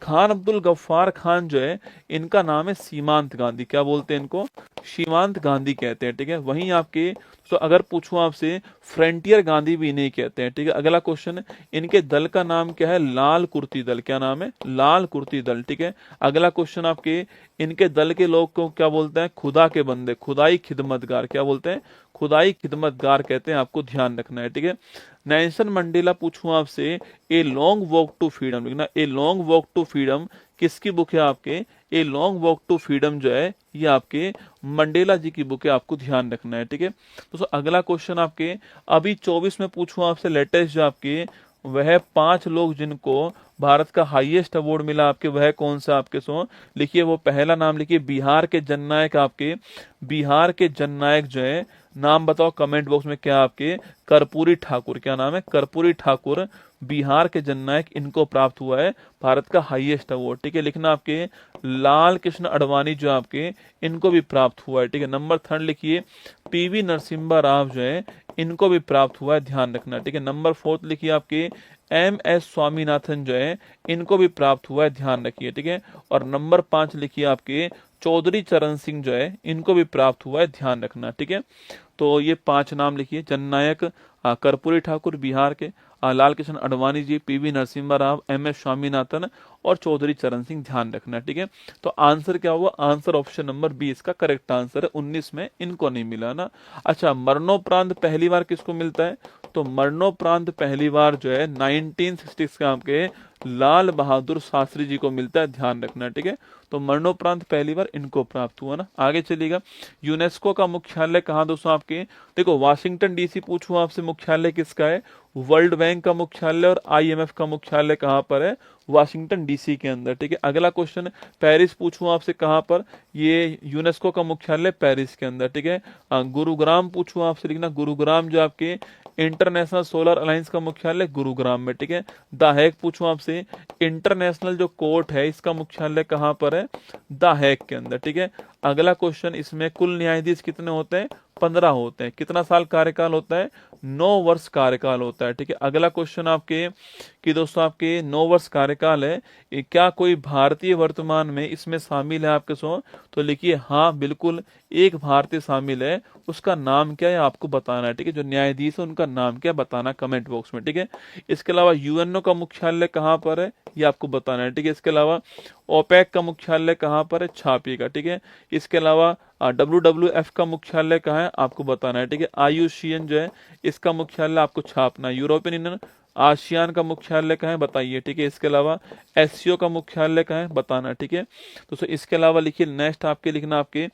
खान अब्दुल गफ्फार खान जो है, इनका नाम है सीमांत गांधी, क्या बोलते हैं इनको, सीमांत गांधी कहते हैं। ठीक है, वहीं आपके तो अगर पूछूं आपसे, फ्रंटियर गांधी भी इन्हें कहते हैं। ठीक है, अगला क्वेश्चन, इनके दल का नाम क्या है, लाल कुर्ती दल, क्या नाम है, लाल कुर्ती दल। ठीक है, अगला क्वेश्चन आपके, इनके दल के लोग को क्या बोलते हैं, खुदा के बंदे, खुदाई खिदमतगार, क्या बोलते हैं, खुदाई खिदमतगार कहते हैं, आपको ध्यान रखना है। ठीक है, नेल्सन मंडेला पूछूं आपसे, a long walk to freedom लिखना, a long walk to freedom किसकी बुक है आपके, a long walk to freedom जो है ये आपके मंडेला जी की बुक है, आपको ध्यान रखना है। ठीक है, तो अगला क्वेश्चन आपके अभी 24 में पूछूं आपसे, लेटेस्ट जो आपके वह 5 लोग जिनको भारत का हाईएस्ट अवार्ड मिला आपके, वह कौन सा आपके सो लिखिए, वो पहला नाम लिखिए, बिहार के जननायक आपके, बिहार के जननायक जो है, नाम बताओ कमेंट बॉक्स में, क्या आपके कर्पूरी ठाकुर, क्या नाम है, कर्पूरी ठाकुर बिहार के जननायक, इनको प्राप्त हुआ है भारत का हाईएस्ट अवार्ड। ठीक है, लिखना आपके लाल कृष्ण अडवाणी जो आपके, इनको भी प्राप्त हुआ है। ठीक है, नंबर 3 लिखिए, पीवी नरसिम्हा राव जो है, इनको भी प्राप्त हुआ है, ध्यान रखना। ठीक है, नंबर 4 लिखिए आपके MS स्वामीनाथन जो है, इनको भी प्राप्त हुआ है, ध्यान रखिए। ठीक है, और नंबर 5 लिखिए आपके चौधरी चरण सिंह जो है, इनको भी प्राप्त हुआ है, ध्यान रखना। ठीक है, तो ये 5 नाम लिखिए, जननायक कर्पूरी ठाकुर बिहार के, लाल कृष्ण अडवाणी जी, पीवी नरसिम्हा राव, MS स्वामीनाथन और चौधरी चरण सिंह, ध्यान रखना। ठीक है, तो आंसर क्या हुआ, आंसर ऑप्शन नंबर बी इसका करेक्ट आंसर है, 19 में इनको नहीं मिला ना। अच्छा, मरणोपरांत पहली बार किसको मिलता है, तो मरणोपरांत पहली बार जो है 1966 के आपके लाल बहादुर शास्त्री जी को मिलता है, ध्यान रखना। ठीक है, तो मरणोपरांत पहली बार इनको प्राप्त हुआ ना। आगे चलिएगा, यूनेस्को का मुख्यालय कहाँ दोस्तों आपके, देखो वाशिंगटन DC पूछूं आपसे, मुख्यालय किसका है, वर्ल्ड बैंक का मुख्यालय और IMF का मुख्यालय कहाँ पर है, वाशिंगटन DC के अंदर। ठीक है, अगला क्वेश्चन, पेरिस पूछूं आपसे, कहाँ पर, ये यूनेस्को का मुख्यालय पेरिस के अंदर। ठीक है, गुरुग्राम पूछूं आपसे, लिखना गुरुग्राम जो आपके इंटरनेशनल सोलर अलायंस का मुख्यालय गुरुग्राम में। ठीक है, द हेग पूछूं आपसे, इंटरनेशनल जो कोर्ट है इसका मुख्यालय कहाँ पर है, द हेग के अंदर। ठीक है, अगला क्वेश्चन, इसमें कुल न्यायाधीश कितने होते हैं, 15 होते हैं, कितना साल कार्यकाल होता है, 9 वर्ष कार्यकाल होता है। ठीक है, अगला क्वेश्चन आपके कि दोस्तों आपके 9 वर्ष कार्यकाल है, क्या कोई भारतीय वर्तमान में इसमें शामिल है आपके सो, तो लिखिए हाँ बिल्कुल एक भारतीय शामिल है, उसका नाम क्या है आपको बताना है। ठीक है, जो न्यायाधीश है उनका नाम क्या बताना कमेंट बॉक्स में। ठीक है, इसके अलावा UNO का मुख्यालय कहाँ पर है ये आपको बताना है। ठीक है, इसके अलावा OPEC का मुख्यालय कहाँ पर है, छापी का। ठीक है, इसके अलावा WWF का मुख्यालय कहाँ है आपको बताना है। ठीक है, IUCN जो है इसका मुख्यालय आपको छापना है। यूरोपियन यूनियन आसियान का मुख्यालय कहाँ है बताइए। ठीक है, इसके अलावा SCO का मुख्यालय कहाँ है बताना। ठीक है, तो इसके अलावा लिखिए नेक्स्ट आपके लिखना आपके,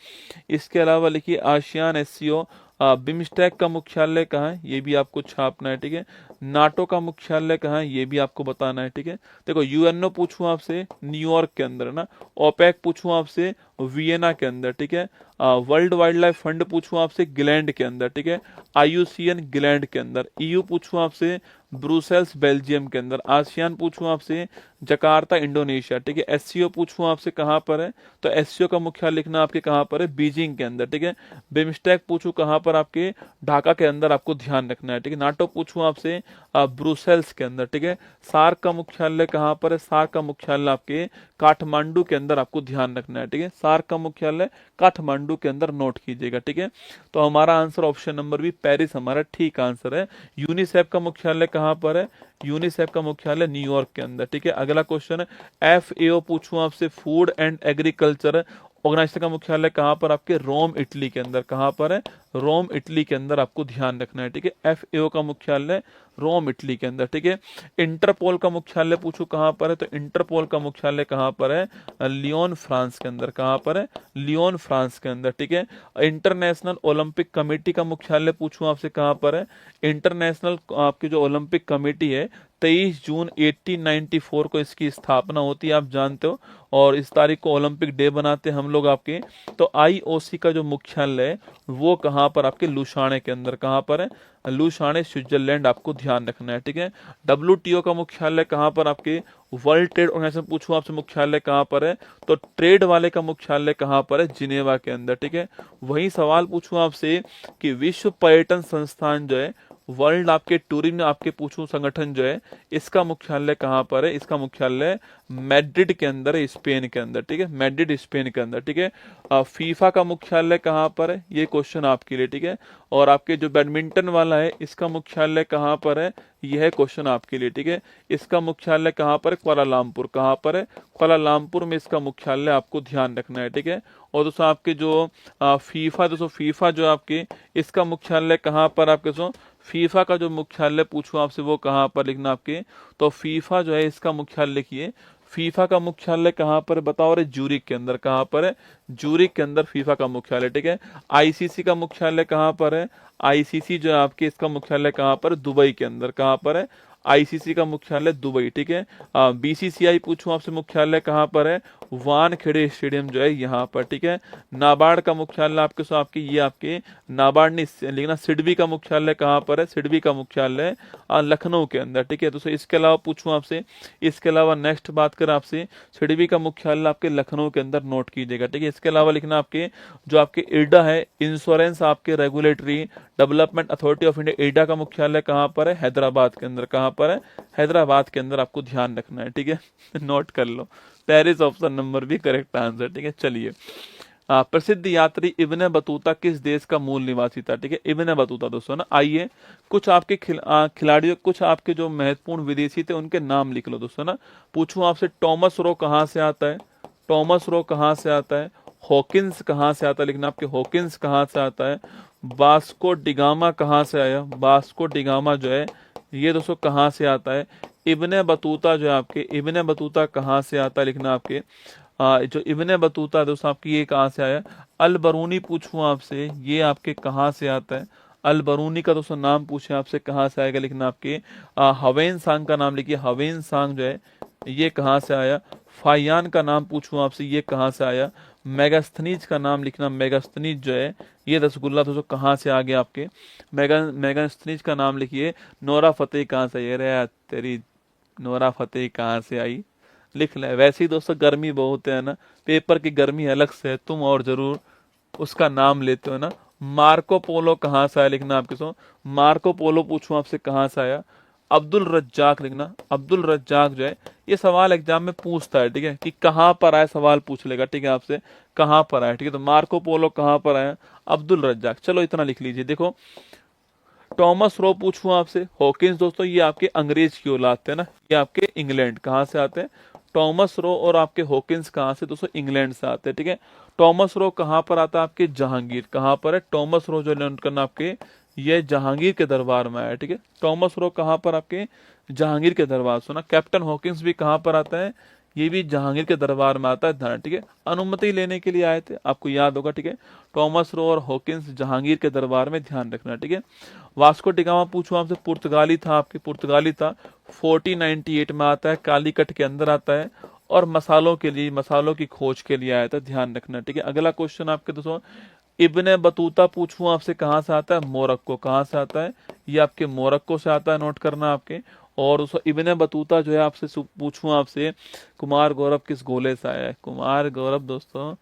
इसके अलावा लिखिए आसियान SCO बिम्स्टेक का मुख्यालय कहाँ है ये भी आपको छापना है। ठीक है, नाटो का मुख्यालय कहाँ है ये भी आपको बताना है। ठीक है, देखो UNO पूछूं आपसे न्यूयॉर्क के अंदर ना, OPEC पूछूं आपसे वियना के अंदर। ठीक है, वर्ल्ड वाइल्ड लाइफ फंड पूछूं आपसे ग्लैंड के अंदर। ठीक है, IUCN ग्लैंड के अंदर। EU पूछूं आपसे ब्रुसेल्स बेल्जियम के अंदर। आसियान पूछूं आपसे, जकार्ता इंडोनेशिया, ठीक है। एससीओ पूछूं आपसे कहाँ पर है, तो एससीओ का मुख्यालय लिखना आपके कहाँ पर है, बीजिंग के अंदर, ठीक है। बिमस्टेक पूछूं कहाँ पर, आपके ढाका के अंदर, आपको ध्यान रखना है, ठीक है। नाटो पूछूं आपसे ब्रुसेल्स के अंदर, ठीक है। सार्क का मुख्यालय कहाँ पर है, सार्क का मुख्यालय आपके काठमांडू के अंदर, आपको ध्यान रखना है, ठीक है। सार्क का मुख्यालय काठमांडू के अंदर, नोट कीजिएगा, ठीक है। तो हमारा answer option number B Paris हमारा ठीक आंसर है। यूनिसेफ का मुख्यालय कहाँ पर है, यूनिसेफ का मुख्यालय न्यूयॉर्क के अंदर, ठीक है। अगला क्वेश्चन है, एफएओ पूछूं आपसे, फूड एंड एग्रीकल्चर ऑर्गेनाइजेशन का मुख्यालय कहाँ पर, आपके रोम इटली के अंदर, कहाँ पर है, रोम इटली के अंदर, आपको ध्यान रखना है, ठीक है। एफएओ का मुख्यालय रोम इटली के अंदर, ठीक है। इंटरपोल का मुख्यालय पूछो कहाँ पर है, तो इंटरपोल का मुख्यालय कहाँ पर है, लियोन फ्रांस के अंदर, कहाँ पर है, लियोन फ्रांस के अंदर, ठीक है। इंटरनेशनल ओलंपिक कमेटी का मुख्यालय पूछूं आपसे कहाँ पर है, इंटरनेशनल आपकी जो ओलंपिक कमेटी है 23 जून 1894 को इसकी स्थापना होती है, आप जानते हो, और इस तारीख को ओलंपिक डे बनाते हैं हम लोग आपके। तो आईओसी का जो मुख्यालय है वो कहाँ पर, आपके लुसाने के अंदर, कहाँ पर है, लुसाने स्विट्जरलैंड, आपको ध्यान रखना है, ठीक है। डब्ल्यूटीओ का मुख्यालय कहाँ पर, आपके वर्ल्ड ट्रेड ऑर्गेनाइजेशन पूछूं आपसे मुख्यालय कहाँ पर है, तो ट्रेड वाले का मुख्यालय कहाँ पर है, जिनेवा के अंदर, ठीक है। वही सवाल पूछूं आपसे कि विश्व पर्यटन संस्थान जो है, वर्ल्ड आपके टूरिज्म आपके पूछूं संगठन जो है, इसका मुख्यालय कहाँ पर है, इसका मुख्यालय मैड्रिड के अंदर है, स्पेन के अंदर, ठीक है। मैड्रिड स्पेन के अंदर, ठीक है। फीफा का मुख्यालय कहाँ पर है, ये क्वेश्चन आपके लिए, ठीक है। और आपके जो बैडमिंटन वाला है इसका मुख्यालय कहाँ पर है, यह क्वेश्चन आपके लिए, ठीक है। इसका मुख्यालय कहाँ पर है, कुआलालंपुर, कहाँ पर है, कुआलालंपुर में इसका मुख्यालय, आपको ध्यान रखना है, ठीक है। और दोस्तों आपके जो फीफा जो आपके, इसका मुख्यालय कहाँ पर, आपके फीफा का जो मुख्यालय पूछूं आपसे वो कहाँ पर लिखना आपके, तो फीफा जो है इसका मुख्यालय लिखिए, फीफा का मुख्यालय कहाँ पर बताओ, रे जूरिक के अंदर, कहाँ पर है, जूरिक के अंदर फीफा का मुख्यालय, ठीक है। आईसीसी का मुख्यालय कहाँ पर है, आईसीसी जो है आपके, इसका मुख्यालय कहाँ पर, दुबई के अंदर, कहाँ पर है, आईसीसी का मुख्यालय दुबई, ठीक है। बीसीसीआई पूछूं आपसे मुख्यालय कहाँ पर है, वानखेड़े स्टेडियम जो है यहाँ पर, ठीक है। नाबार्ड का मुख्यालय आपके ये आपके नाबार्ड नहीं लिखना, सिडबी का मुख्यालय कहाँ पर है, सिडबी का मुख्यालय लखनऊ के अंदर, ठीक है। तो इसके अलावा पूछूं आपसे, इसके अलावा नेक्स्ट बात करें आपसे, सिडबी का मुख्यालय आपके लखनऊ के अंदर, नोट कीजिएगा, ठीक है। इसके अलावा लिखना आपके जो आपके इरडा है, इंश्योरेंस आपके regulatory development authority of India, IRDA का मुख्यालय कहाँ पर है, हैदराबाद के अंदर, कहाँ पर है, हैदराबाद के अंदर, आपको ध्यान रखना है, ठीक है। नोट कर लो, पेरिस ऑप्शन नंबर भी करेक्ट आंसर, ठीक है। चलिए, प्रसिद्ध यात्री इब्ने बतूता किस देश का मूल निवासी था, ठीक है। इब्ने बतूता दोस्तों ना, आइए कुछ आपके खिलाड़ियों, कुछ आपके जो महत्वपूर्ण विदेशी थे उनके नाम लिख लो दोस्तों ना। पूछूं आपसे, टॉमस रो कहाँ से आता है, टॉमस रो कहाँ से आता है, हॉकिंस कहाँ से आता है, लिखना आपके हॉकिंस कहाँ से आता है, वास्को डिगामा कहाँ से आया, वास्को डिगामा जो है ये दोस्तों कहाँ से आता है, इब्ने बतूता जो है आपके, इब्ने बतूता कहाँ से आता है, लिखना आपके जो इब्ने बतूता दोस्तों आपकी ये कहाँ से आया। अल बरूनी पूछूं आपसे, ये आपके कहाँ से आता है, अल बरूनी का दोस्तों नाम पूछे आपसे कहाँ से आएगा, लिखना आपके हवेन सांग का नाम लिखिए, हवेन सांग जो है ये कहाँ से आया। फायान का नाम पूछूं आपसे, ये कहाँ से आया। मेगास्थनीज का नाम लिखना, मेगास्थनीज जो है ये रसगुल्ला दोस्तों कहाँ से आ गया आपके, मेगास्थनीज का नाम लिखिए। नोरा फतेह कहाँ से, ये रे तेरी नोरा फतेह कहाँ से आई, लिख ले। वैसे ही दोस्तों गर्मी बहुत है ना, पेपर की गर्मी अलग से है, तुम और जरूर उसका नाम लेते हो ना। मार्को पोलो कहाँ से आया, लिखना आपके मार्को पोलो पूछूं आपसे कहाँ से आया। अब्दुल रज्जाक लिखना, अब्दुल रज्जाक जो है ये सवाल एग्जाम में पूछता है, ठीक है, कि कहाँ पर आया, सवाल पूछ लेगा, ठीक है, आपसे कहाँ पर आया, ठीक है। तो मार्को पोलो कहाँ पर आया, अब्दुल रज्जाक, चलो इतना लिख लीजिए। देखो टॉमस रो पूछूं आपसे, हॉकिंस दोस्तों ये आपके अंग्रेज की औलाद थे ना, ये आपके इंग्लैंड कहाँ से आते हैं, टॉमस रो और आपके हॉकिंस कहाँ से दोस्तों, इंग्लैंड से आते हैं, ठीक है। टॉमस रो कहाँ पर आता है, आपके जहांगीर, कहाँ पर है, टॉमस रो जो लर्न करना आपके ये जहांगीर के दरबार में आया, ठीक है। टॉमस रो कहाँ पर, आपके जहांगीर के दरबार सुना। कैप्टन हॉकिंस भी कहाँ पर आता है, ये भी जहांगीर के दरबार में आता है, ध्यान, ठीक है। अनुमति लेने के लिए आए थे, आपको याद होगा, ठीक है। टॉमस रो और हॉकिंस जहांगीर के दरबार में, ध्यान रखना, ठीक है। वास्को डिगामा पूछूं आपसे, पुर्तगाली था, आपके पुर्तगाली था, 1498 में आता है, कालीकट के अंदर आता है, और मसालों के लिए, मसालों की खोज के लिए आया था, ध्यान रखना, ठीक है। अगला क्वेश्चन आपके दोस्तों, इब्ने बतूता पूछूं आपसे कहाँ से आता है, मोरक्को। कहाँ से आता है, ये आपके मोरक्को से आता है, नोट करना आपके। और उस इब्ने बतूता जो है आपसे पूछूं आपसे, कुमार गौरव किस गोले से आया है, कुमार गौरव दोस्तों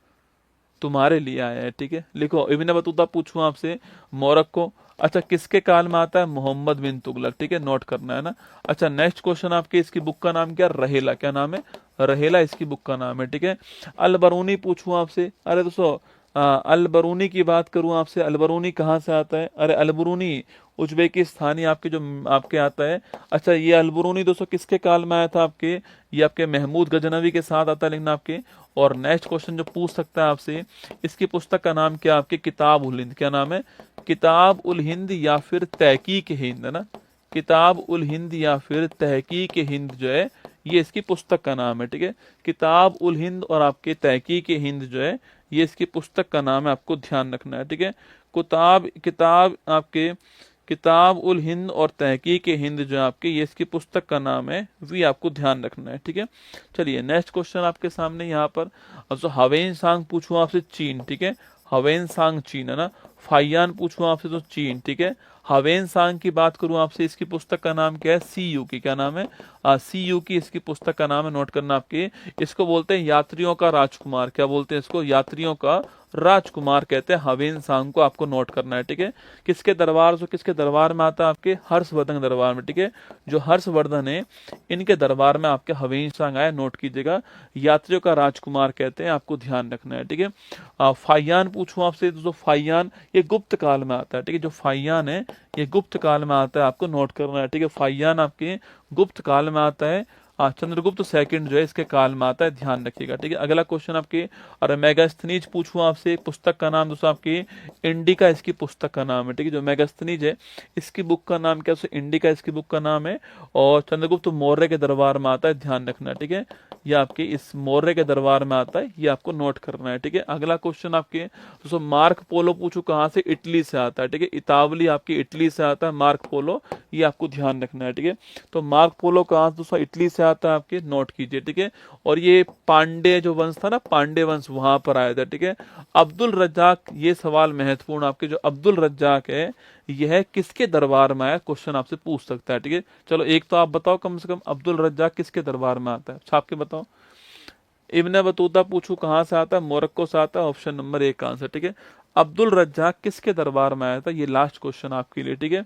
तुम्हारे लिए आया है, ठीक है। लिखो, इब्ने बतूता पूछूं आपसे, मोरक्को। अच्छा, किसके काल में आता है, मोहम्मद बिन तुगलक, ठीक है, नोट करना है ना। अच्छा, नेक्स्ट क्वेश्चन आपके, इसकी बुक का नाम क्या, रहेला। क्या नाम है, रहेला इसकी बुक का नाम है, ठीक है। अल बरूनी पूछूं आपसे, अरे दोस्तों अल बरूनी की बात करूं आपसे, अल बरूनी कहाँ से आता है, अरे अल बरूनी उज्बेकिस्तानी आपके जो आपके आता है। अच्छा, ये अल बरूनी दोस्तों किसके काल में आया था आपके, ये आपके महमूद गजनवी के साथ आता है लिखना आपके। और नेक्स्ट क्वेश्चन जो पूछ सकता है आपसे, इसकी पुस्तक का नाम क्या आपके, किताब उल हिंद। क्या नाम है, किताब उल हिंद या फिर तहकीक हिंद, है ना। किताब उल हिंद या फिर तहकीक हिंद जो है, ये इसकी पुस्तक का नाम है, ठीक है। किताब उल हिंद और आपके तहकीक हिंद जो है, ये इसकी पुस्तक का नाम है, आपको ध्यान रखना है, ठीक है। किताब आपके किताब उल हिंद और तहकीक हिंद जो है आपके, ये इसकी पुस्तक का नाम है, भी आपको ध्यान रखना है, ठीक है। चलिए नेक्स्ट क्वेश्चन आपके सामने यहाँ पर, तो हवेन सांग पूछूं आपसे, चीन, ठीक है। हवेन सांग चीन, है ना। फाइयान पूछूं आपसे तो चीन, ठीक है। हवेन सांग की बात करूं आपसे, इसकी पुस्तक का नाम क्या है, सी यू की। क्या नाम है, सी यू की इसकी पुस्तक का नाम है, नोट करना आपके। इसको बोलते हैं यात्रियों का राजकुमार। क्या बोलते हैं इसको, यात्रियों का राजकुमार कहते हैं हवेन सांग को, आपको नोट करना है, ठीक है। किसके दरबार से, किसके दरबार में आता है, आपके हर्षवर्धन दरबार में, ठीक है। जो हर्षवर्धन है, इनके दरबार में आपके हवेन सांग आया, नोट कीजिएगा। यात्रियों का राजकुमार कहते हैं, आपको ध्यान रखना है, ठीक है। फाइयान पूछूं आपसे, तो फाइयान ये गुप्त काल में आता है, ठीक है। जो फाइयान है ये गुप्त काल में आता है, आपको नोट करना है, ठीक है। फाइयान आपके गुप्त काल में आता है, चंद्रगुप्त सेकंड जो है इसके काल में आता है, ध्यान रखिएगा, ठीक है। अगला क्वेश्चन आपके, और मेगास्थनीज पूछूं आपसे, पुस्तक का नाम दोस्तों आपकी इंडिका इसकी पुस्तक का नाम है, ठीक है। जो मेगास्थनीज है इसकी बुक का नाम क्या है, इंडिका इसकी बुक का नाम है, और चंद्रगुप्त मौर्य के दरबार में आता है, ध्यान रखना है, ठीक है। ये आपके इस मौर्य के दरबार में आता है, ये आपको नोट करना है, ठीक है। अगला क्वेश्चन आपके दोस्तों, मार्क पोलो पूछू कहाँ से, इटली से आता है, ठीक है। इतावली आपकी इटली से आता है मार्क पोलो, ये आपको ध्यान रखना है, ठीक है। तो मार्क पोलो कहाँ से दोस्तों, इटली से आता है, आपके नोट कीजिए, ठीक है। और ये पांडे जो वंश था ना, पांडे वंश, वहां पर आया था, ठीक है। अब्दुल रज्जाक, ये सवाल महत्वपूर्ण आपके, जो अब्दुल रज्जाक है यह किसके दरबार में आया, क्वेश्चन आपसे पूछ सकता है, ठीक है। चलो एक तो आप बताओ कम से कम, अब्दुल रज्जाक किसके दरबार में आता है, छाप के बताओ। इब्ने बतूता पूछू कहाँ से आता है, मोरक्को से आता है, ऑप्शन नंबर 1 का आंसर, ठीक है। अब्दुल रज्जाक किसके दरबार में आया था, ये लास्ट क्वेश्चन आपके लिए, ठीक है।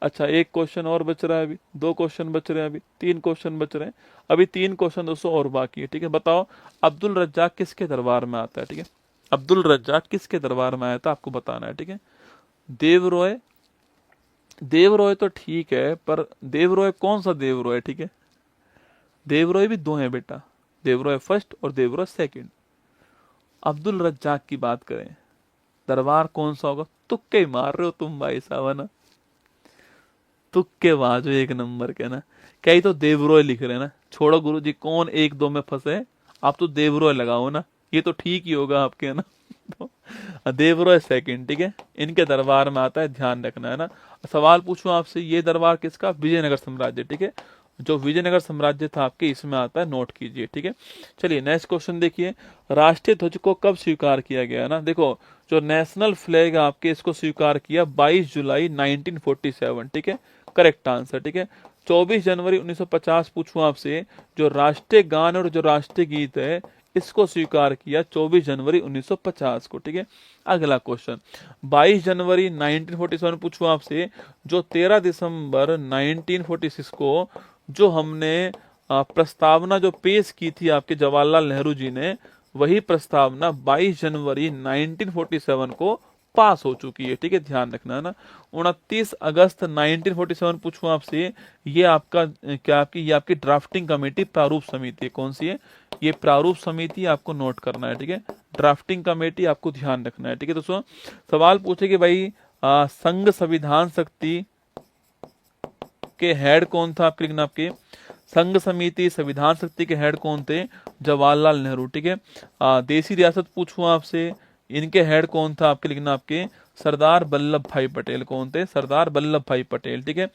अच्छा, एक क्वेश्चन और बच रहा है, अभी 2 क्वेश्चन बच रहे हैं, अभी 3 क्वेश्चन बच रहे हैं, अभी 3 क्वेश्चन दोस्तों और बाकी है, ठीक है। बताओ अब्दुल रज्जाक किसके दरबार में आता है, ठीक है। अब्दुल रज्जाक किसके दरबार में आया था, आपको बताना है, ठीक है। देवरॉय, देवरॉय तो ठीक है, पर देवरॉय कौन सा देवरॉय, ठीक है। देवरॉय भी 2 हैं बेटा, देवरॉय फर्स्ट और देवरॉय सेकंड। अब्दुल रज्जाक की बात करें, दरबार कौन सा होगा, तुक्के मार रहे हो तुम भाई साहब, है ना। तुक्के बाजो एक नंबर के ना, कई तो देवरॉय लिख रहे हैं ना, छोड़ो गुरुजी कौन 1-2 में फंसे, आप तो देवरॉय लगाओ ना, ये तो ठीक ही होगा आपके, है ना। तो देवरॉय सेकंड, ठीक है, इनके दरबार में आता है, ध्यान रखना है ना। सवाल पूछूं आपसे, ये दरबार किसका, विजयनगर साम्राज्य, ठीक है। जो विजयनगर साम्राज्य था आपके, इसमें आता है, नोट कीजिए, ठीक है। चलिए नेक्स्ट क्वेश्चन देखिए, राष्ट्रीय ध्वज को कब स्वीकार किया गया ना। देखो, जो नेशनल फ्लैग आपके, इसको स्वीकार किया 22 जुलाई 1947, ठीक है, करेक्ट आंसर, ठीक है। 24 जनवरी 1950 पूछूं आपसे, जो राष्ट्रीय गान और जो राष्ट्रीय गीत है, इसको स्वीकार किया 24 जनवरी 1950 को, ठीक है। अगला क्वेश्चन, 22 जनवरी 1947 पूछूं आपसे, जो 13 दिसंबर 1946 को जो हमने प्रस्तावना जो पेश की थी आपके जवाहरलाल नेहरू जी ने, वही प्रस्तावना 22 जनवरी 1947 को पास हो चुकी है, ठीक है, ध्यान रखना है ना। 29 अगस्त 1947 पूछूं आपसे, ये आपका क्या आपकी, ये आपकी ड्राफ्टिंग कमेटी प्रारूप समिति कौन सी है, ये प्रारूप समिति आपको नोट करना है, ठीक है। ड्राफ्टिंग कमेटी आपको ध्यान रखना है, ठीक है दोस्तों। सवाल पूछे कि भाई संघ संविधान शक्ति के हेड कौन था, आपके लिखना, आपके संघ समिति संविधान शक्ति के हेड कौन थे, जवाहरलाल नेहरू, ठीक है। देसी रियासत पूछूं आपसे, इनके हेड कौन था आपके लिखना, आपके सरदार वल्लभ भाई पटेल। कौन थे? सरदार वल्लभ भाई पटेल। ठीक है।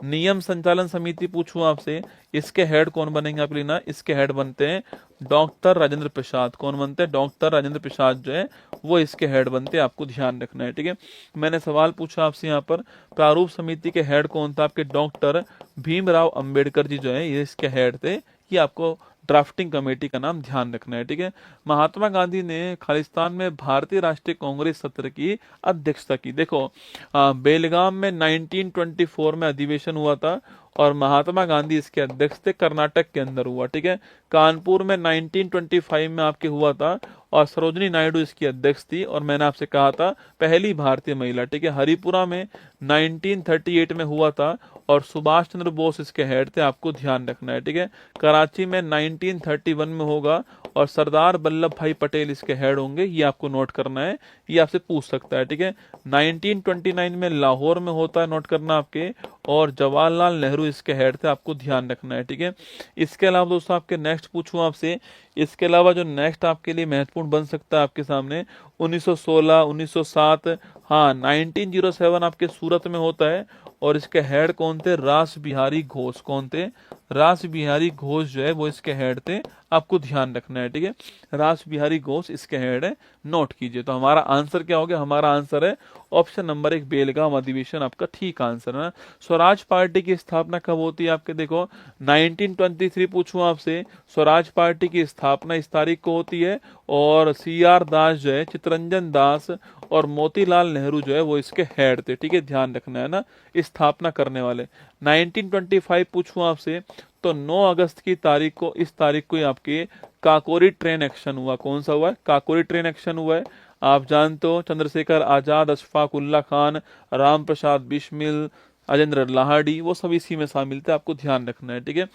नियम संचालन समिति पूछूं आपसे, इसके हेड कौन बनेंगे आपके लिखना, इसके हेड बनते हैं डॉक्टर राजेंद्र प्रसाद। कौन बनते हैं? डॉक्टर राजेंद्र प्रसाद जो है वो इसके हेड बनते हैं, आपको ध्यान रखना है। ठीक है। मैंने सवाल पूछा आपसे यहाँ पर, प्रारूप समिति के हेड कौन था? आपके डॉक्टर भीमराव अंबेडकर जी जो है ये इसके हेड थे। ये आपको ड्राफ्टिंग कमेटी का नाम ध्यान रखना है। ठीक है। महात्मा गांधी ने खालिस्तान में भारतीय राष्ट्रीय कांग्रेस सत्र की अध्यक्षता की। देखो बेलगाम में 1924 में अधिवेशन हुआ था और महात्मा गांधी इसके अध्यक्ष थे, कर्नाटक के अंदर हुआ। ठीक है। कानपुर में 1925 में आपके हुआ था और सरोजनी नायडू इसकी अध्यक्ष थी और मैंने आपसे कहा था पहली भारतीय महिला। ठीक है। हरिपुरा में 1938 में हुआ था और सुभाष चंद्र बोस इसके हेड थे, आपको ध्यान रखना है। ठीक है। कराची में 1931 में होगा और सरदार वल्लभ भाई पटेल इसके हेड होंगे, ये आपको नोट करना है, ये आपसे पूछ सकता है। ठीक है। 1929 में लाहौर में होता है, नोट करना आपके, और जवाहरलाल नेहरू इसके हेड थे, आपको ध्यान रखना है। ठीक है। इसके अलावा दोस्तों आपके नेक्स्ट पूछूं आपसे, इसके अलावा जो नेक्स्ट आपके लिए महत्वपूर्ण बन सकता है आपके सामने 1916, 1907, हाँ 1907 आपके सूरत में होता है और इसके हेड कौन थे? रास बिहारी घोष। कौन थे? रास बिहारी घोष जो है वो इसके हेड थे, आपको ध्यान रखना है। ठीक है। रास बिहारी घोष इसके हेड है, नोट कीजिए। तो हमारा आंसर क्या हो गया? हमारा आंसर है ऑप्शन नंबर 1 बेलगाम अधिवेशन, आपका ठीक आंसर है। स्वराज पार्टी की स्थापना कब होती है? आपके देखो 1923 पूछूं आपसे, स्वराज पार्टी की स्थापना इस तारीख को होती है और CR दास जो है, चितरंजन दास और मोतीलाल नेहरू जो है वो इसके हेड थे। ठीक है। ध्यान रखना है ना, स्थापना करने वाले। 1925 पूछूं आपसे तो 9 अगस्त की तारीख को, इस तारीख को आपके काकोरी ट्रेन एक्शन हुआ। कौन सा हुआ है? काकोरी ट्रेन एक्शन हुआ है। आप जानते हो चंद्रशेखर आजाद, अशफाक उल्ला खान, राम प्रसाद बिस्मिल, अजेंद्र लाहाडी, वो सब इसी में शामिल थे, आपको ध्यान रखना है। ठीक है।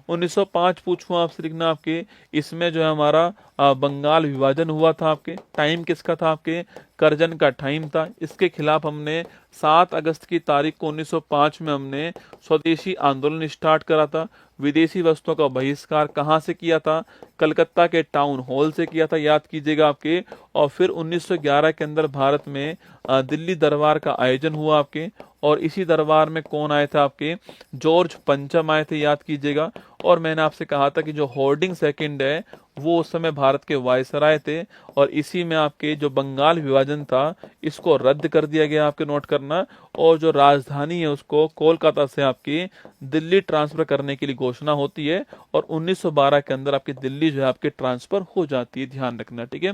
1905 पूछूं आपसे लिखना आपके, इसमें जो है हमारा बंगाल विभाजन हुआ था। आपके टाइम किसका था? आपके करजन का टाइम था। इसके खिलाफ हमने 7 अगस्त की तारीख को 1905 में हमने स्वदेशी आंदोलन स्टार्ट करा था। विदेशी वस्तुओं का बहिष्कार कहाँ से किया था? कलकत्ता के टाउन हॉल से किया था, याद कीजिएगा आपके। और फिर 1911 के अंदर भारत में दिल्ली दरबार का आयोजन हुआ आपके, और इसी दरबार में कौन आए थे? आपके जॉर्ज पंचम आए थे, याद कीजिएगा। और मैंने आपसे कहा था कि जो होर्डिंग सेकंड है वो उस समय भारत के वायसराय थे और इसी में आपके जो बंगाल विभाजन था इसको रद्द कर दिया गया, आपके नोट करना। और जो राजधानी है उसको कोलकाता से आपकी दिल्ली ट्रांसफर करने के लिए घोषणा होती है और 1912 के अंदर आपकी दिल्ली जो है आपके ट्रांसफर हो जाती है, ध्यान रखना। ठीक है।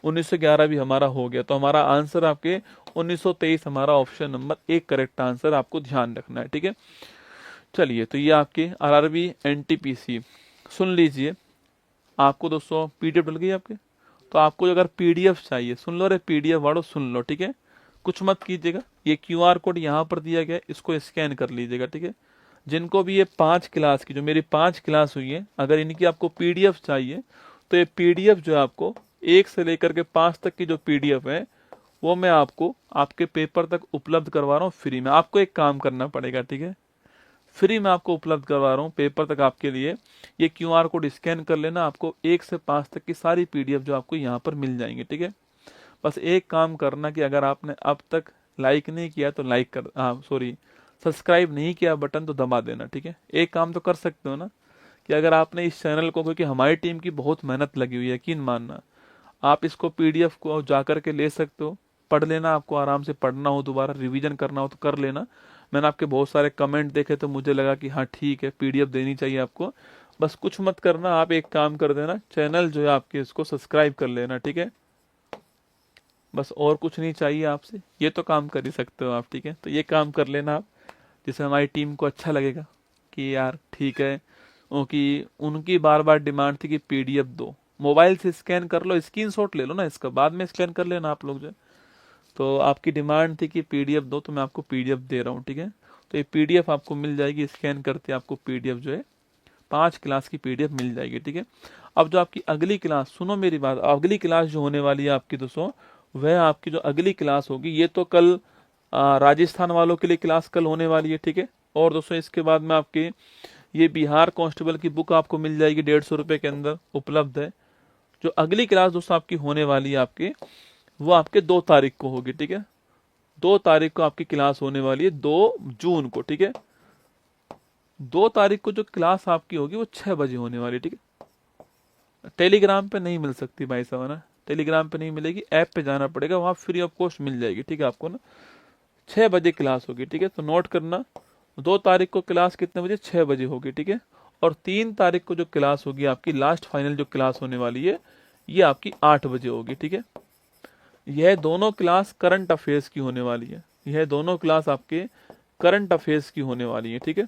1911 भी हमारा हो गया, तो हमारा आंसर आपके 1923 हमारा ऑप्शन नंबर 1 करेक्ट आंसर, आपको ध्यान रखना है। ठीक है। चलिए, तो ये आपके RRB NTPC सुन लीजिए। आपको दोस्तों PDF डल गई आपके, तो आपको अगर PDF चाहिए, सुन लो रे, PDF वालों सुन लो। ठीक है। कुछ मत कीजिएगा, ये QR कोड यहाँ पर दिया गया है, इसको स्कैन कर लीजिएगा। ठीक है। जिनको भी ये 5 क्लास की, जो मेरी 5 क्लास हुई है, अगर इनकी आपको PDF चाहिए तो ये PDF जो है आपको 1 से लेकर के 5 तक की जो PDF है वो मैं आपको आपके पेपर तक उपलब्ध करवा रहा हूँ फ्री में। आपको एक काम करना पड़ेगा। ठीक है। फ्री में आपको उपलब्ध करवा रहा हूँ पेपर तक आपके लिए। ये QR कोड स्कैन कर लेना, आपको 1 से 5 तक की सारी PDF जो आपको यहाँ पर मिल जाएंगे। ठीक है। बस एक काम करना कि अगर आपने अब तक लाइक नहीं किया तो लाइक कर, सब्सक्राइब नहीं किया बटन तो दबा देना। ठीक है। एक काम तो कर सकते हो ना कि अगर आपने इस चैनल को, क्योंकि हमारी टीम की बहुत मेहनत लगी हुई है, यकीन मानना, आप इसको PDF को जाकर के ले सकते हो, पढ़ लेना। आपको आराम से पढ़ना हो, दोबारा रिवीजन करना हो तो कर लेना। मैंने आपके बहुत सारे कमेंट देखे तो मुझे लगा कि हाँ ठीक है, PDF देनी चाहिए आपको। बस कुछ मत करना, आप एक काम कर देना, चैनल जो है आपके इसको सब्सक्राइब कर लेना। ठीक है। बस और कुछ नहीं चाहिए आपसे, ये तो काम कर ही सकते हो आप। ठीक है। तो ये काम कर लेना आप, जिससे हमारी टीम को अच्छा लगेगा कि यार ठीक है, क्योंकि उनकी बार बार डिमांड थी कि PDF दो। मोबाइल से स्कैन कर लो, स्क्रीनशॉट ले लो ना, इसका बाद में स्कैन कर लेना आप लोग जो। तो आपकी डिमांड थी कि PDF दो, तो मैं आपको PDF दे रहा हूँ। ठीक है। तो ये PDF आपको मिल जाएगी, स्कैन करते आपको PDF जो है 5 क्लास की PDF मिल जाएगी। ठीक है। अब जो आपकी अगली क्लास, सुनो मेरी बात, अगली क्लास जो होने वाली है आपकी दोस्तों, वह आपकी जो अगली क्लास होगी, ये तो कल राजस्थान वालों के लिए क्लास कल होने वाली है। ठीक है। और दोस्तों इसके बाद में आपके ये बिहार कांस्टेबल की बुक आपको मिल जाएगी, 150 रुपए के अंदर उपलब्ध है। जो अगली क्लास दोस्तों आपकी होने वाली है आपके वो आपके 2 तारीख को होगी, ठीक है। 2 तारीख को आपकी क्लास होने वाली है, 2 जून को, ठीक है। 2 तारीख को जो क्लास आपकी होगी वो 6 बजे होने वाली है, ठीक है। टेलीग्राम पे नहीं मिल सकती भाई साहब ना, टेलीग्राम पे नहीं मिलेगी, ऐप पे जाना पड़ेगा, वहां फ्री ऑफ कॉस्ट मिल जाएगी, ठीक है आपको ना। 6 बजे क्लास होगी, ठीक है। तो नोट करना, 2 तारीख को क्लास कितने बजे, 6 बजे होगी, ठीक है। और 3 तारीख को जो क्लास होगी आपकी लास्ट फाइनल जो क्लास होने वाली है, ये आपकी 8 बजे होगी, ठीक है। यह दोनों क्लास करंट अफेयर्स की होने वाली है, यह दोनों क्लास आपके करंट अफेयर्स की होने वाली है, ठीक है।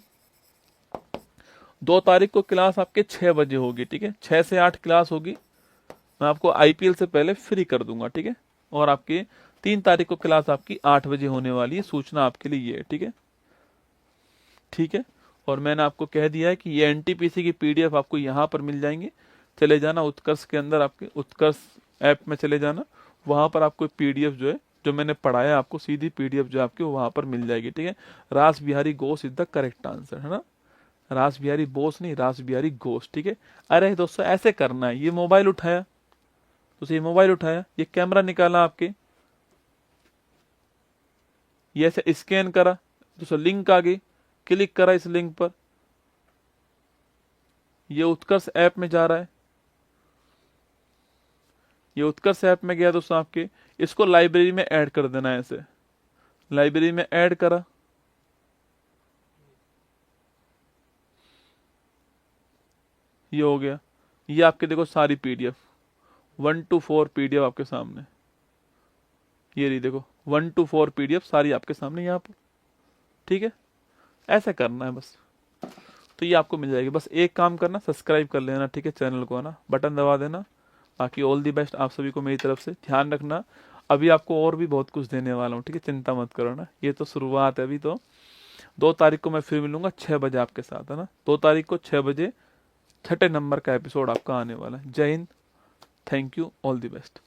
2 तारीख को क्लास आपके 6 बजे होगी, ठीक है। 6 से 8 क्लास होगी, मैं आपको आईपीएल से पहले फ्री कर दूंगा, ठीक है। और आपके 3 तारीख को क्लास आपकी 8 बजे होने वाली है, सूचना आपके लिए ये है, ठीक है, ठीक है। और मैंने आपको कह दिया है कि ये एनटीपीसी की पीडीएफ आपको यहाँ पर मिल जाएंगे, चले जाना उत्कर्ष के अंदर, आपके उत्कर्ष ऐप में चले जाना, वहां पर आपको पीडीएफ जो है, जो मैंने पढ़ाया आपको, सीधी पीडीएफ जो आपकी वहां पर मिल जाएगी, ठीक है। रास Bihari Ghosh is the correct answer, है ना। रास बिहारी बोस नहीं, रास बिहारी घोष, ठीक है। अरे दोस्तों ऐसे करना है, ये मोबाइल उठाया तो ये मोबाइल उठाया, ये कैमरा निकाला आपके, ये ऐसे स्कैन करा, दोस्तों लिंक आ गई, क्लिक करा इस लिंक पर, ये उत्कर्ष ऐप में जा रहा है, ये उत्कर्ष ऐप में गया दोस्तों आपके, इसको लाइब्रेरी में ऐड कर देना है, ऐसे लाइब्रेरी में ऐड करा, ये हो गया। ये आपके देखो सारी पीडीएफ 1 to 4 पीडीएफ आपके सामने, ये रही देखो 1 to 4 पीडीएफ सारी आपके सामने यहाँ पर, ठीक है। ऐसा करना है बस, तो ये आपको मिल जाएगी। बस एक काम करना, सब्सक्राइब कर लेना, ठीक है, चैनल को, है ना, बटन दबा देना। बाकी ऑल दी बेस्ट आप सभी को मेरी तरफ से, ध्यान रखना, अभी आपको और भी बहुत कुछ देने वाला हूँ, ठीक है, चिंता मत करो ना, ये तो शुरुआत है। अभी तो 2 तारीख को मैं फिर मिलूंगा 6 बजे आपके साथ, है ना। 2 तारीख को 6 बजे 6ठे नंबर का एपिसोड आपका आने वाला है। जय Hind, thank you, all the best.